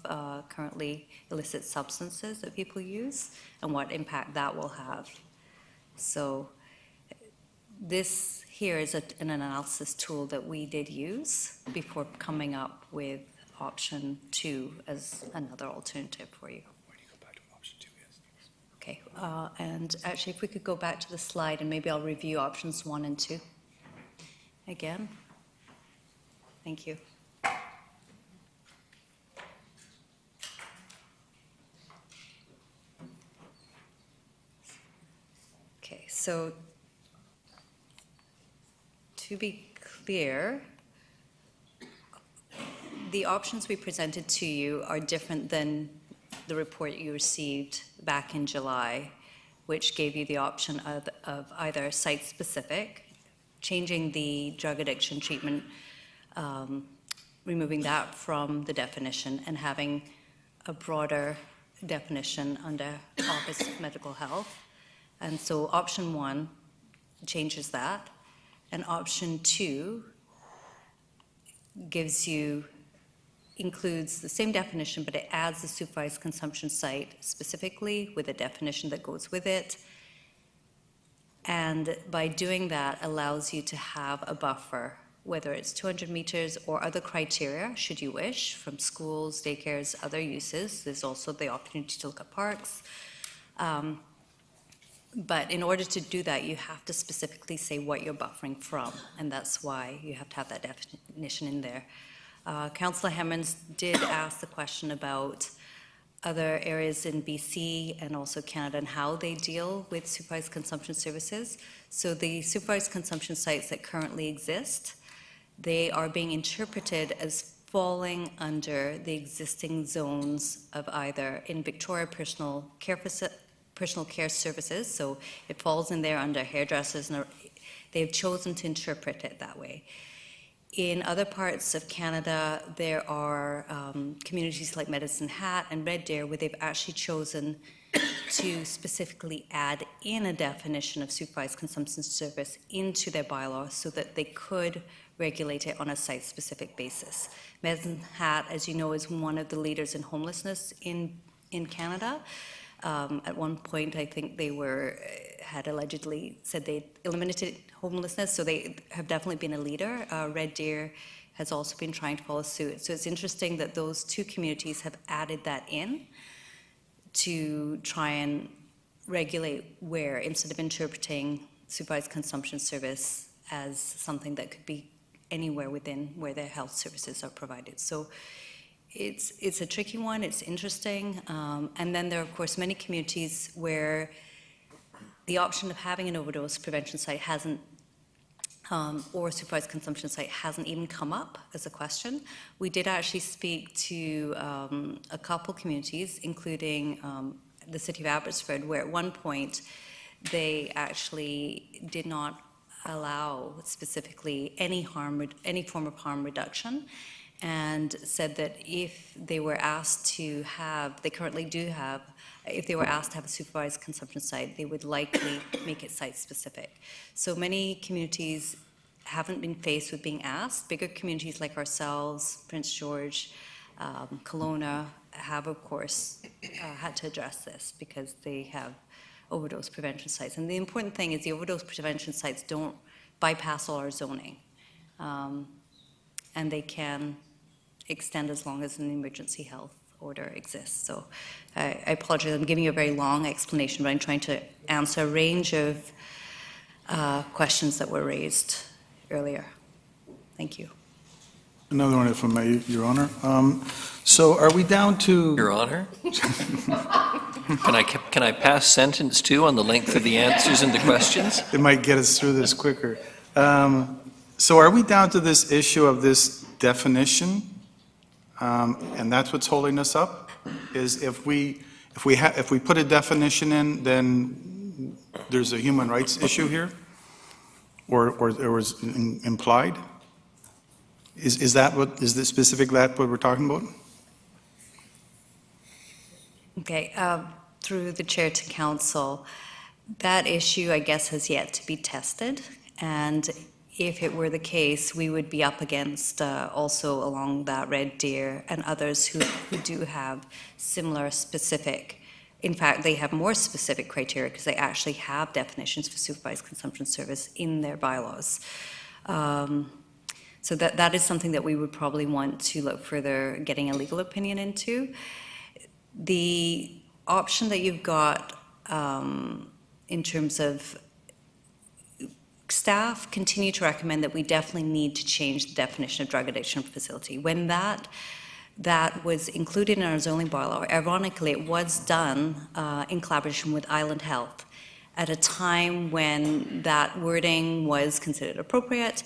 currently illicit substances that people use and what impact that will have. So this here is an analysis tool that we did use before coming up with option 2 as another alternative for you. Okay, and actually, if we could go back to the slide, and maybe I'll review options 1 and 2 again. Thank you. Okay, so to be clear, the options we presented to you are different than the report you received back in July, which gave you the option of either site-specific, changing the drug addiction treatment, removing that from the definition and having a broader definition under Office of Medical Health. And so option 1 changes that, and option 2 includes the same definition, but it adds the supervised consumption site specifically with a definition that goes with it. And by doing that, allows you to have a buffer, whether it's 200 meters or other criteria, should you wish, from schools, daycares, other uses. There's also the opportunity to look at parks. But in order to do that, you have to specifically say what you're buffering from, and that's why you have to have that definition in there. Councillor Hemmons did ask the question about other areas in BC and also Canada and how they deal with supervised consumption services. So the supervised consumption sites that currently exist, they are being interpreted as falling under the existing zones of either in Victoria personal care services, so it falls in there under hairdressers, and they've chosen to interpret it that way. In other parts of Canada, there are communities like Medicine Hat and Red Deer where they've actually chosen to specifically add in a definition of supervised consumption service into their bylaws so that they could regulate it on a site-specific basis. Medicine Hat, as you know, is one of the leaders in homelessness in Canada. At one point, I think they had allegedly said they eliminated homelessness, so they have definitely been a leader. Red Deer has also been trying to follow suit. So it's interesting that those two communities have added that in to try and regulate where, instead of interpreting supervised consumption service as something that could be anywhere within where their health services are provided. So it's a tricky one, it's interesting, and then there are, of course, many communities where the option of having an overdose prevention site hasn't, or a supervised consumption site hasn't even come up as a question. We did actually speak to a couple communities, including the city of Abbotsford, where at one point they actually did not allow specifically any form of harm reduction, and said that if they were asked to have, they currently do have, if they were asked to have a supervised consumption site, they would likely make it site-specific. So many communities haven't been faced with being asked. Bigger communities like ourselves, Prince George, Kelowna, have, of course, had to address this because they have overdose prevention sites. And the important thing is the overdose prevention sites don't bypass all our zoning. And they can extend as long as an emergency health order exists. So I apologize, I'm giving you a very long explanation, but I'm trying to answer a range of questions that were raised earlier. Thank you. Another one, if I may, Your Honor. So are we down to... Your Honor? Can I pass sentence 2 on the length of the answers and the questions? It might get us through this quicker. So are we down to this issue of this definition? And that's what's holding us up? Is if we put a definition in, then there's a human rights issue here? Or it was implied? Is that what, is this specific that what we're talking about? Okay, through the chair to council, that issue, I guess, has yet to be tested. And if it were the case, we would be up against also along that Red Deer and others who do have similar specific, in fact, they have more specific criteria because they actually have definitions for supervised consumption service in their bylaws. So that is something that we would probably want to look further, getting a legal opinion into. The option that you've got in terms of staff continue to recommend that we definitely need to change the definition of drug addiction facility. When that was included in our zoning bylaw, ironically, it was done in collaboration with Island Health at a time when that wording was considered appropriate.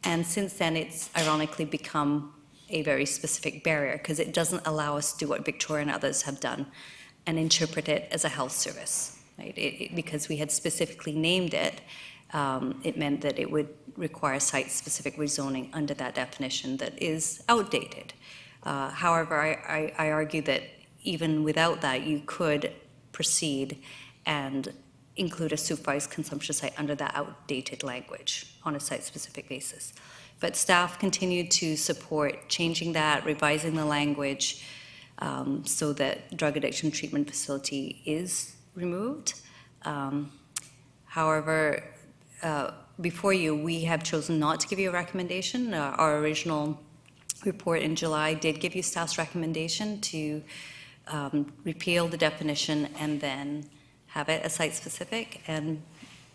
And since then, it's ironically become a very specific barrier because it doesn't allow us to do what Victoria and others have done and interpret it as a health service. Right? Because we had specifically named it, it meant that it would require site-specific rezoning under that definition that is outdated. However, I argue that even without that, you could proceed and include a supervised consumption site under that outdated language on a site-specific basis. But staff continued to support changing that, revising the language so that drug addiction treatment facility is removed. However, before you, we have chosen not to give you a recommendation. Our original report in July did give you staff's recommendation to repeal the definition and then have it as site-specific. And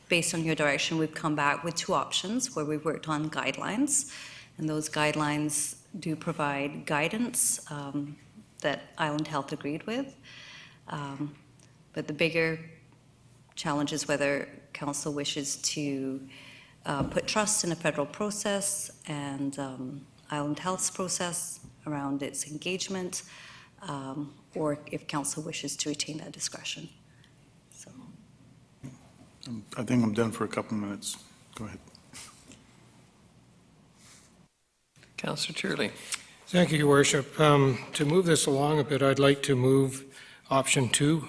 based on your direction, we've come back with two options where we've worked on guidelines. And those guidelines do provide guidance that Island Health agreed with. But the bigger challenge is whether council wishes to put trust in a federal process and Island Health's process around its engagement, or if council wishes to retain that discretion. So. I think I'm done for a couple of minutes. Go ahead. Councillor Turley. Thank you, Your Worship. To move this along a bit, I'd like to move option 2.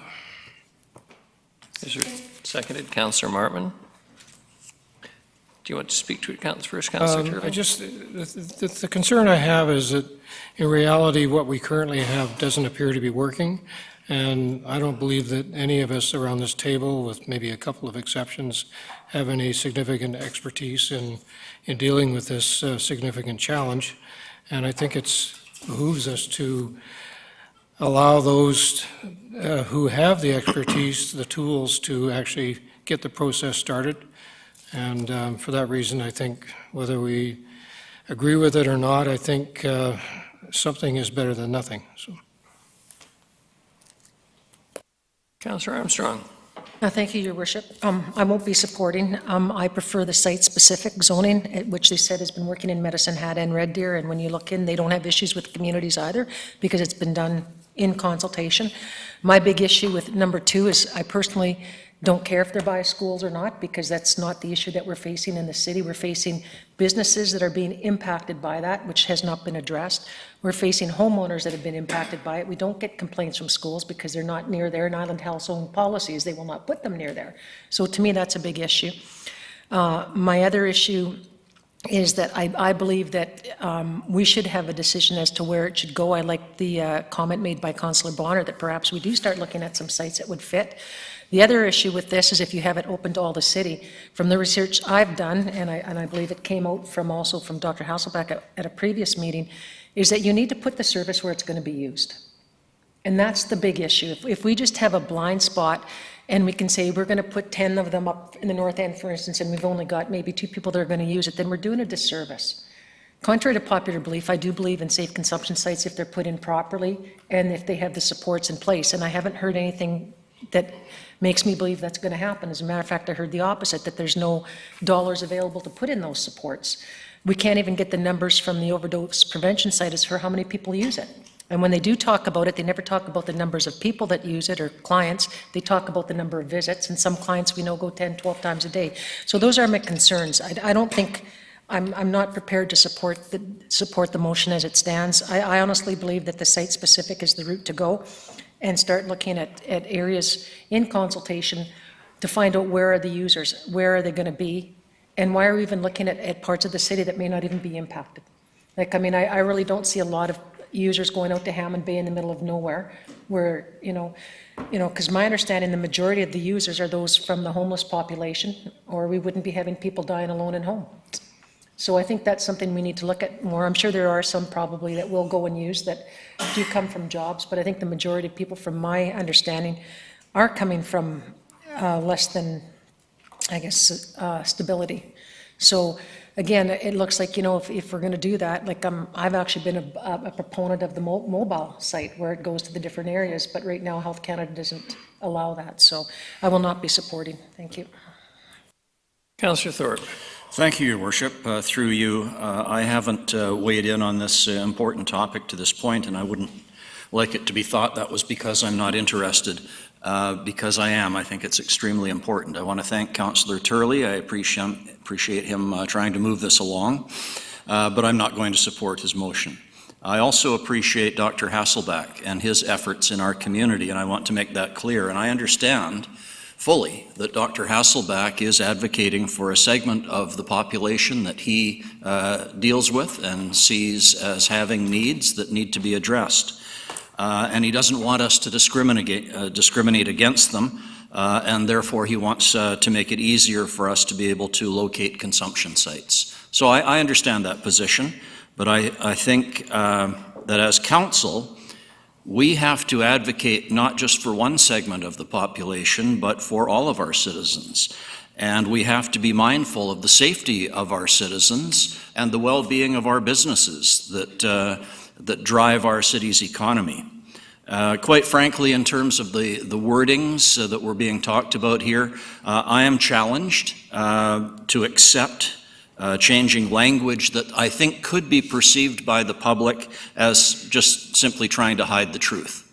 Is there seconded? Councillor Martman. Do you want to speak to it first, Councillor Turley? The concern I have is that in reality, what we currently have doesn't appear to be working. And I don't believe that any of us around this table, with maybe a couple of exceptions, have any significant expertise in dealing with this significant challenge. And I think it behooves us to allow those who have the expertise, the tools to actually get the process started. And for that reason, I think whether we agree with it or not, I think something is better than nothing. So. Councillor Armstrong. Thank you, Your Worship. I won't be supporting. I prefer the site-specific zoning, which they said has been working in Medicine Hat and Red Deer, and when you look in, they don't have issues with communities either, because it's been done in consultation. My big issue with number 2 is I personally don't care if they're by schools or not, because that's not the issue that we're facing in the city. We're facing businesses that are being impacted by that, which has not been addressed. We're facing homeowners that have been impacted by it. We don't get complaints from schools because they're not near there, and Island Health's own policies, they will not put them near there. So to me, that's a big issue. My other issue is that I believe that we should have a decision as to where it should go. I like the comment made by Councillor Bonner that perhaps we do start looking at some sites that would fit. The other issue with this is if you have it open to all the city. From the research I've done, and I believe it came out from also from Dr. Hasselbeck at a previous meeting, is that you need to put the service where it's going to be used. And that's the big issue. If we just have a blind spot and we can say we're going to put 10 of them up in the north end, for instance, and we've only got maybe 2 people that are going to use it, then we're doing a disservice. Contrary to popular belief, I do believe in safe consumption sites if they're put in properly and if they have the supports in place. And I haven't heard anything that makes me believe that's going to happen. As a matter of fact, I heard the opposite, that there's no dollars available to put in those supports. We can't even get the numbers from the overdose prevention site as for how many people use it. And when they do talk about it, they never talk about the numbers of people that use it or clients. They talk about the number of visits, and some clients we know go 10, 12 times a day. So those are my concerns. I don't think I'm not prepared to support the motion as it stands. I honestly believe that the site-specific is the route to go, and start looking at areas in consultation to find out where are the users, where are they going to be, and why are we even looking at parts of the city that may not even be impacted? Like, I mean, I really don't see a lot of users going out to Hammond Bay in the middle of nowhere, where, because my understanding, the majority of the users are those from the homeless population, or we wouldn't be having people dying alone at home. So I think that's something we need to look at more. I'm sure there are some probably that will go and use that do come from jobs, but I think the majority of people, from my understanding, are coming from less than, I guess, stability. So again, it looks like, if we're going to do that, like I've actually been a proponent of the mobile site where it goes to the different areas, but right now Health Canada doesn't allow that. So I will not be supporting. Thank you. Councillor Thorpe. Thank you, Your Worship. Through you, I haven't weighed in on this important topic to this point, and I wouldn't like it to be thought that was because I'm not interested, because I am. I think it's extremely important. I want to thank Councillor Turley. I appreciate him trying to move this along, but I'm not going to support his motion. I also appreciate Dr. Hasselbeck and his efforts in our community, and I want to make that clear. And I understand fully that Dr. Hasselbeck is advocating for a segment of the population that he deals with and sees as having needs that need to be addressed. And he doesn't want us to discriminate against them, and therefore he wants to make it easier for us to be able to locate consumption sites. So I understand that position, but I think that as council, we have to advocate not just for one segment of the population, but for all of our citizens. And we have to be mindful of the safety of our citizens and the well-being of our businesses that drive our city's economy. Quite frankly, in terms of the wordings that were being talked about here, I am challenged to accept changing language that I think could be perceived by the public as just simply trying to hide the truth.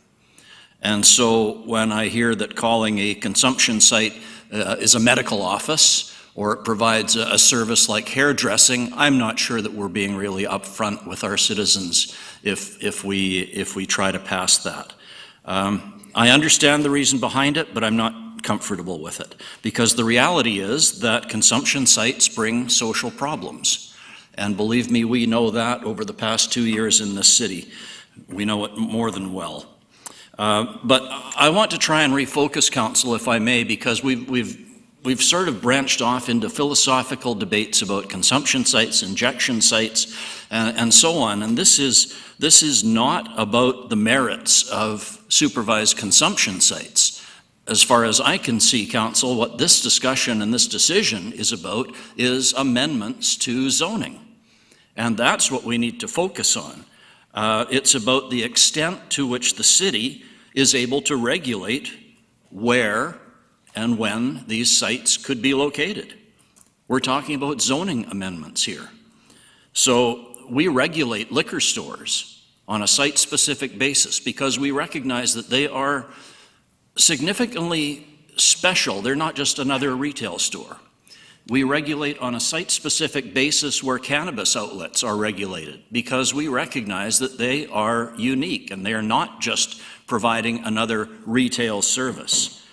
And so when I hear that calling a consumption site is a medical office, or it provides a service like hairdressing, I'm not sure that we're being really upfront with our citizens if we try to pass that. I understand the reason behind it, but I'm not comfortable with it, because the reality is that consumption sites bring social problems. And believe me, we know that over the past 2 years in this city. We know it more than well. But I want to try and refocus, Council, if I may, because we've sort of branched off into philosophical debates about consumption sites, injection sites, and so on. And this is not about the merits of supervised consumption sites. As far as I can see, Council, what this discussion and this decision is about is amendments to zoning. And that's what we need to focus on. It's about the extent to which the city is able to regulate where and when these sites could be located. We're talking about zoning amendments here. So we regulate liquor stores on a site-specific basis because we recognize that they are significantly special. They're not just another retail store. We regulate on a site-specific basis where cannabis outlets are regulated because we recognize that they are unique and they are not just providing another retail service.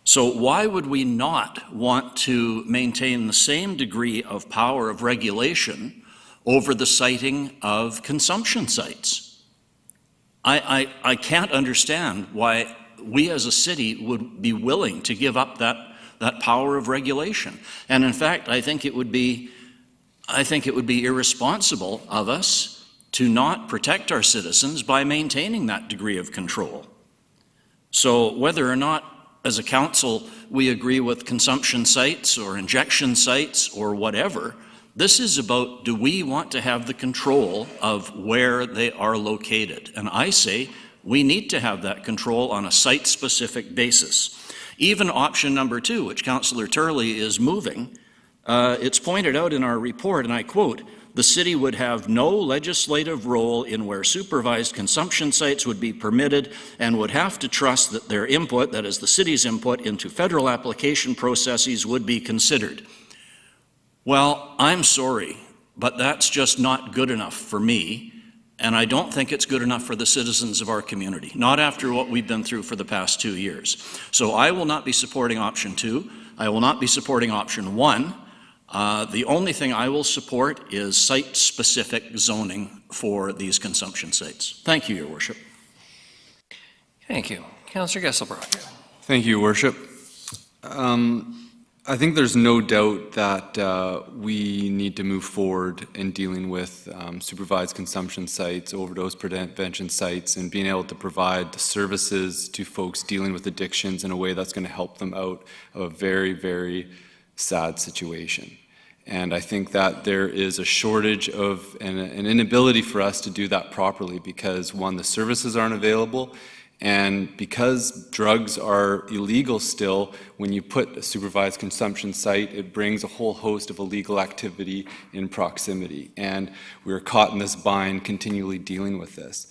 So why would we not want to maintain the same degree of power of regulation over the siting of consumption sites? I can't understand why we as a city would be willing to give up that power of regulation. And in fact, I think it would be irresponsible of us to not protect our citizens by maintaining that degree of control. So whether or not as a council we agree with consumption sites or injection sites or whatever, this is about, do we want to have the control of where they are located? And I say we need to have that control on a site-specific basis. Even option number 2, which Councillor Turley is moving, it's pointed out in our report, and I quote, "The city would have no legislative role in where supervised consumption sites would be permitted and would have to trust that their input, that is the city's input, into federal application processes would be considered." Well, I'm sorry, but that's just not good enough for me, and I don't think it's good enough for the citizens of our community, not after what we've been through for the past 2 years. So I will not be supporting option 2. I will not be supporting option 1. The only thing I will support is site-specific zoning for these consumption sites. Thank you, Your Worship. Thank you. Councillor Gesselbrock. Thank you, Your Worship. I think there's no doubt that we need to move forward in dealing with supervised consumption sites, overdose prevention sites, and being able to provide the services to folks dealing with addictions in a way that's going to help them out of a very, very sad situation. And I think that there is a shortage of an inability for us to do that properly because, one, the services aren't available, and because drugs are illegal still, when you put a supervised consumption site, it brings a whole host of illegal activity in proximity. And we're caught in this bind continually dealing with this.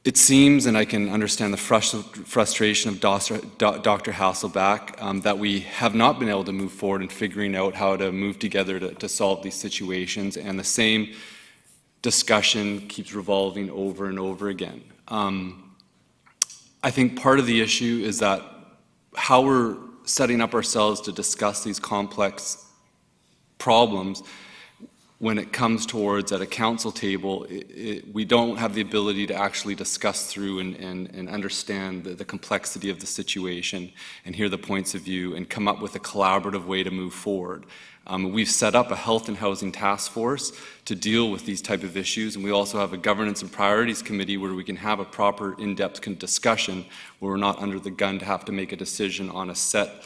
It seems, and I can understand the frustration of Dr. Hasselback, that we have not been able to move forward in figuring out how to move together to solve these situations, and the same discussion keeps revolving over and over again. I think part of the issue is that how we're setting up ourselves to discuss these complex problems when it comes towards at a council table, we don't have the ability to actually discuss through and understand the complexity of the situation and hear the points of view and come up with a collaborative way to move forward. We've set up a health and housing task force to deal with these type of issues, and we also have a governance and priorities committee where we can have a proper in-depth discussion where we're not under the gun to have to make a decision on a set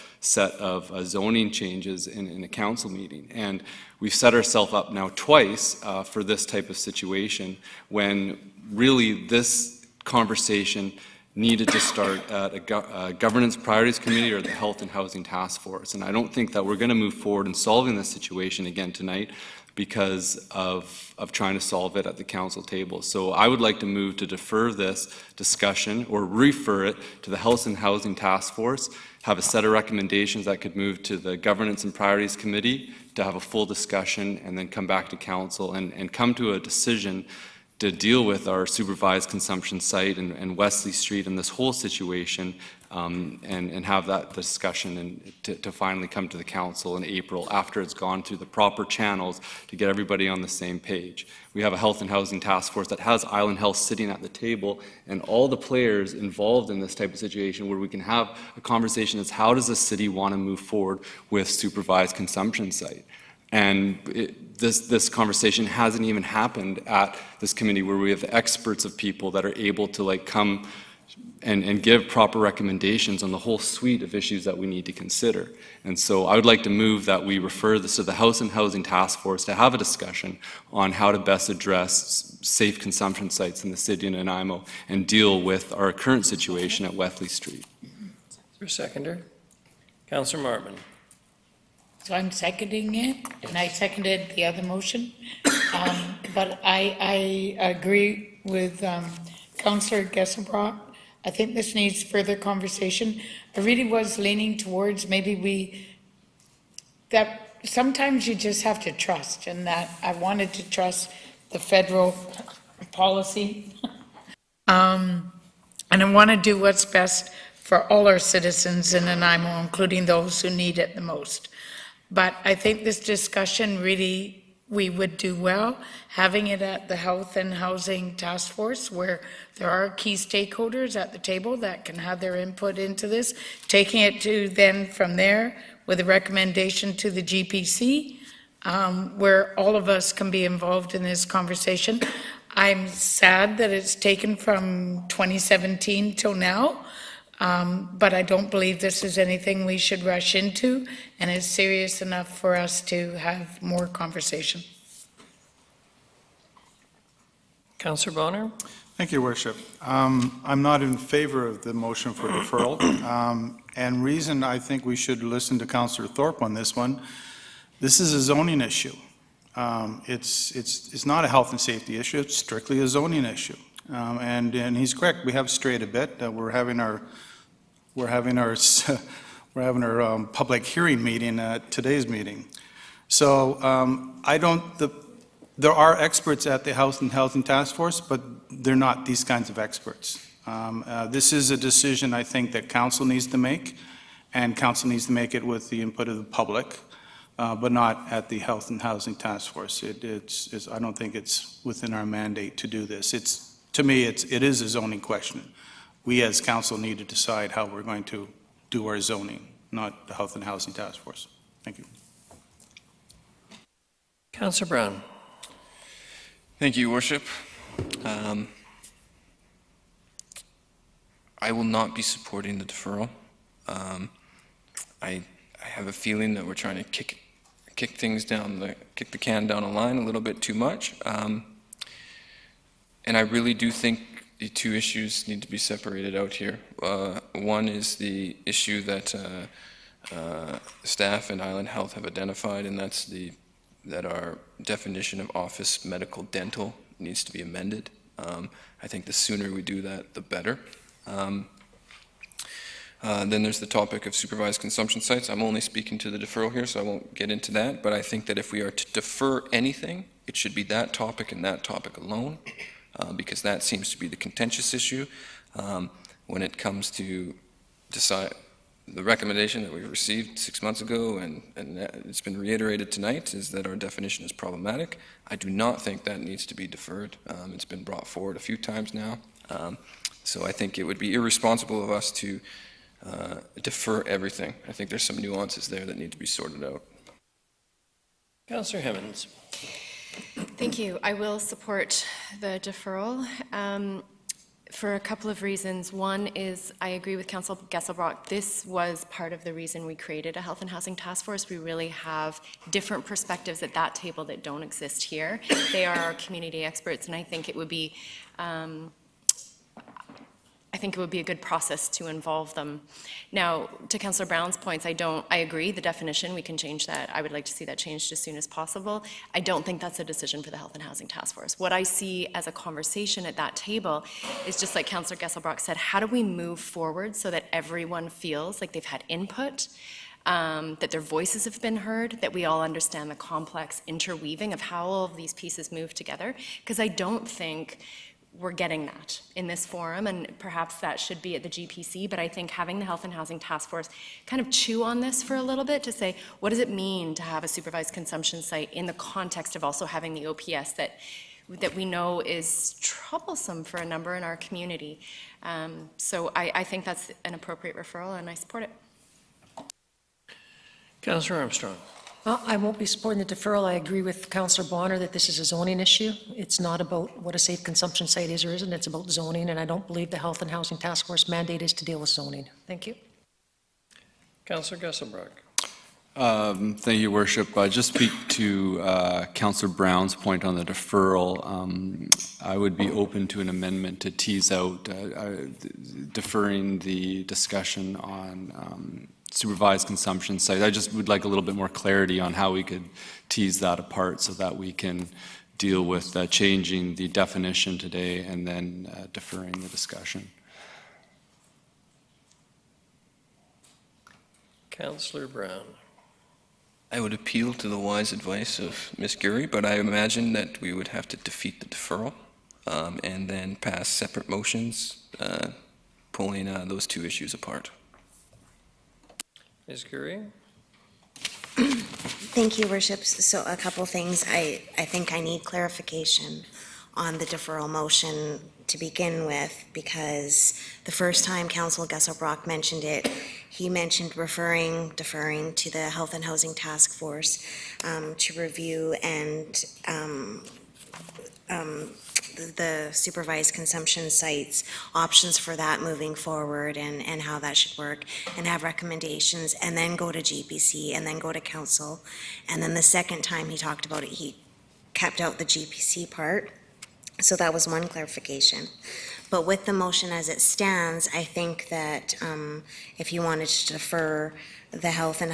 of zoning changes in a council meeting. And we've set ourselves up now twice for this type of situation when really this conversation needed to start at a governance priorities committee or the health and housing task force. And I don't think that we're going to move forward in solving this situation again tonight because of trying to solve it at the council table. So I would like to move to defer this discussion or refer it to the health and housing task force, have a set of recommendations that could move to the governance and priorities committee to have a full discussion and then come back to council and come to a decision to deal with our supervised consumption site and Wesley Street and this whole situation and have that discussion and to finally come to the council in April after it's gone through the proper channels to get everybody on the same page. We have a health and housing task force that has Island Health sitting at the table and all the players involved in this type of situation where we can have a conversation as how does the city want to move forward with supervised consumption site. And this conversation hasn't even happened at this committee where we have experts of people that are able to come and give proper recommendations on the whole suite of issues that we need to consider. And so I would like to move that we refer this to the House and Housing Task Force to have a discussion on how to best address safe consumption sites in the city of Nanaimo and deal with our current situation at Wesley Street. Is there a seconder? Councillor Martman. So I'm seconding it, and I seconded the other motion. But I agree with Councillor Gesselbrock. I think this needs further conversation. I really was leaning towards maybe that sometimes you just have to trust, and that I wanted to trust the federal policy. And I want to do what's best for all our citizens in Nanaimo, including those who need it the most. But I think this discussion really, we would do well having it at the Health and Housing Task Force where there are key stakeholders at the table that can have their input into this, taking it to then from there with a recommendation to the GPC where all of us can be involved in this conversation. I'm sad that it's taken from 2017 till now. But I don't believe this is anything we should rush into, and it's serious enough for us to have more conversation. Councillor Bonner. Thank you, Worship. I'm not in favor of the motion for deferral, and reason I think we should listen to Councillor Thorpe on this one. This is a zoning issue. It's not a health and safety issue. It's strictly a zoning issue. And he's correct. We have strayed a bit. We're having our public hearing meeting at today's meeting. So I don't, there are experts at the Health and Housing Task Force, but they're not these kinds of experts. This is a decision I think that council needs to make, and council needs to make it with the input of the public, but not at the Health and Housing Task Force. I don't think it's within our mandate to do this. To me, it is a zoning question. We as council need to decide how we're going to do our zoning, not the Health and Housing Task Force. Thank you. Councillor Brown. Thank you, Worship. I will not be supporting the deferral. I have a feeling that we're trying to kick the can down the line a little bit too much. And I really do think the two issues need to be separated out here. One is the issue that staff and Island Health have identified, and that's that our definition of office medical dental needs to be amended. I think the sooner we do that, the better. Then there's the topic of supervised consumption sites. I'm only speaking to the deferral here, so I won't get into that, but I think that if we are to defer anything, it should be that topic and that topic alone, because that seems to be the contentious issue. When it comes to decide the recommendation that we received 6 months ago, and it's been reiterated tonight, is that our definition is problematic. I do not think that needs to be deferred. It's been brought forward a few times now. So I think it would be irresponsible of us to defer everything. I think there's some nuances there that need to be sorted out. Councillor Hemmens. Thank you. I will support the deferral for a couple of reasons. One is I agree with Councillor Gesselbrock. This was part of the reason we created a Health and Housing Task Force. We really have different perspectives at that table that don't exist here. They are our community experts, and I think it would be a good process to involve them. Now, to Councillor Brown's points, I agree, the definition, we can change that. I would like to see that changed as soon as possible. I don't think that's a decision for the Health and Housing Task Force. What I see as a conversation at that table is just like Councillor Gesselbrock said, how do we move forward so that everyone feels like they've had input, that their voices have been heard, that we all understand the complex interweaving of how all of these pieces move together? Because I don't think we're getting that in this forum, and perhaps that should be at the GPC, but I think having the Health and Housing Task Force kind of chew on this for a little bit to say, what does it mean to have a supervised consumption site in the context of also having the OPS that we know is troublesome for a number in our community. So I think that's an appropriate referral, and I support it. Councillor Armstrong. I won't be supporting the deferral. I agree with Councillor Bonner that this is a zoning issue. It's not about what a safe consumption site is or isn't. It's about zoning, and I don't believe the Health and Housing Task Force mandate is to deal with zoning. Thank you. Councillor Gesselbrock. Thank you, Worship. Just speak to Councillor Brown's point on the deferral. I would be open to an amendment to tease out deferring the discussion on supervised consumption sites. I just would like a little bit more clarity on how we could tease that apart so that we can deal with changing the definition today and then deferring the discussion. Councillor Brown. I would appeal to the wise advice of Ms. Gurry, but I imagine that we would have to defeat the deferral and then pass separate motions pulling those two issues apart. Ms. Gurry? Thank you, Worship. So a couple things. I think I need clarification on the deferral motion to begin with, because the first time Councillor Gesselbrock mentioned it, he mentioned deferring to the Health and Housing Task Force to review and the supervised consumption sites, options for that moving forward and how that should work, and have recommendations, and then go to GPC, and then go to council. And then the second time he talked about it, he kept out the GPC part. So that was one clarification. But with the motion as it stands, I think that if you wanted to defer the health and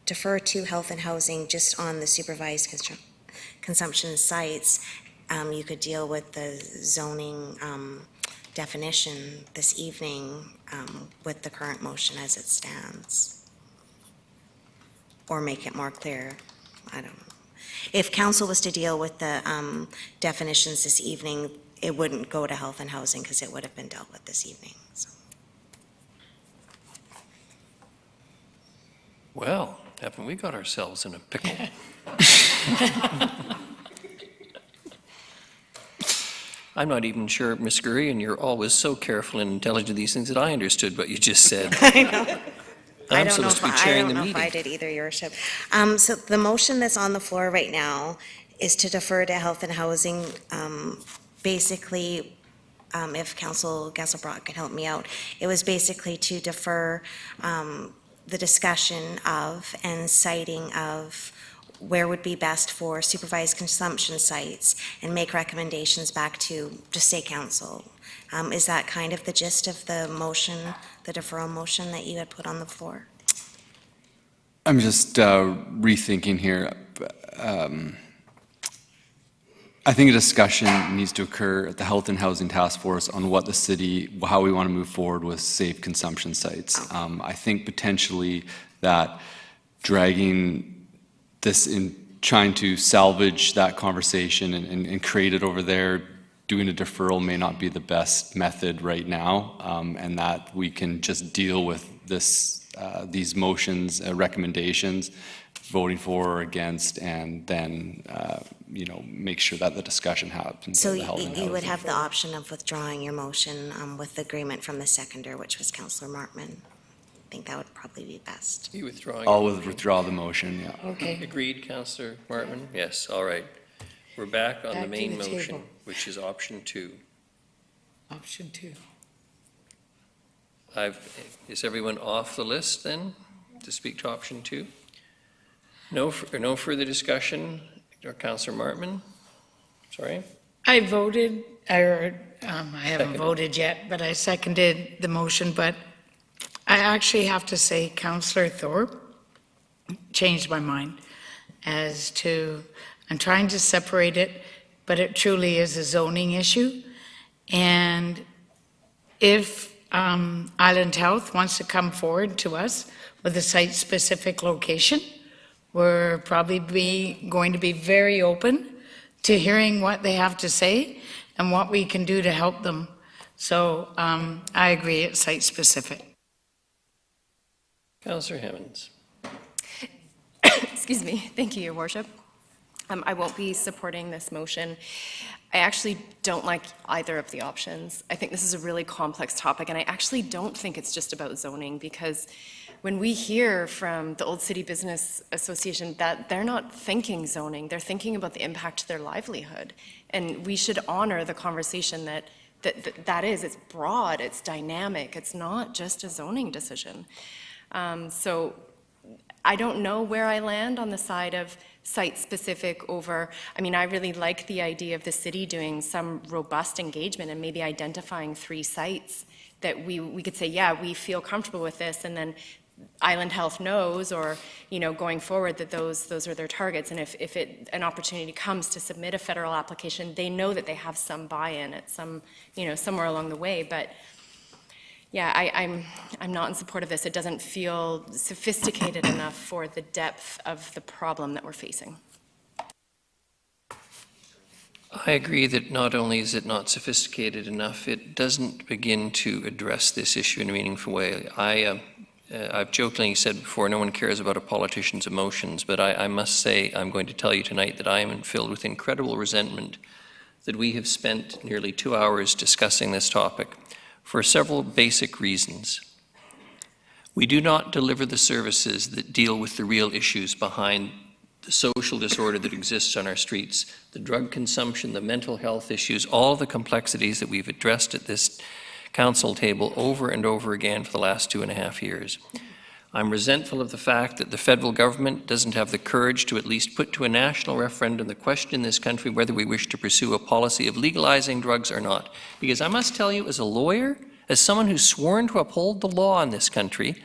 defer to Health and Housing just on the supervised consumption sites, you could deal with the zoning definition this evening with the current motion as it stands. or make it more clear. I don't know. If council was to deal with the definitions this evening, it wouldn't go to health and housing because it would have been dealt with this evening. So. Well, haven't we got ourselves in a pickle? I'm not even sure, Ms. Gurry, and you're always so careful and intelligent of these things, that I understood what you just said. I know. I'm supposed to be chairing the I don't know if I meeting. did either, Your Worship. So the motion that's on the floor right now is to defer to health and housing. Basically, if Council Gasselbrock could help me out, it was basically to defer the discussion of and citing of where would be best for supervised consumption sites and make recommendations back to, just say council. Is that kind of the gist of the motion, the deferral motion that you had put on the floor? I'm just rethinking here. I think a discussion needs to occur at the Health and Housing Task Force on what the city, how we want to move forward with safe consumption sites. I think potentially that dragging this in, trying to salvage that conversation and create it over there, doing a deferral may not be the best method right now, and that we can just deal with this, these motions, recommendations, voting for or against, and then, you know, make sure that the discussion happens. So at the Health and you would Housing. have the option of withdrawing your motion with the agreement from the seconder, which was Councillor Martman. I think that would probably be best. You withdrawing? I'll withdraw the motion, yeah. Okay. Agreed, Councillor Martman? Yes, all right. We're back on Back the to main the table. motion, which is option 2. Option 2. Is everyone off the list then to speak to option 2? No further discussion, Councillor Martman? Sorry? I voted, or I haven't Seconded. voted yet, but I seconded the motion, but I actually have to say Councillor Thorpe changed my mind as to, I'm trying to separate it, but it truly is a zoning issue. And if Island Health wants to come forward to us with a site-specific location, we're probably going to be very open to hearing what they have to say and what we can do to help them. So I agree, it's site-specific. Councillor Hemmons. Excuse me. Thank you, Your Worship. I won't be supporting this motion. I actually don't like either of the options. I think this is a really complex topic, and I actually don't think it's just about zoning, because when we hear from the Old City Business Association that they're not thinking zoning, they're thinking about the impact to their livelihood. And we should honor the conversation that is, it's broad, it's dynamic, it's not just a zoning decision. So I don't know where I land on the side of site-specific over, I mean, I really like the idea of the city doing some robust engagement and maybe identifying 3 sites that we could say, yeah, we feel comfortable with this, and then Island Health knows, or, you know, going forward, that those are their targets. And if an opportunity comes to submit a federal application, they know that they have some buy-in at some, you know, somewhere along the way. But yeah, I'm not in support of this. It doesn't feel sophisticated enough for the depth of the problem that we're facing. I agree that not only is it not sophisticated enough, it doesn't begin to address this issue in a meaningful way. I've jokingly said before, no one cares about a politician's emotions, but I must say, I'm going to tell you tonight that I am filled with incredible resentment that we have spent nearly 2 hours discussing this topic for several basic reasons. We do not deliver the services that deal with the real issues behind the social disorder that exists on our streets, the drug consumption, the mental health issues, all the complexities that we've addressed at this council table over and over again for the last 2.5 years. I'm resentful of the fact that the federal government doesn't have the courage to at least put to a national referendum the question in this country whether we wish to pursue a policy of legalizing drugs or not. Because I must tell you, as a lawyer, as someone who's sworn to uphold the law in this country,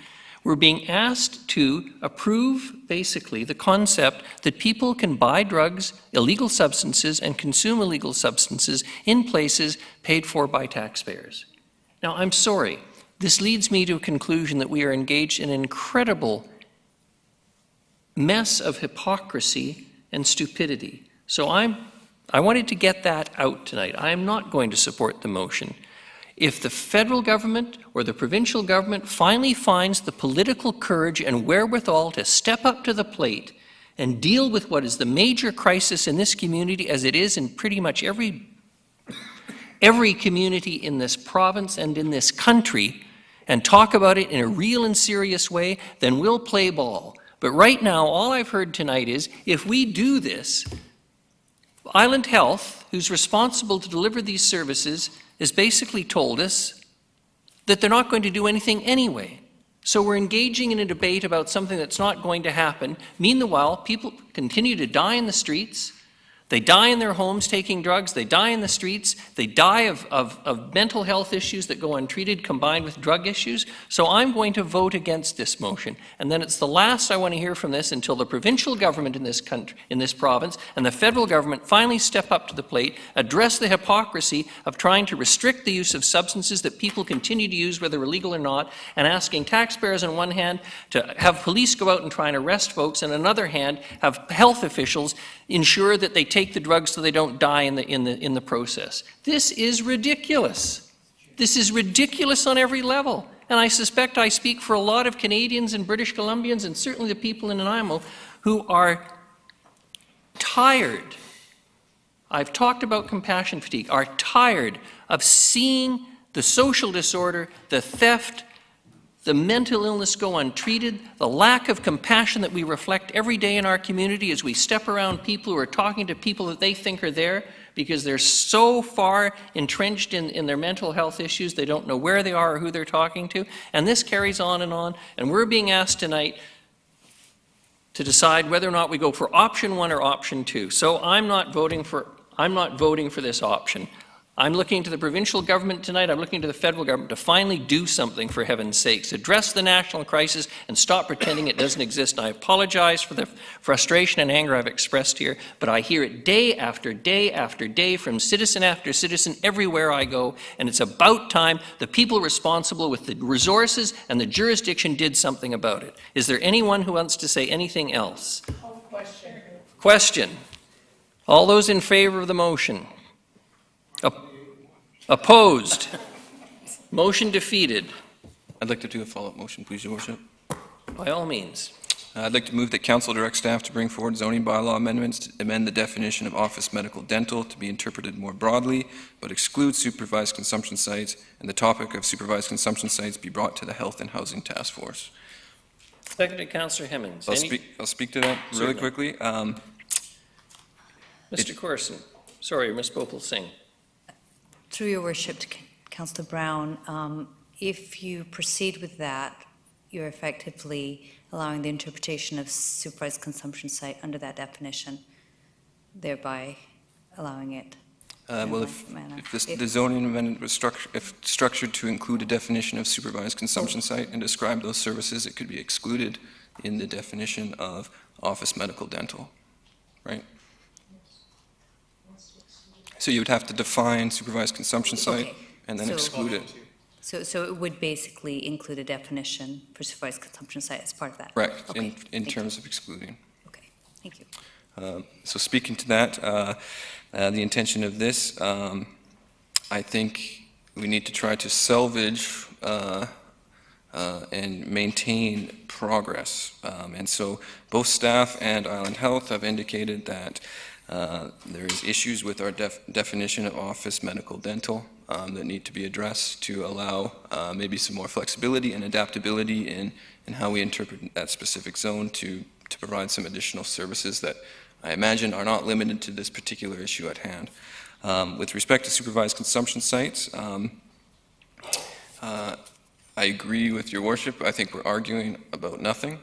we're being asked to approve, basically, the concept that people can buy drugs, illegal substances, and consume illegal substances in places paid for by taxpayers. Now, I'm sorry, this leads me to a conclusion that we are engaged in an incredible mess of hypocrisy and stupidity. So I wanted to get that out tonight. I am not going to support the motion. If the federal government or the provincial government finally finds the political courage and wherewithal to step up to the plate and deal with what is the major crisis in this community, as it is in pretty much every community in this province and in this country, and talk about it in a real and serious way, then we'll play ball. But right now, all I've heard tonight is, if we do this, Island Health, who's responsible to deliver these services, has basically told us that they're not going to do anything anyway. So we're engaging in a debate about something that's not going to happen. Meanwhile, people continue to die in the streets. They die in their homes taking drugs. They die in the streets. They die of mental health issues that go untreated combined with drug issues. So I'm going to vote against this motion. And then it's the last I want to hear from this until the provincial government in this country, in this province, and the federal government finally step up to the plate, address the hypocrisy of trying to restrict the use of substances that people continue to use, whether illegal or not, and asking taxpayers on one hand to have police go out and try and arrest folks, and on the other hand, have health officials ensure that they take the drugs so they don't die in the process. This is ridiculous. This is ridiculous on every level. And I suspect I speak for a lot of Canadians and British Columbians, and certainly the people in Nanaimo, who are tired. I've talked about compassion fatigue, are tired of seeing the social disorder, the theft, the mental illness go untreated, the lack of compassion that we reflect every day in our community as we step around people who are talking to people that they think are there because they're so far entrenched in their mental health issues, they don't know where they are or who they're talking to. And this carries on, and we're being asked tonight to decide whether or not we go for option 1 or option 2. So I'm not voting for this option. I'm looking to the provincial government tonight, I'm looking to the federal government to finally do something, for heaven's sakes. Address the national crisis and stop pretending it doesn't exist. And I apologize for the frustration and anger I've expressed here, but I hear it day after day after day from citizen after citizen everywhere I go, and it's about time the people responsible with the resources and the jurisdiction did something about it. Is there anyone who wants to say anything else? Question. All those in favor of the motion? Opposed? Motion defeated. I'd like to do a follow-up motion, please, Your Worship. By all means. I'd like to move that Council direct staff to bring forward zoning bylaw amendments to amend the definition of office medical dental to be interpreted more broadly, but exclude supervised consumption sites, and the topic of supervised consumption sites be brought to the Health and Housing Task Force. Seconded, Councillor Hemmings. I'll speak to that really quickly. Mr. Corson. Sorry, Ms. Gopal Singh. Through your worship to Councillor Brown, if you proceed with that, you're effectively allowing the interpretation of supervised consumption site under that definition, thereby allowing it. Well, if the zoning amendment was structured to include a definition of supervised consumption site and describe those services, it could be excluded in the definition of office medical dental, right? So you would have to define supervised consumption site and then exclude it. So it would basically include a definition for supervised consumption site as part of that? Correct, Okay. in terms of excluding. Okay, thank you. So speaking to that, the intention of this, I think we need to try to salvage and maintain progress. And so both staff and Island Health have indicated that there's issues with our definition of office medical dental that need to be addressed to allow maybe some more flexibility and adaptability in how we interpret that specific zone to provide some additional services that I imagine are not limited to this particular issue at hand. With respect to supervised consumption sites, I agree with your worship. I think we're arguing about nothing.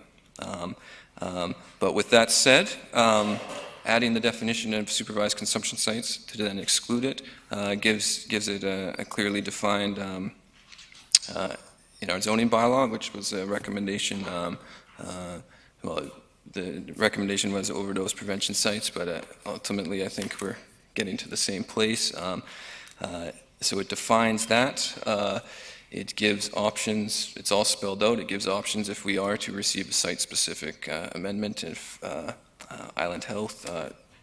But with that said, adding the definition of supervised consumption sites to then exclude it gives it a clearly defined in our zoning bylaw, which was a recommendation. Well, the recommendation was overdose prevention sites, but ultimately I think we're getting to the same place. So it defines that. It gives options, it's all spelled out, it gives options if we are to receive a site-specific amendment, if Island Health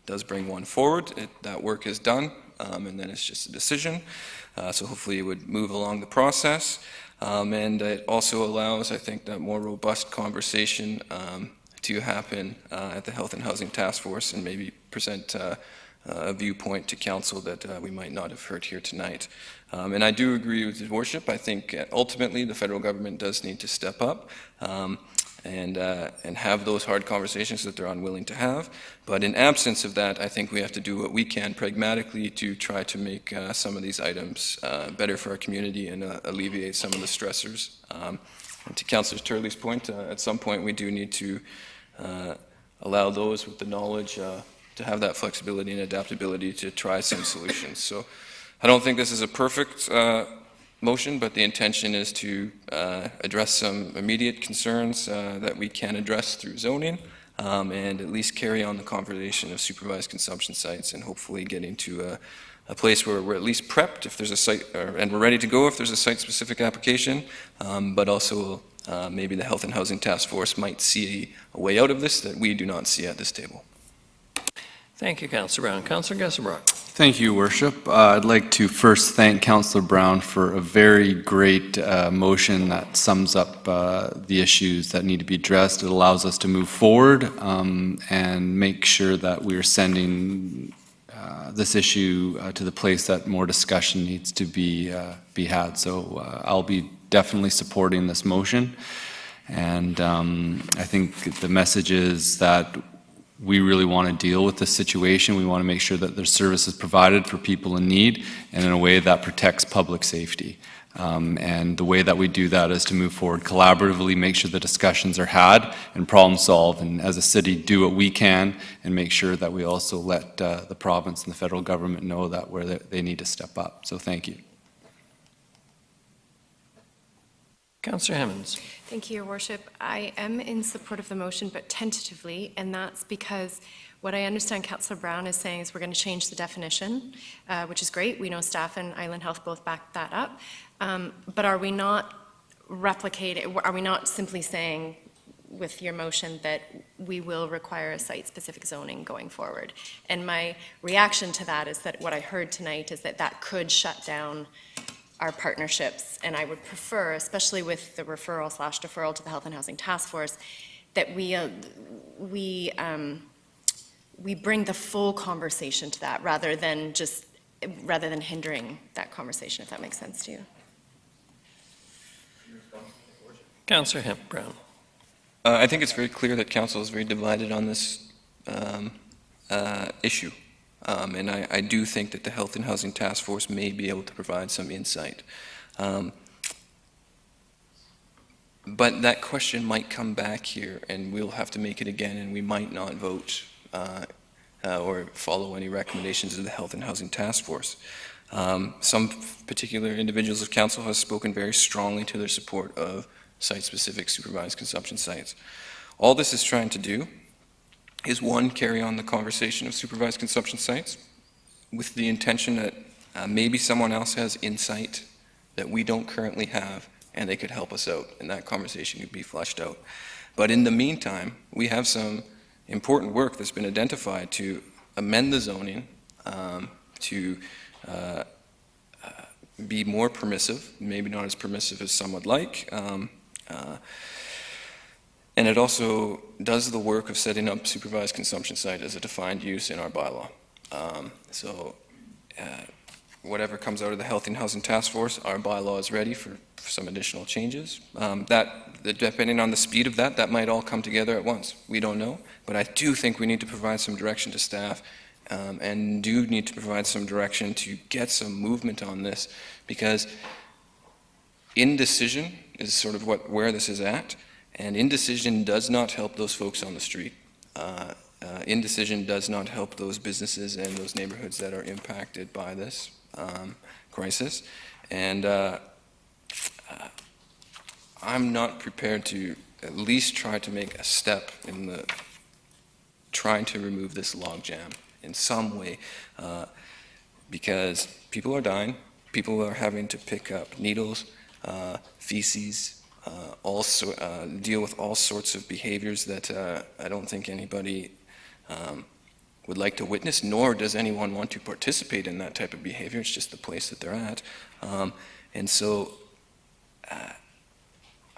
does bring one forward, that work is done, and then it's just a decision. So hopefully it would move along the process. And it also allows, I think, that more robust conversation to happen at the Health and Housing Task Force, and maybe present a viewpoint to council that we might not have heard here tonight. And I do agree with His Worship. I think ultimately the federal government does need to step up and have those hard conversations that they're unwilling to have. But in absence of that, I think we have to do what we can pragmatically to try to make some of these items better for our community and alleviate some of the stressors. And to Councillor Turley's point, at some point we do need to allow those with the knowledge to have that flexibility and adaptability to try some solutions. So I don't think this is a perfect motion, but the intention is to address some immediate concerns that we can address through zoning, and at least carry on the conversation of supervised consumption sites, and hopefully getting to a place where we're at least prepped if there's a site, and we're ready to go if there's a site-specific application, but also maybe the Health and Housing Task Force might see a way out of this that we do not see at this table. Thank you, Councillor Brown. Councillor Gesselbrock. Thank you, Worship. I'd like to first thank Councillor Brown for a very great motion that sums up the issues that need to be addressed. It allows us to move forward and make sure that we're sending this issue to the place that more discussion needs to be had. So I'll be definitely supporting this motion. And I think the message is that we really want to deal with this situation. We want to make sure that there's services provided for people in need and in a way that protects public safety. And the way that we do that is to move forward collaboratively, make sure the discussions are had and problem solved, and as a city do what we can and make sure that we also let the province and the federal government know that where they need to step up. So thank you. Councillor Hammonds. Thank you, Your Worship. I am in support of the motion, but tentatively, and that's because what I understand Councillor Brown is saying is we're going to change the definition, which is great. We know staff and Island Health both back that up. But are we not replicating, are we not simply saying with your motion that we will require a site-specific zoning going forward? And my reaction to that is that what I heard tonight is that that could shut down our partnerships, and I would prefer, especially with the referral/deferral to the Health and Housing Task Force, that we bring the full conversation to that rather than hindering that conversation, if that makes sense to you. Councillor Brown. I think it's very clear that council is very divided on this issue. And I do think that the Health and Housing Task Force may be able to provide some insight. But that question might come back here, and we'll have to make it again, and we might not vote or follow any recommendations of the Health and Housing Task Force. Some particular individuals of council have spoken very strongly to their support of site-specific supervised consumption sites. All this is trying to do is, one, carry on the conversation of supervised consumption sites with the intention that maybe someone else has insight that we don't currently have, and they could help us out, and that conversation could be fleshed out. But in the meantime, we have some important work that's been identified to amend the zoning to be more permissive, maybe not as permissive as some would like, and it also does the work of setting up supervised consumption site as a defined use in our bylaw. Whatever comes out of the Health and Housing Task Force, our bylaw is ready for some additional changes. Depending on the speed of that might all come together at once. We don't know, but I do think we need to provide some direction to staff and do need to provide some direction to get some movement on this, because indecision is sort of where this is at. And indecision does not help those folks on the street. Indecision does not help those businesses and those neighborhoods that are impacted by this crisis. And I'm not prepared to at least try to make a step in trying to remove this logjam in some way, because people are dying, people are having to pick up needles, feces, deal with all sorts of behaviors that I don't think anybody would like to witness, nor does anyone want to participate in that type of behavior. It's just the place that they're at. And so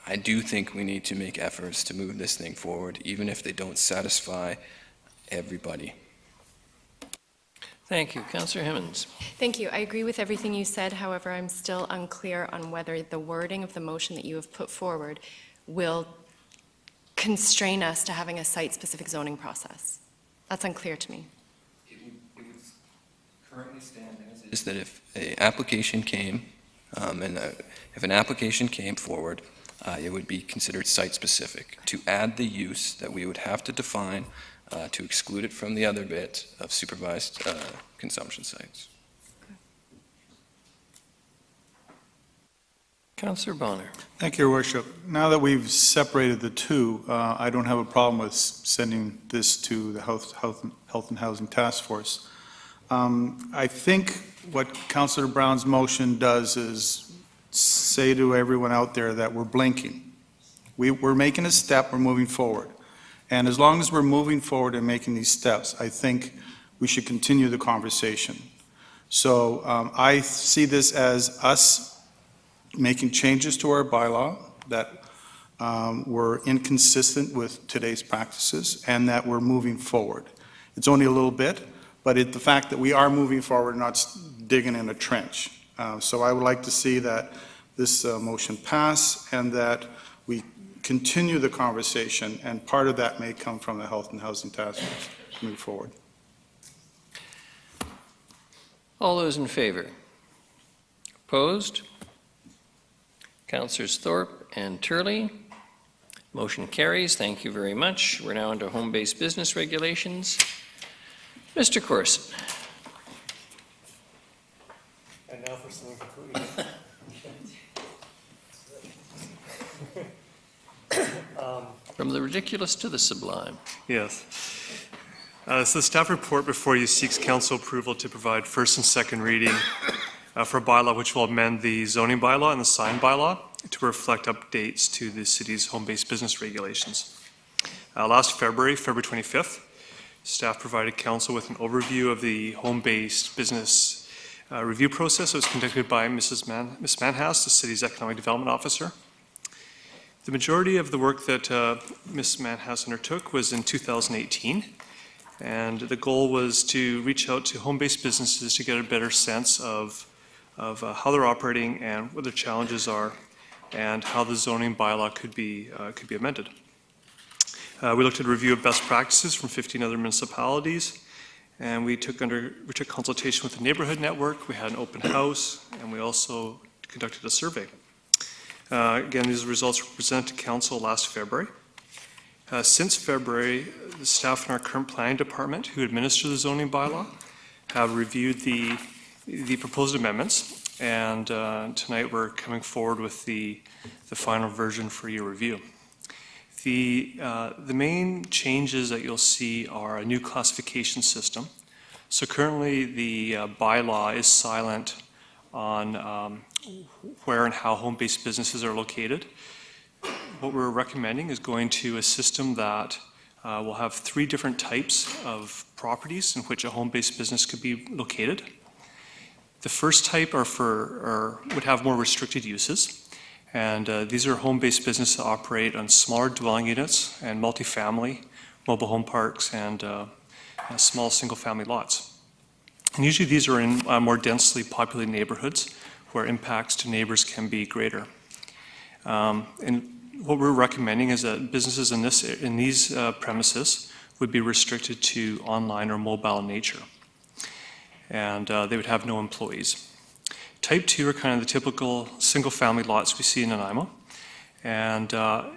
I do think we need to make efforts to move this thing forward, even if they don't satisfy everybody. Thank you. Councillor Hemmens. Thank you. I agree with everything you said. However, I'm still unclear on whether the wording of the motion that you have put forward will constrain us to having a site-specific zoning process. That's unclear to me. It would currently stand as is that if an application came, if an application came forward, it would be considered site-specific. To add the use that we would have to define to exclude it from the other bit of supervised consumption sites. Councillor Bonner. Thank you, Your Worship. Now that we've separated the two, I don't have a problem with sending this to the Health and Housing Task Force. I think what Councillor Brown's motion does is say to everyone out there that we're blinking. We're making a step, we're moving forward. And as long as we're moving forward and making these steps, I think we should continue the conversation. So I see this as us making changes to our bylaw that were inconsistent with today's practices and that we're moving forward. It's only a little bit, but the fact that we are moving forward, not digging in a trench. So I would like to see that this motion pass and that we continue the conversation, and part of that may come from the Health and Housing Task Force to move forward. All those in favor? Opposed? Councillors Thorpe and Turley. Motion carries. Thank you very much. We're now into home-based business regulations. Mr. Corson. And now for something completely. From the ridiculous to the sublime. Yes. So the staff report before you seeks council approval to provide first and second reading for a bylaw which will amend the zoning bylaw and the sign bylaw to reflect updates to the city's home-based business regulations. Last February 25th, staff provided council with an overview of the home-based business review process that was conducted by Ms. Manhouse, the city's economic development officer. The majority of the work that Ms. Manhouse undertook was in 2018, and the goal was to reach out to home-based businesses to get a better sense of how they're operating and what their challenges are, and how the zoning bylaw could be amended. We looked at a review of best practices from 15 other municipalities, and we took consultation with the neighborhood network. We had an open house, and we also conducted a survey. Again, these results were presented to council last February. Since February, the staff in our current planning department who administer the zoning bylaw have reviewed the proposed amendments, and tonight we're coming forward with the final version for your review. The main changes that you'll see are a new classification system. So currently the bylaw is silent on where and how home-based businesses are located. What we're recommending is going to a system that will have 3 different types of properties in which a home-based business could be located. The first type would have more restricted uses, and these are home-based businesses that operate on smaller dwelling units and multifamily, mobile home parks, and small single-family lots. And usually these are in more densely populated neighborhoods where impacts to neighbors can be greater. And what we're recommending is that businesses in these premises would be restricted to online or mobile nature. And they would have no employees. Type 2 are kind of the typical single-family lots we see in Nanaimo. And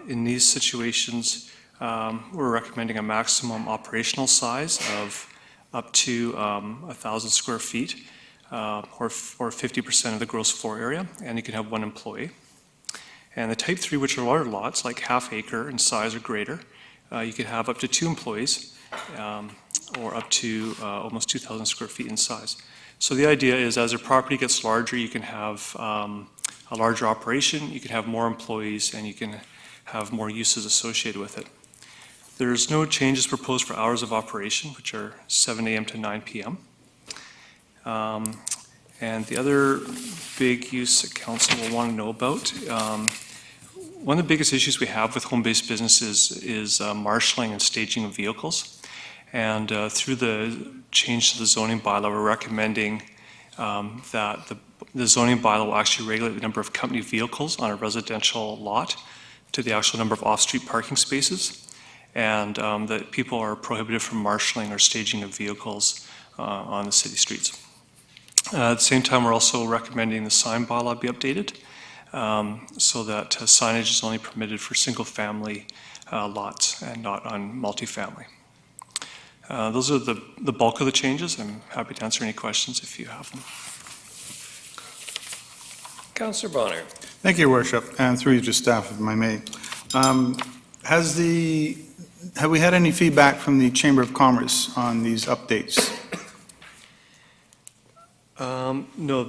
in these situations, we're recommending a maximum operational size of up to 1,000 square feet, or 50% of the gross floor area, and you can have 1 employee. And the type 3, which are larger lots, like half acre in size or greater, you could have up to 2 employees, or up to almost 2,000 square feet in size. So the idea is as your property gets larger, you can have a larger operation, you can have more employees, and you can have more uses associated with it. There's no changes proposed for hours of operation, which are 7 a.m. to 9 p.m. And the other big use that council will want to know about, one of the biggest issues we have with home-based businesses is marshalling and staging of vehicles. And through the change to the zoning bylaw, we're recommending that the zoning bylaw will actually regulate the number of company vehicles on a residential lot to the actual number of off-street parking spaces, and that people are prohibited from marshalling or staging of vehicles on the city streets. At the same time, we're also recommending the sign bylaw be updated so that signage is only permitted for single-family lots and not on multifamily. Those are the bulk of the changes. I'm happy to answer any questions if you have them. Councillor Bonner. Thank you, Your Worship, and through you to staff, if I may. Have we had any feedback from the Chamber of Commerce on these updates? No,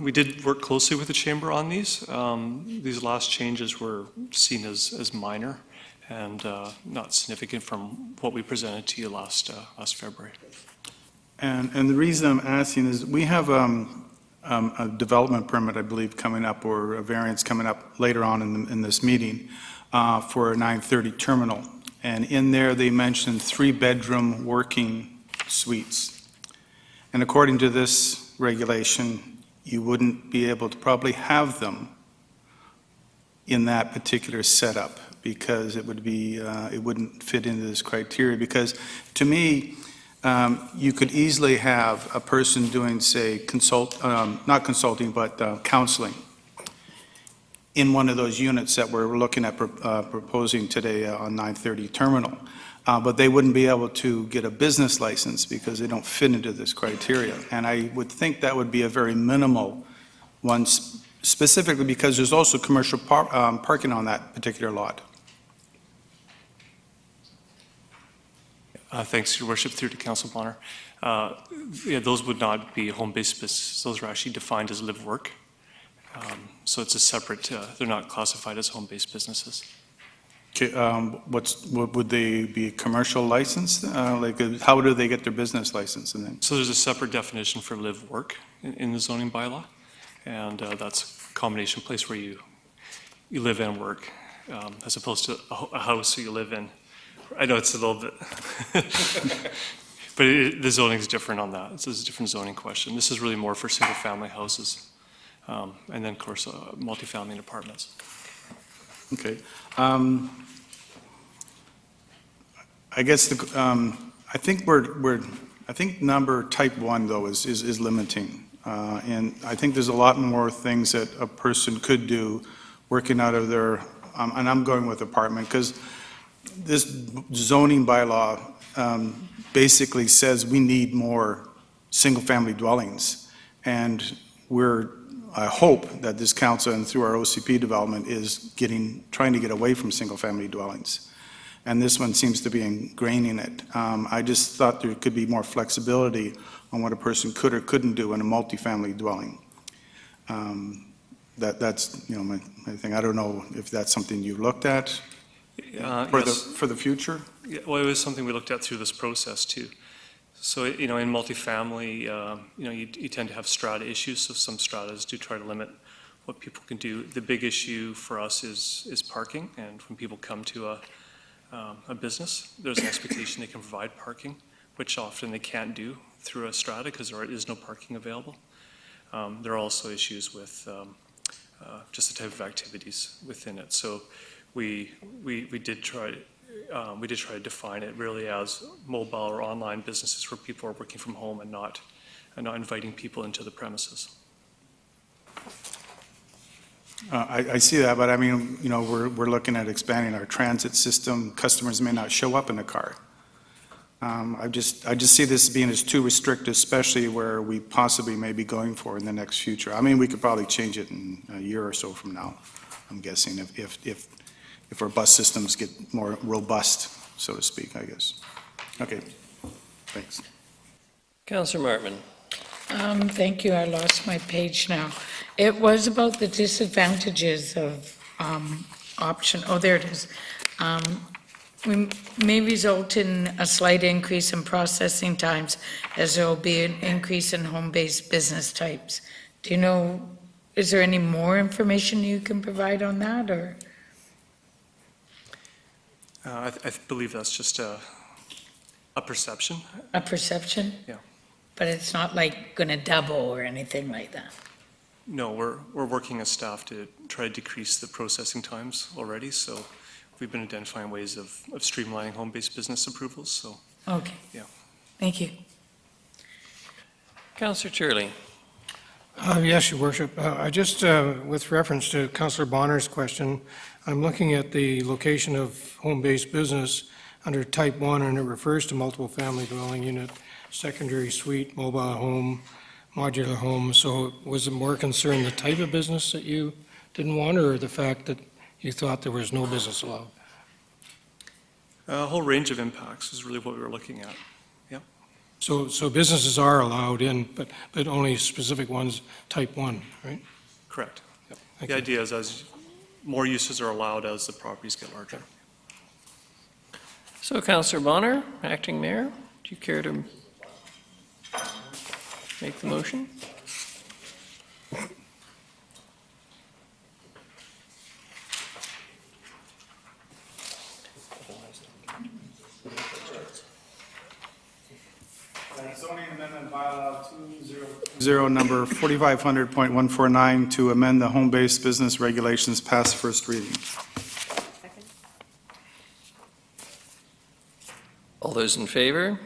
we did work closely with the Chamber on these. These last changes were seen as minor and not significant from what we presented to you last February. And the reason I'm asking is we have a development permit, I believe, coming up, or a variance coming up later on in this meeting for a 930 terminal. And in there, they mentioned 3-bedroom working suites. And according to this regulation, you wouldn't be able to probably have them in that particular setup because it would be, it wouldn't fit into this criteria. Because to me, you could easily have a person doing, say, not consulting, but counseling in one of those units that we're looking at proposing today on 930 terminal. But they wouldn't be able to get a business license because they don't fit into this criteria. And I would think that would be a very minimal one, specifically because there's also commercial parking on that particular lot. Thanks, Your Worship, through to Council Bonner. Yeah, those would not be home-based businesses. Those are actually defined as live-work. So it's a separate, they're not classified as home-based businesses. Okay, what would they be, commercial license? Like, how do they get their business license? And then? So there's a separate definition for live-work in the zoning bylaw, and that's a combination place where you live and work, as opposed to a house that you live in. I know it's a little bit, but the zoning is different on that. It's a different zoning question. This is really more for single-family houses, and then, of course, multifamily and apartments. Okay. I guess I think I think number type 1 though is limiting, and I think there's a lot more things that a person could do working out of their, and I'm going with apartment because this zoning bylaw basically says we need more single-family dwellings, and I hope that this council and through our OCP development is trying to get away from single-family dwellings. And this one seems to be ingraining it. I just thought there could be more flexibility on what a person could or couldn't do in a multifamily dwelling. That's my thing. I don't know if that's something you looked at for the future. Yeah, well, it was something we looked at through this process too. So, in multifamily, you tend to have strata issues, so some stratas do try to limit what people can do. The big issue for us is parking, and when people come to a business, there's an expectation they can provide parking, which often they can't do through a strata because there is no parking available. There are also issues with just the type of activities within it. So we did try to define it really as mobile or online businesses where people are working from home and not inviting people into the premises. I see that, but I mean, we're looking at expanding our transit system. Customers may not show up in a car. I just see this being as too restrictive, especially where we possibly may be going for in the next future. I mean, we could probably change it in a year or so from now, I'm guessing, if our bus systems get more robust, so to speak, I guess. Okay, thanks. Councillor Martman. Thank you, I lost my page now. It was about the disadvantages of option, oh, there it is. We may result in a slight increase in processing times as there will be an increase in home-based business types. Do you know, is there any more information you can provide on that, or? I believe that's just a perception. A perception? Yeah. But it's not like going to double or anything like that? No, we're working as staff to try to decrease the processing times already, so we've been identifying ways of streamlining home-based business approvals, so. Okay. Yeah. Thank you. Councillor Turley. Yes, Your Worship. I just, with reference to Councillor Bonner's question, I'm looking at the location of home-based business under Type 1, and it refers to multiple family dwelling unit, secondary suite, mobile home, modular home. So was it more concern the type of business that you didn't want, or the fact that you thought there was no business allowed? A whole range of impacts is really what we were looking at. Yeah. So businesses are allowed in, but only specific ones, Type 1, right? Correct. Yep. Thank The you. idea is as more uses are allowed as the properties get larger. So Councillor Bonner, Acting Mayor, do you care to make the motion? Zoning amendment bylaw 200 number 4500.149 to amend the home-based business regulations past first reading. All those in favor?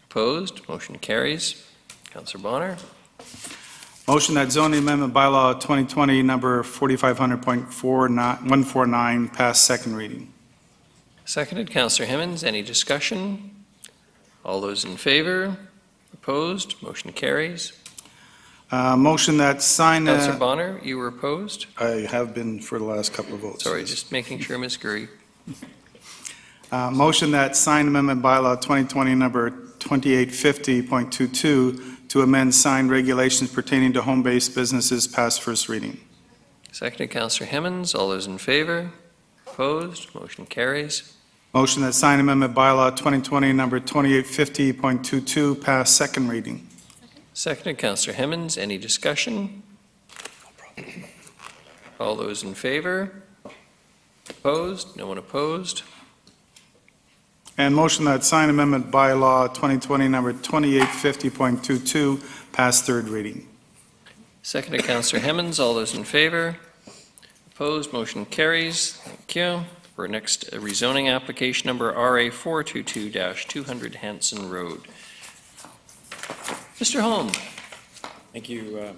Opposed? Motion carries. Councillor Bonner. Motion that zoning amendment bylaw 2020 number 4500.149 pass second reading. Seconded. Councillor Hemmens. Any discussion? All those in favor? Opposed? Motion carries. Motion that sign. Councillor Bonner, you were opposed? I have been for the last couple of votes. Sorry, just making sure, Ms. Gurry. Motion that sign amendment bylaw 2020 number 2850.22 to amend sign regulations pertaining to home-based businesses pass first reading. Seconded. Councillor Hemmens. All those in favor? Opposed? Motion carries. Motion that sign amendment bylaw 2020 number 2850.22 pass second reading. Seconded. Councillor Hemmens. Any discussion? All those in favor? Opposed? No one opposed? And motion that sign amendment bylaw 2020 number 2850.22 pass third reading. Seconded. Councillor Hemmens. All those in favor? Opposed? Motion carries. Thank you. For next rezoning application number RA 422-200 Hanson Road. Mr. Holm. Thank you.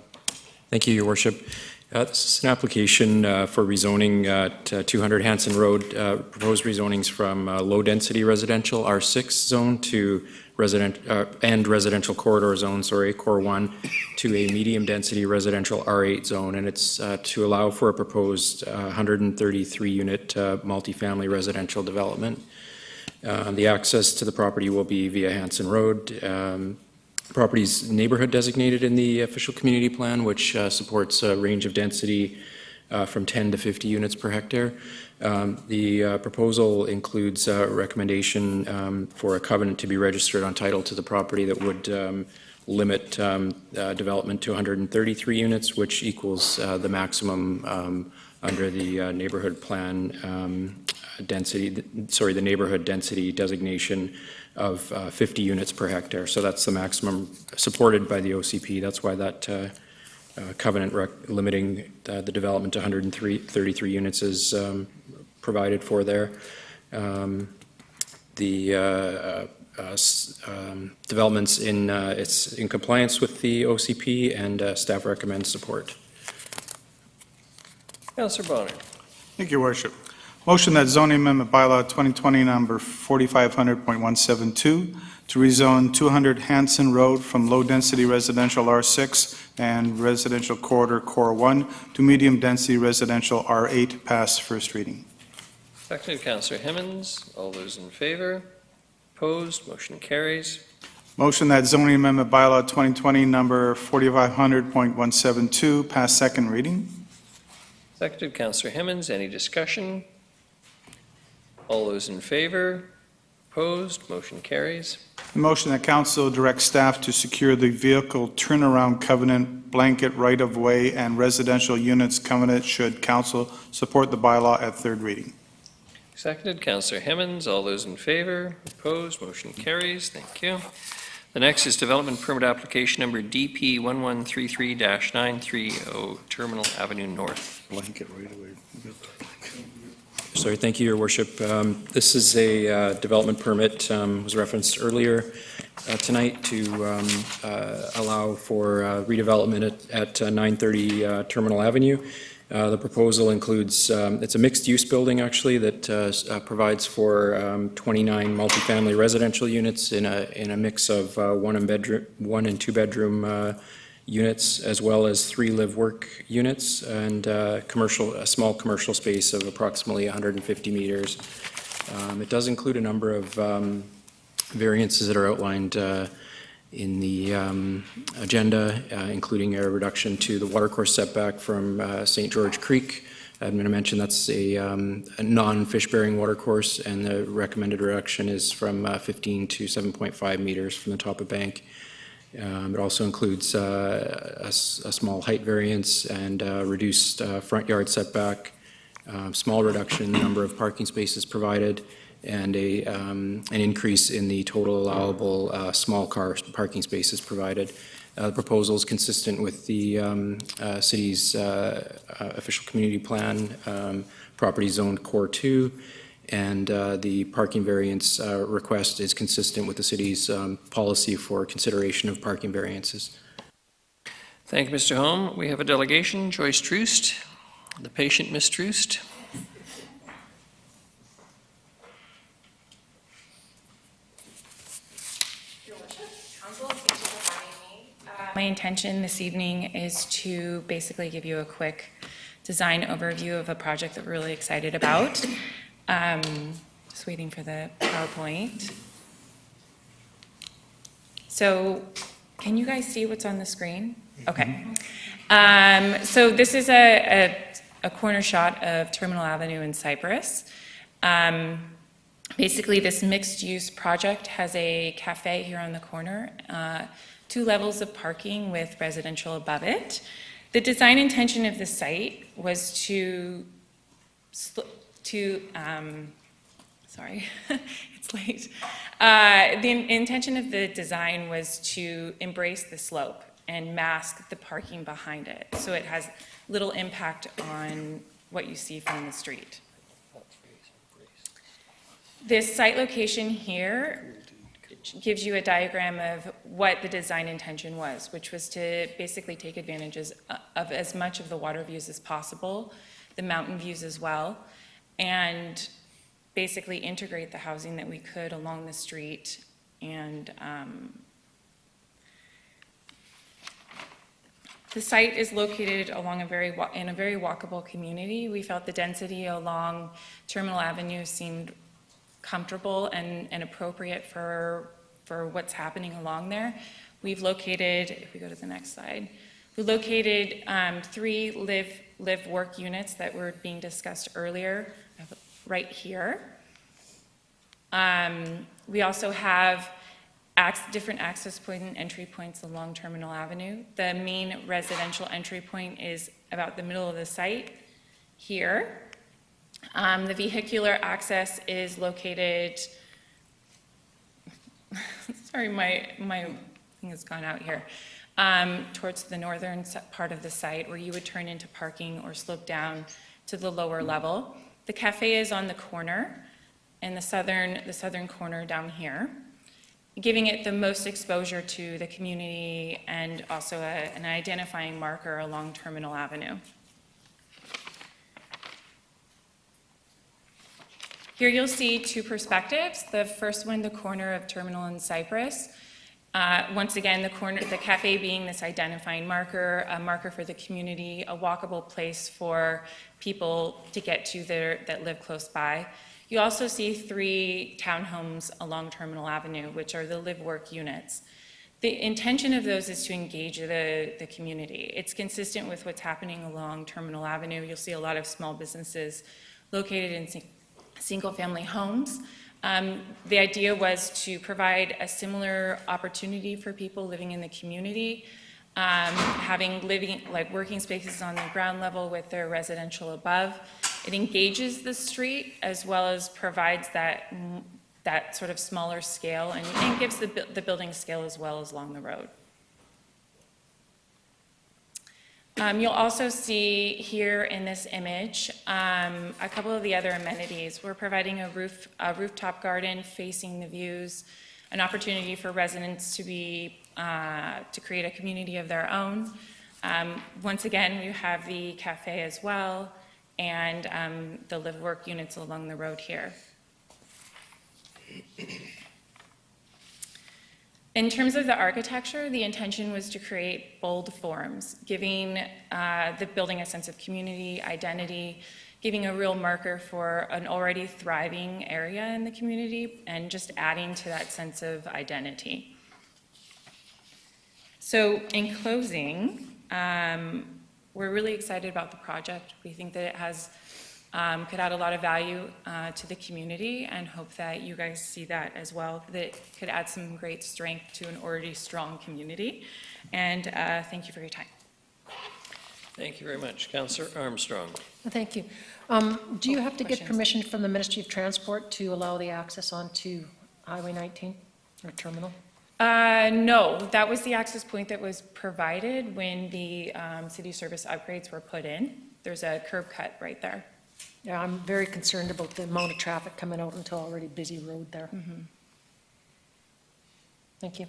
Thank you, Your Worship. This is an application for rezoning at 200 Hanson Road. Proposed rezonings from low-density residential R6 zone to residential corridor zone, Core 1, to a medium-density residential R8 zone, and it's to allow for a proposed 133-unit multifamily residential development. The access to the property will be via Hanson Road. Property's neighborhood designated in the official community plan, which supports a range of density from 10 to 50 units per hectare. The proposal includes a recommendation for a covenant to be registered on title to the property that would limit development to 133 units, which equals the maximum under the neighborhood plan the neighborhood density designation of 50 units per hectare. So that's the maximum supported by the OCP. That's why that covenant limiting the development to 133 units is provided for there. The developments it's in compliance with the OCP, and staff recommends support. Councillor Bonner. Thank you, Your Worship. Motion that zoning amendment bylaw 2020 number 4500.172 to rezone 200 Hanson Road from low-density residential R6 and residential corridor Core 1 to medium-density residential R8 pass first reading. Seconded. Councillor Hemmens. All those in favor? Opposed? Motion carries. Motion that zoning amendment bylaw 2020 number 4500.172 pass second reading. Seconded, Councillor Hemmens. Any discussion? All those in favor? Opposed? Motion carries. Motion that council direct staff to secure the vehicle turnaround covenant blanket right-of-way and residential units covenant should council support the bylaw at third reading. Seconded, Councillor Hemmens. All those in favor? Opposed? Motion carries. Thank you. The next is development permit application number DP 1133-930 Terminal Avenue North. Blanket right-of-way. Sorry, thank you, Your Worship. This is a development permit, was referenced earlier tonight to allow for redevelopment at 930 Terminal Avenue. The proposal includes, it's a mixed-use building, actually, that provides for 29 multifamily residential units in a mix of one and two bedroom units, as well as 3 live-work units, and a small commercial space of approximately 150 meters. It does include a number of variances that are outlined in the agenda, including a reduction to the watercourse setback from St. George Creek. I'm going to mention that's a non-fish-bearing watercourse, and the recommended reduction is from 15 to 7.5 meters from the top of bank. It also includes a small height variance and reduced front yard setback, small reduction in the number of parking spaces provided, and an increase in the total allowable small car parking spaces provided. The proposal is consistent with the city's official community plan, property zoned Core 2, and the parking variance request is consistent with the city's policy for consideration of parking variances. Thank you, Mr. Holm. We have a delegation, Joyce Troost, the patient Miss Troost. My intention this evening is to basically give you a quick design overview of a project that we're really excited about. Just waiting for the PowerPoint. So, can you guys see what's on the screen? Okay. So this is a corner shot of Terminal Avenue in Cypress. Basically, this mixed-use project has a cafe here on the corner, 2 levels of parking with residential above it. The design intention of the site was sorry, it's late. The intention of the design was to embrace the slope and mask the parking behind it, so it has little impact on what you see from the street. This site location here gives you a diagram of what the design intention was, which was to basically take advantages of as much of the water views as possible, the mountain views as well, and basically integrate the housing that we could along the street. And the site is located along in a very walkable community. We felt the density along Terminal Avenue seemed comfortable and appropriate for what's happening along there. We've located, if we go to the next slide, we located 3 live-work units that were being discussed earlier, right here. We also have different access points and entry points along Terminal Avenue. The main residential entry point is about the middle of the site here. The vehicular access is located, sorry, my thing has gone out here, towards the northern part of the site where you would turn into parking or slope down to the lower level. The cafe is on the corner, in the southern corner down here, giving it the most exposure to the community and also an identifying marker along Terminal Avenue. Here you'll see 2 perspectives. The first one, the corner of Terminal and Cypress. Once again, the cafe being this identifying marker, a marker for the community, a walkable place for people to get to there that live close by. You also see 3 townhomes along Terminal Avenue, which are the live-work units. The intention of those is to engage the community. It's consistent with what's happening along Terminal Avenue. You'll see a lot of small businesses located in single-family homes. The idea was to provide a similar opportunity for people living in the community, having working spaces on the ground level with their residential above. It engages the street as well as provides that sort of smaller scale and gives the building scale as well as along the road. You'll also see here in this image a couple of the other amenities. We're providing a rooftop garden facing the views, an opportunity for residents to create a community of their own. Once again, we have the cafe as well, and the live-work units along the road here. In terms of the architecture, the intention was to create bold forms, giving the building a sense of community, identity, giving a real marker for an already thriving area in the community, and just adding to that sense of identity. So in closing, we're really excited about the project. We think that it has could add a lot of value to the community, and hope that you guys see that as well, that it could add some great strength to an already strong community. And thank you for your time. Thank you very much. Councillor Armstrong. Thank you. Do you have to get permission from the Ministry of Transport to allow the access onto Highway 19 or terminal? No, that was the access point that was provided when the city service upgrades were put in. There's a curb cut right there. Yeah, I'm very concerned about the amount of traffic coming out into already busy road there. Thank you.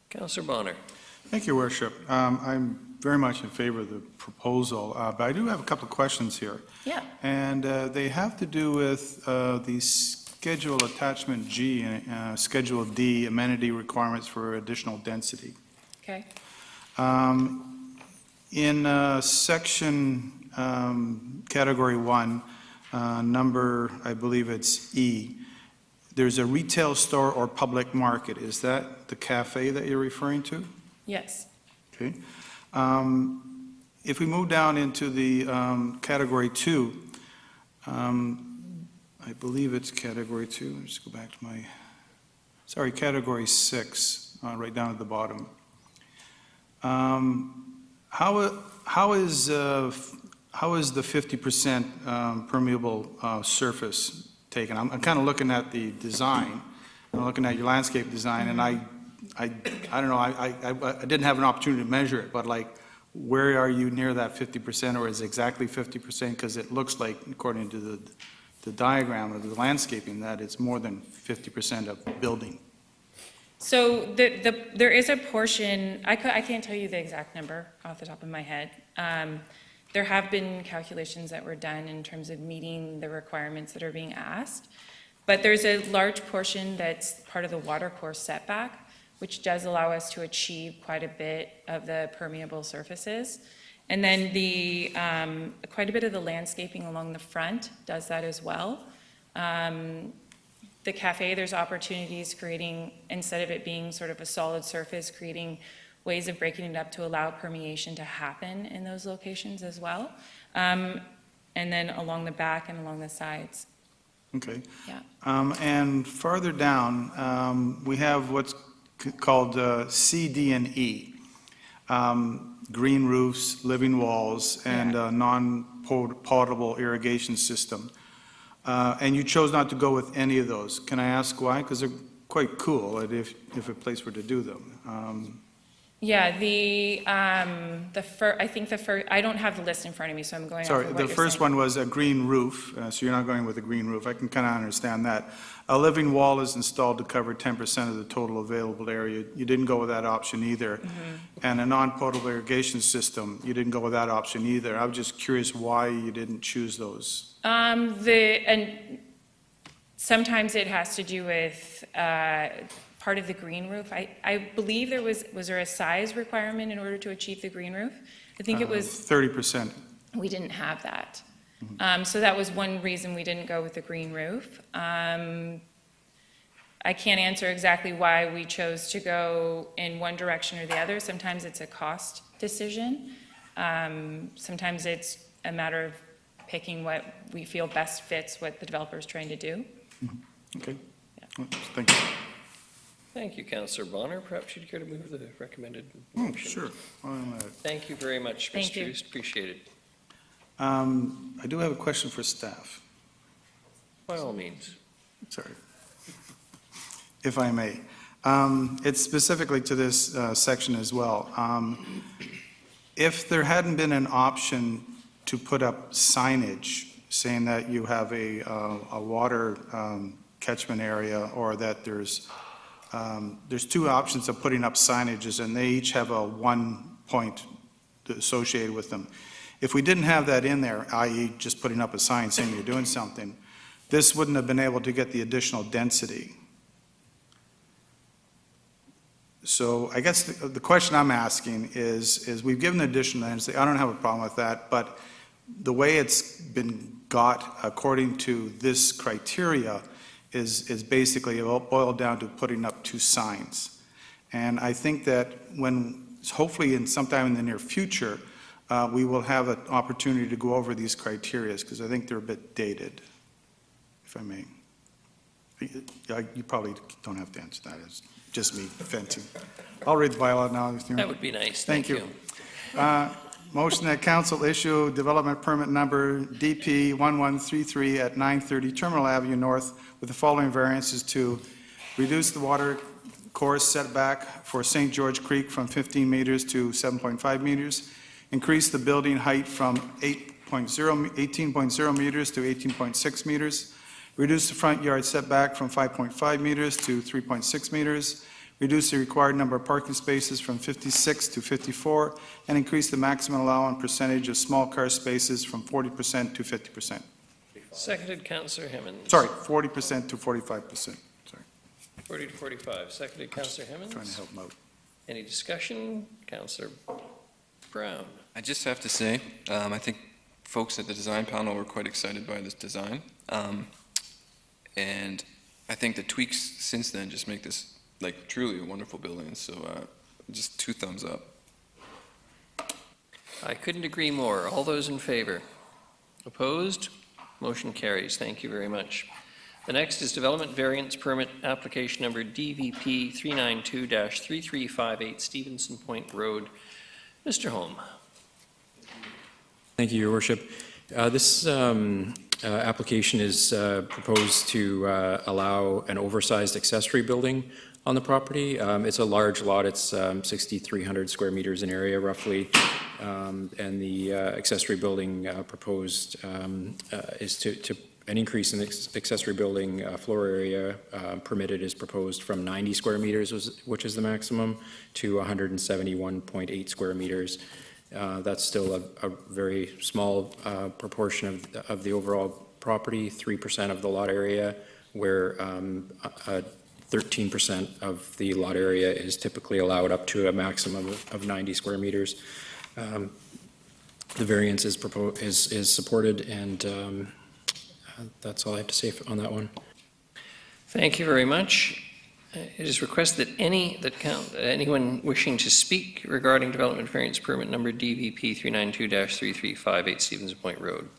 Councillor Bonner. Thank you, Worship. I'm very much in favor of the proposal, but I do have a couple of questions here. Yeah. And they have to do with the Schedule Attachment G and Schedule D amenity requirements for additional density. Okay. In section Category 1, number, I believe it's E, there's a retail store or public market. Is that the cafe that you're referring to? Yes. Okay. If we move down into the Category 2, I believe it's Category 2. Let's go back to my, sorry, Category 6, right down at the bottom. How is the 50% permeable surface taken? I'm kind of looking at the design. I'm looking at your landscape design, and I don't know, I didn't have an opportunity to measure it, but like, where are you near that 50%, or is it exactly 50%? Because it looks like, according to the diagram of the landscaping, that it's more than 50% of building. So there is a portion, I can't tell you the exact number off the top of my head. There have been calculations that were done in terms of meeting the requirements that are being asked, but there's a large portion that's part of the watercourse setback, which does allow us to achieve quite a bit of the permeable surfaces. And then quite a bit of the landscaping along the front does that as well. The cafe, there's opportunities creating, instead of it being sort of a solid surface, creating ways of breaking it up to allow permeation to happen in those locations as well. And then along the back and along the sides. Okay. Yeah. And farther down, we have what's called C, D, and E. Green roofs, living walls, and a non-potable irrigation system. And you chose not to go with any of those. Can I ask why? Because they're quite cool if a place were to do them. Yeah, I think the first, I don't have the list in front of me, so I'm going off of what Sorry, the you're first saying. one was a green roof, so you're not going with a green roof. I can kind of understand that. A living wall is installed to cover 10% of the total available area. You didn't go with that option either. And a non-potable irrigation system, you didn't go with that option either. I was just curious why you didn't choose those. And sometimes it has to do with part of the green roof. I believe was there a size requirement in order to achieve the green roof? I think it was 30%. We didn't have that. So that was one reason we didn't go with the green roof. I can't answer exactly why we chose to go in one direction or the other. Sometimes it's a cost decision. Sometimes it's a matter of picking what we feel best fits what the developer is trying to do. Okay. Thank you. Thank you, Councillor Bonner. Perhaps you'd care to move the recommended motion? Sure. Thank you very much, Thank Mr. you. Oost. Appreciate it. I do have a question for staff. By all means. Sorry. If I may. It's specifically to this section as well. If there hadn't been an option to put up signage saying that you have a water catchment area, or that there's two options of putting up signages, and they each have a 1 point associated with them. If we didn't have that in there, i.e. just putting up a sign saying you're doing something, this wouldn't have been able to get the additional density. So I guess the question I'm asking is we've given additional density. I don't have a problem with that, but the way it's been got according to this criteria is basically boiled down to putting up two signs. And I think that when, hopefully in sometime in the near future, we will have an opportunity to go over these criteria, because I think they're a bit dated, if I may. You probably don't have to answer that. It's just me venting. I'll read the bylaw now. That would be nice. Thank you. Motion that council issue development permit number DP 1133 at 930 Terminal Avenue North with the following variances: to reduce the water course setback for St. George Creek from 15 meters to 7.5 meters, increase the building height from 18.0 meters to 18.6 meters, reduce the front yard setback from 5.5 meters to 3.6 meters, reduce the required number of parking spaces from 56 to 54, and increase the maximum allowed percentage of small car spaces from 40% to 50%. Seconded, Councillor Hemmons. Sorry, 40% to 45%. Sorry. 40 to 45. Seconded, Councillor Hemmons. Trying to help them out. Any discussion? Councillor Brown. I just have to say, I think folks at the design panel were quite excited by this design. And I think the tweaks since then just make this like truly a wonderful building. So just 2 thumbs up. I couldn't agree more. All those in favor? Opposed? Motion carries. Thank you very much. The next is Development Variance Permit Application Number DVP 392-3358 Stevenson Point Road. Mr. Holm. Thank you, Your Worship. This application is proposed to allow an oversized accessory building on the property. It's a large lot. It's 6,300 square meters in area roughly, and the accessory building proposed is to an increase in the accessory building floor area permitted is proposed from 90 square meters, which is the maximum, to 171.8 square meters. That's still a very small proportion of the overall property, 3% of the lot area, where 13% of the lot area is typically allowed up to a maximum of 90 square meters. The variance is supported, and that's all I have to say on that one. Thank you very much. It is requested that anyone wishing to speak regarding Development Variance Permit Number DVP 392-3358 Stevenson Point Road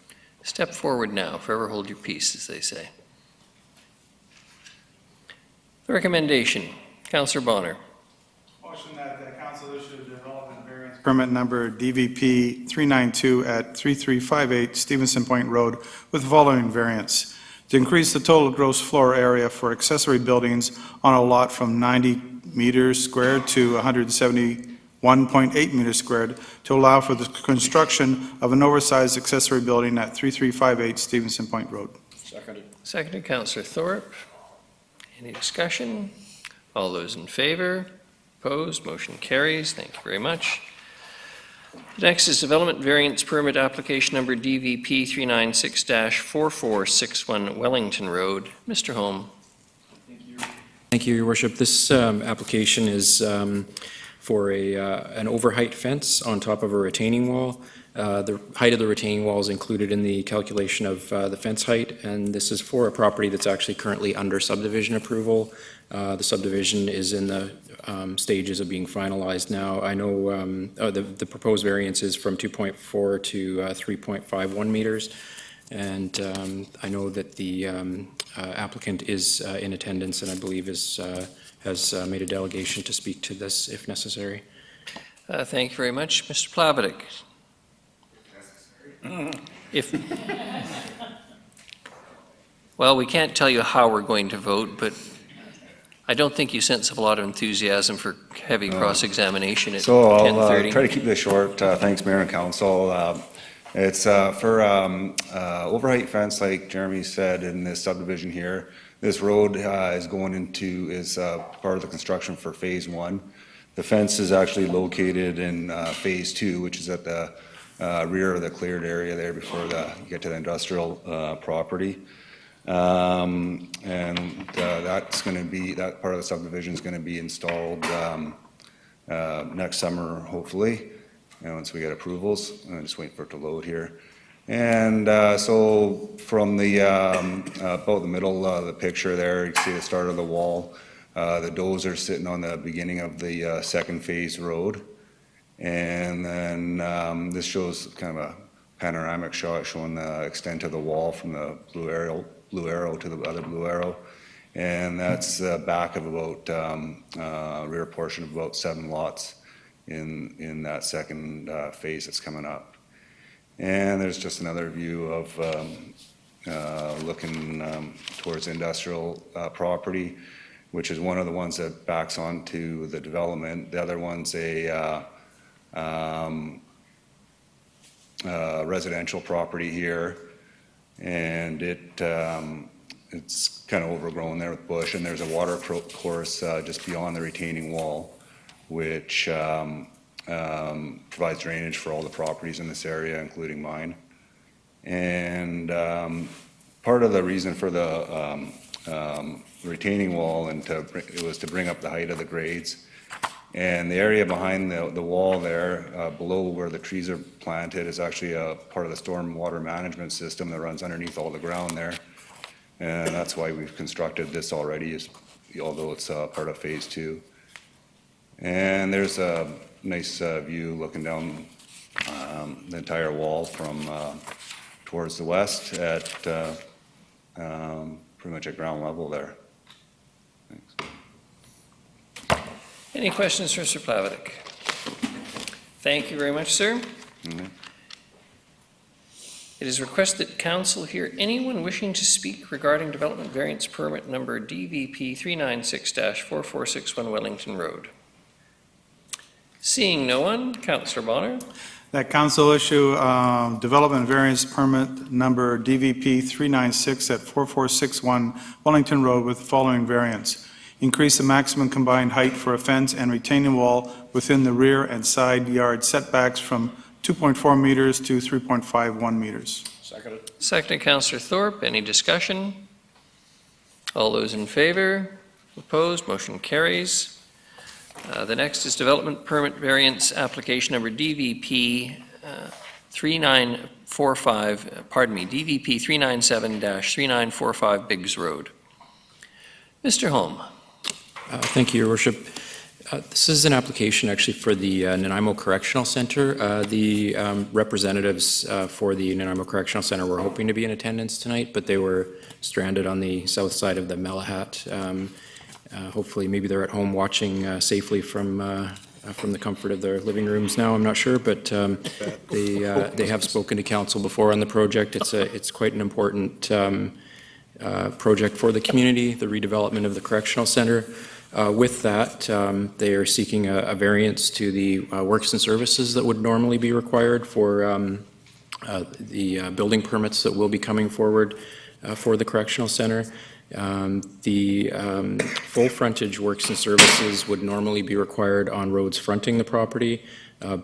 step forward now. Forever hold your peace, as they say. The recommendation, Councillor Bonner. Motion that the council issue development variance permit number DVP 392 at 3358 Stevenson Point Road with the following variance: to increase the total gross floor area for accessory buildings on a lot from 90 meters squared to 171.8 meters squared, to allow for the construction of an oversized accessory building at 3358 Stevenson Point Road. Seconded. Seconded, Councillor Thorpe. Any discussion? All those in favor? Opposed? Motion carries. Thank you very much. Next is Development Variance Permit Application Number DVP 396-4461 Wellington Road. Mr. Holm. Thank you, Your Worship. This application is for an overheight fence on top of a retaining wall. The height of the retaining wall is included in the calculation of the fence height, and this is for a property that's actually currently under subdivision approval. The subdivision is in the stages of being finalized now. I know the proposed variance is from 2.4 to 3.51 meters, and I know that the applicant is in attendance, and I believe has made a delegation to speak to this if necessary. Thank you very much. Mr. Plavedic. Well, we can't tell you how we're going to vote, but I don't think you sense a lot of enthusiasm for heavy cross-examination at 10:30. So I'll try to keep this short. Thanks, Mayor and Council. It's for overheight fence, like Jeremy said, in this subdivision here. This road is part of the construction for Phase 1. The fence is actually located in Phase 2, which is at the rear of the cleared area there before you get to the industrial property. And that's going to be, that part of the subdivision is going to be installed next summer, hopefully, once we get approvals. I'm just waiting for it to load here. And so from the about the middle of the picture there, you can see the start of the wall. The dozer sitting on the beginning of the second phase road. And then this shows kind of a panoramic shot showing the extent of the wall from the blue arrow to the other blue arrow. And that's the back of about, rear portion of about 7 lots in that second phase that's coming up. And there's just another view of looking towards industrial property, which is one of the ones that backs onto the development. The other one's a residential property here, and it's kind of overgrown there with bush, and there's a water course just beyond the retaining wall, which provides drainage for all the properties in this area, including mine. And part of the reason for the retaining wall it was to bring up the height of the grades. And the area behind the wall there, below where the trees are planted, is actually a part of the storm water management system that runs underneath all the ground there. And that's why we've constructed this already, although it's part of Phase 2. And there's a nice view looking down the entire wall from towards the west at pretty much at ground level there. Thanks. Any questions for Mr. Plavedic? Thank you very much, sir. Mm-hmm. It is requested that council hear anyone wishing to speak regarding development variance permit number DVP 396-4461 Wellington Road. Seeing no one, Councillor Bonner. That council issue development variance permit number DVP 396 at 4461 Wellington Road with the following variance. Increase the maximum combined height for a fence and retaining wall within the rear and side yard setbacks from 2.4 meters to 3.51 meters. Seconded. Seconded, Councillor Thorpe. Any discussion? All those in favor? Opposed? Motion carries. The next is development permit variance application number DVP 3945, DVP 397-3945 Biggs Road. Mr. Holm. Thank you, Your Worship. This is an application actually for the Nanaimo Correctional Center. The representatives for the Nanaimo Correctional Center were hoping to be in attendance tonight, but they were stranded on the south side of the Malahat. Hopefully, maybe they're at home watching safely from the comfort of their living rooms now. I'm not sure, but they have spoken to council before on the project. It's quite an important project for the community, the redevelopment of the correctional center. With that, they are seeking a variance to the works and services that would normally be required for the building permits that will be coming forward for the correctional center. The full frontage works and services would normally be required on roads fronting the property,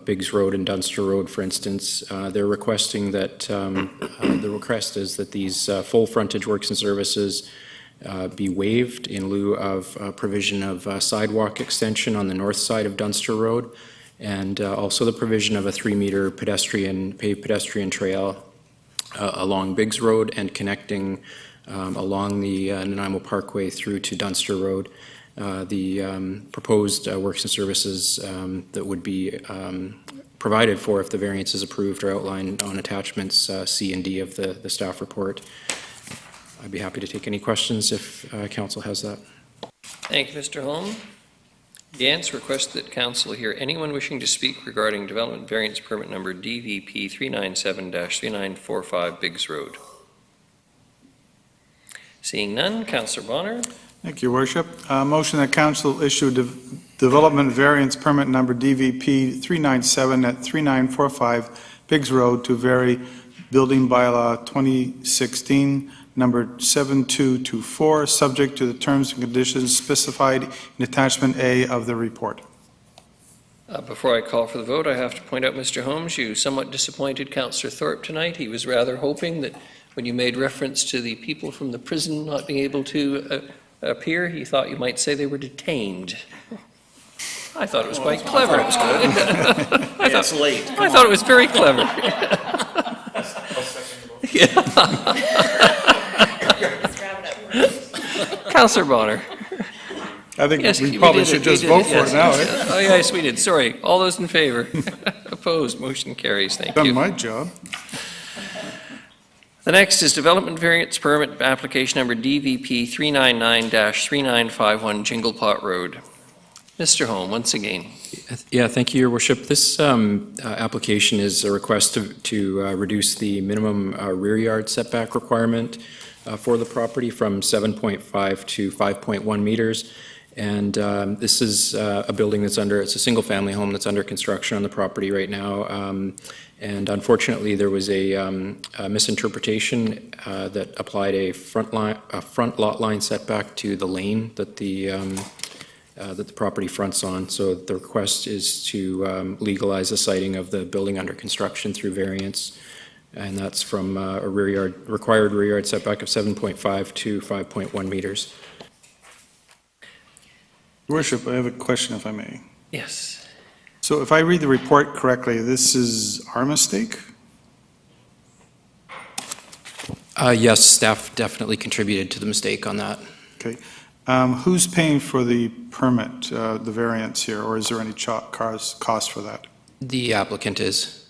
Biggs Road and Dunster Road, for instance. They're requesting that, the request is that these full frontage works and services be waived in lieu of provision of sidewalk extension on the north side of Dunster Road, and also the provision of a 3-meter paved pedestrian trail along Biggs Road and connecting along the Nanaimo Parkway through to Dunster Road. The proposed works and services that would be provided for if the variance is approved are outlined on attachments C and D of the staff report. I'd be happy to take any questions if council has that. Thank you, Mr. Holm. Gantz requests that council hear anyone wishing to speak regarding development variance permit number DVP 397-3945 Biggs Road. Seeing none, Councillor Bonner. Thank you, Worship. Motion that council issue development variance permit number DVP 397 at 3945 Biggs Road to vary building bylaw 2016 number 7224, subject to the terms and conditions specified in attachment A of the report. Before I call for the vote, I have to point out, Mr. Holmes, you somewhat disappointed Councillor Thorpe tonight. He was rather hoping that when you made reference to the people from the prison not being able to appear, he thought you might say they were detained. I thought it was quite clever. It was good. It's late. I thought it was very clever. Councillor Bonner. I think Yes, we probably did should it. just We did vote it, for yes, it now, yes. eh? Oh, yes, we did. Sorry. All those in favor? Opposed? Motion carries. Thank you. Done my job. The next is development variance permit application number DVP 399-3951 Jingle Pot Road. Mr. Holm, once again. Yeah, thank you, Your Worship. This application is a request to reduce the minimum rear yard setback requirement for the property from 7.5 to 5.1 meters. And this is a building it's a single-family home that's under construction on the property right now. And unfortunately, there was a misinterpretation that applied a front lot line setback to the lane that the property fronts on. So the request is to legalize the siting of the building under construction through variance, and that's from a required rear yard setback of 7.5 to 5.1 meters. Worship, I have a question if I may. Yes. So if I read the report correctly, this is our mistake? Yes, staff definitely contributed to the mistake on that. Okay. Who's paying for the permit, the variance here, or is there any cost for that? The applicant is.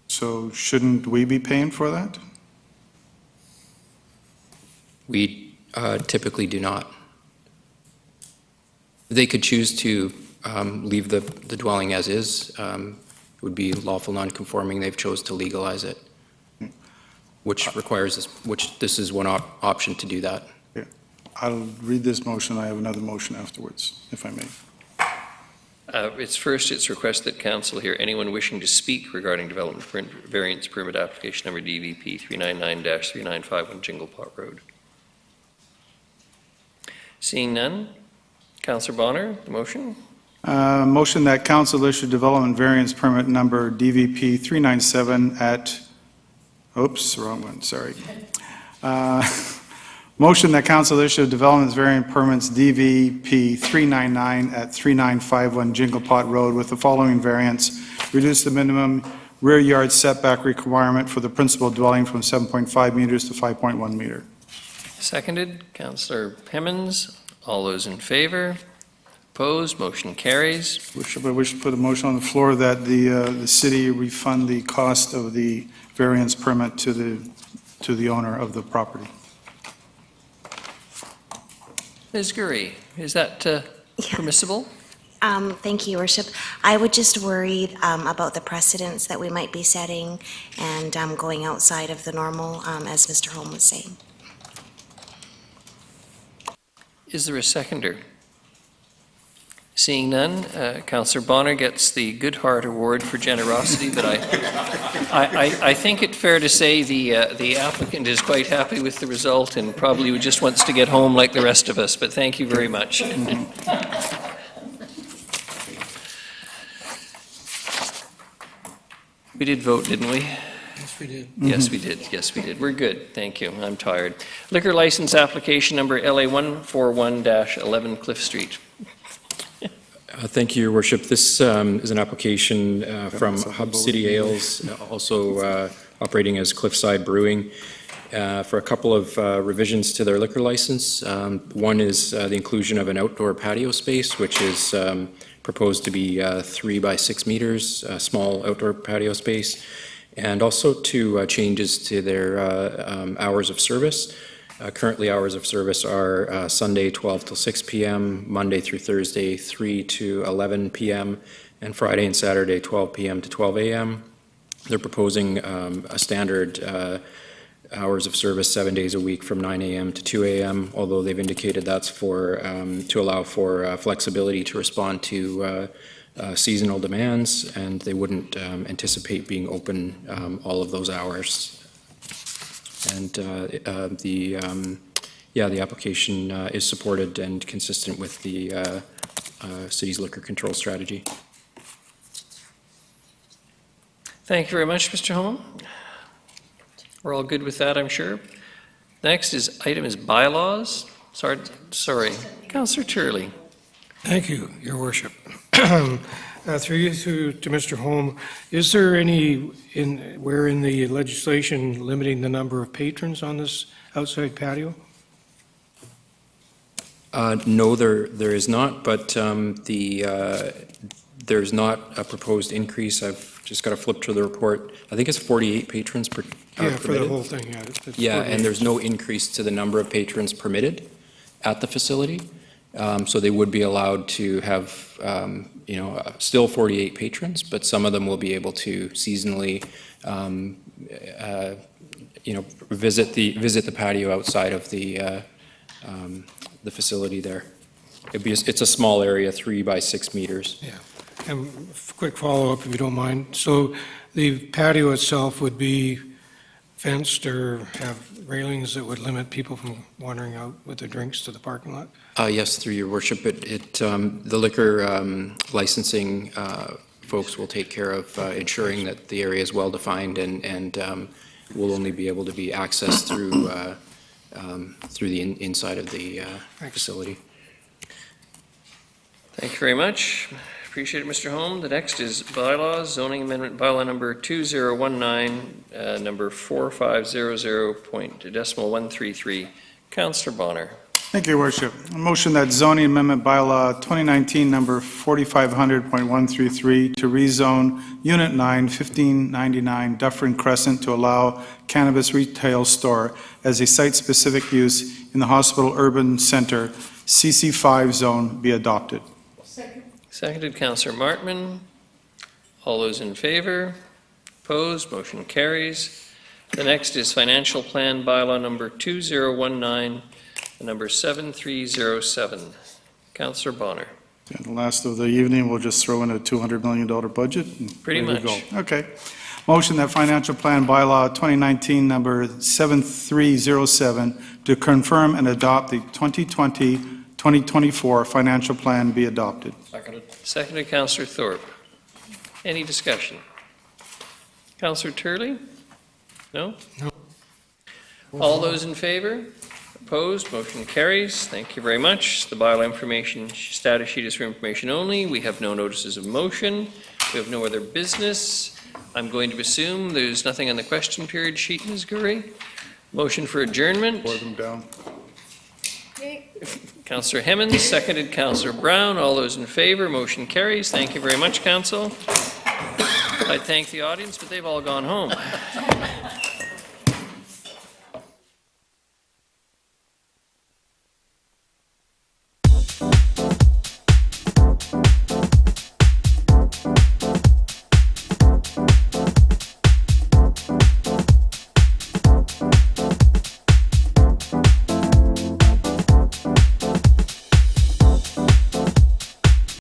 So shouldn't we be paying for that? We typically do not. They could choose to leave the dwelling as is. It would be lawful non-conforming. They've chose to legalize it, which requires this is one option to do that. Yeah. I'll read this motion. I have another motion afterwards, if I may. It's request that council hear anyone wishing to speak regarding development variance permit application number DVP 399-3951 Jingle Pot Road. Seeing none, Councillor Bonner, the motion. Motion that council issue development variance permit number DVP 397 at, oops, wrong one, sorry. Motion that council issue development variance permits DVP 399 at 3951 Jingle Pot Road with the following variance. Reduce the minimum rear yard setback requirement for the principal dwelling from 7.5 meters to 5.1 meter. Seconded, Councillor Hemmons. All those in favor? Opposed? Motion carries. Worship, I wish to put a motion on the floor that the city refund the cost of the variance permit to the owner of the property. Ms. Gurry, is that permissible? Thank you, Your Worship. I would just worry about the precedents that we might be setting and going outside of the normal, as Mr. Holm was saying. Is there a seconder? Seeing none, Councillor Bonner gets the Good Heart Award for generosity, but I think it's fair to say the applicant is quite happy with the result and probably just wants to get home like the rest of us, but thank you very much. We did vote, didn't we? we did. Yes, we did. Yes, we did. We're good. Thank you. I'm tired. Liquor license application number LA 141-11 Cliff Street. Thank you, Your Worship. This is an application from Hub City Ales, also operating as Cliffside Brewing, for a couple of revisions to their liquor license. One is the inclusion of an outdoor patio space, which is proposed to be 3 by 6 meters, a small outdoor patio space, and also two changes to their hours of service. Currently, hours of service are Sunday 12 till 6 p.m., Monday through Thursday 3 to 11 p.m., and Friday and Saturday 12 p.m. to 12 a.m. They're proposing a standard hours of service 7 days a week from 9 a.m. to 2 a.m., although they've indicated that's for to allow for flexibility to respond to seasonal demands, and they wouldn't anticipate being open all of those hours. And the application is supported and consistent with the city's liquor control strategy. Thank you very much, Mr. Holm. We're all good with that, I'm sure. Next item is bylaws. Sorry, Councillor Turley. Thank you, Your Worship. Through you to Mr. Holm, is there where in the legislation limiting the number of patrons on this outside patio? No, there is not, but there's not a proposed increase. I've just got to flip to the report. I think it's 48 patrons per. Yeah, for the permitted. whole thing, yeah. It's Yeah, 48. and there's no increase to the number of patrons permitted at the facility. So they would be allowed to have, still 48 patrons, but some of them will be able to seasonally, visit the patio outside of the facility there. It's a small area, 3 by 6 meters. Yeah. And quick follow-up, if you don't mind. So the patio itself would be fenced or have railings that would limit people from wandering out with their drinks to the parking lot? Yes, through your worship, the liquor licensing folks will take care of ensuring that the area is well-defined and will only be able to be accessed through the inside of the facility. Thank you very much. Appreciate it, Mr. Holm. The next is bylaws, zoning amendment bylaw number 2019, number 4500.133. Councillor Bonner. Thank you, Your Worship. A motion that zoning amendment bylaw 2019 number 4500.133 to rezone Unit 9, 1599 Dufferin Crescent to allow cannabis retail store as a site-specific use in the Hospital Urban Center CC5 zone be adopted. Seconded, Councillor Martman. All those in favor? Opposed? Motion carries. The next is financial plan bylaw number 2019, number 7307. Councillor Bonner. And the last of the evening, we'll just throw in a $200 million budget. And Pretty there we much. go. Okay. Motion that financial plan bylaw 2019 number 7307 to confirm and adopt the 2020-2024 financial plan be adopted. Seconded, Councillor Thorpe. Any discussion? Councillor Turley? No? No. All those in favor? Opposed? Motion carries. Thank you very much. The bylaw information status sheet is for information only. We have no notices of motion. We have no other business. I'm going to assume there's nothing on the question period sheet, Ms. Gurry. Motion for adjournment. Pour them down. Councillor Hemmons, seconded Councillor Brown. All those in favor, motion carries. Thank you very much, Council. I thank the audience, but they've all gone home.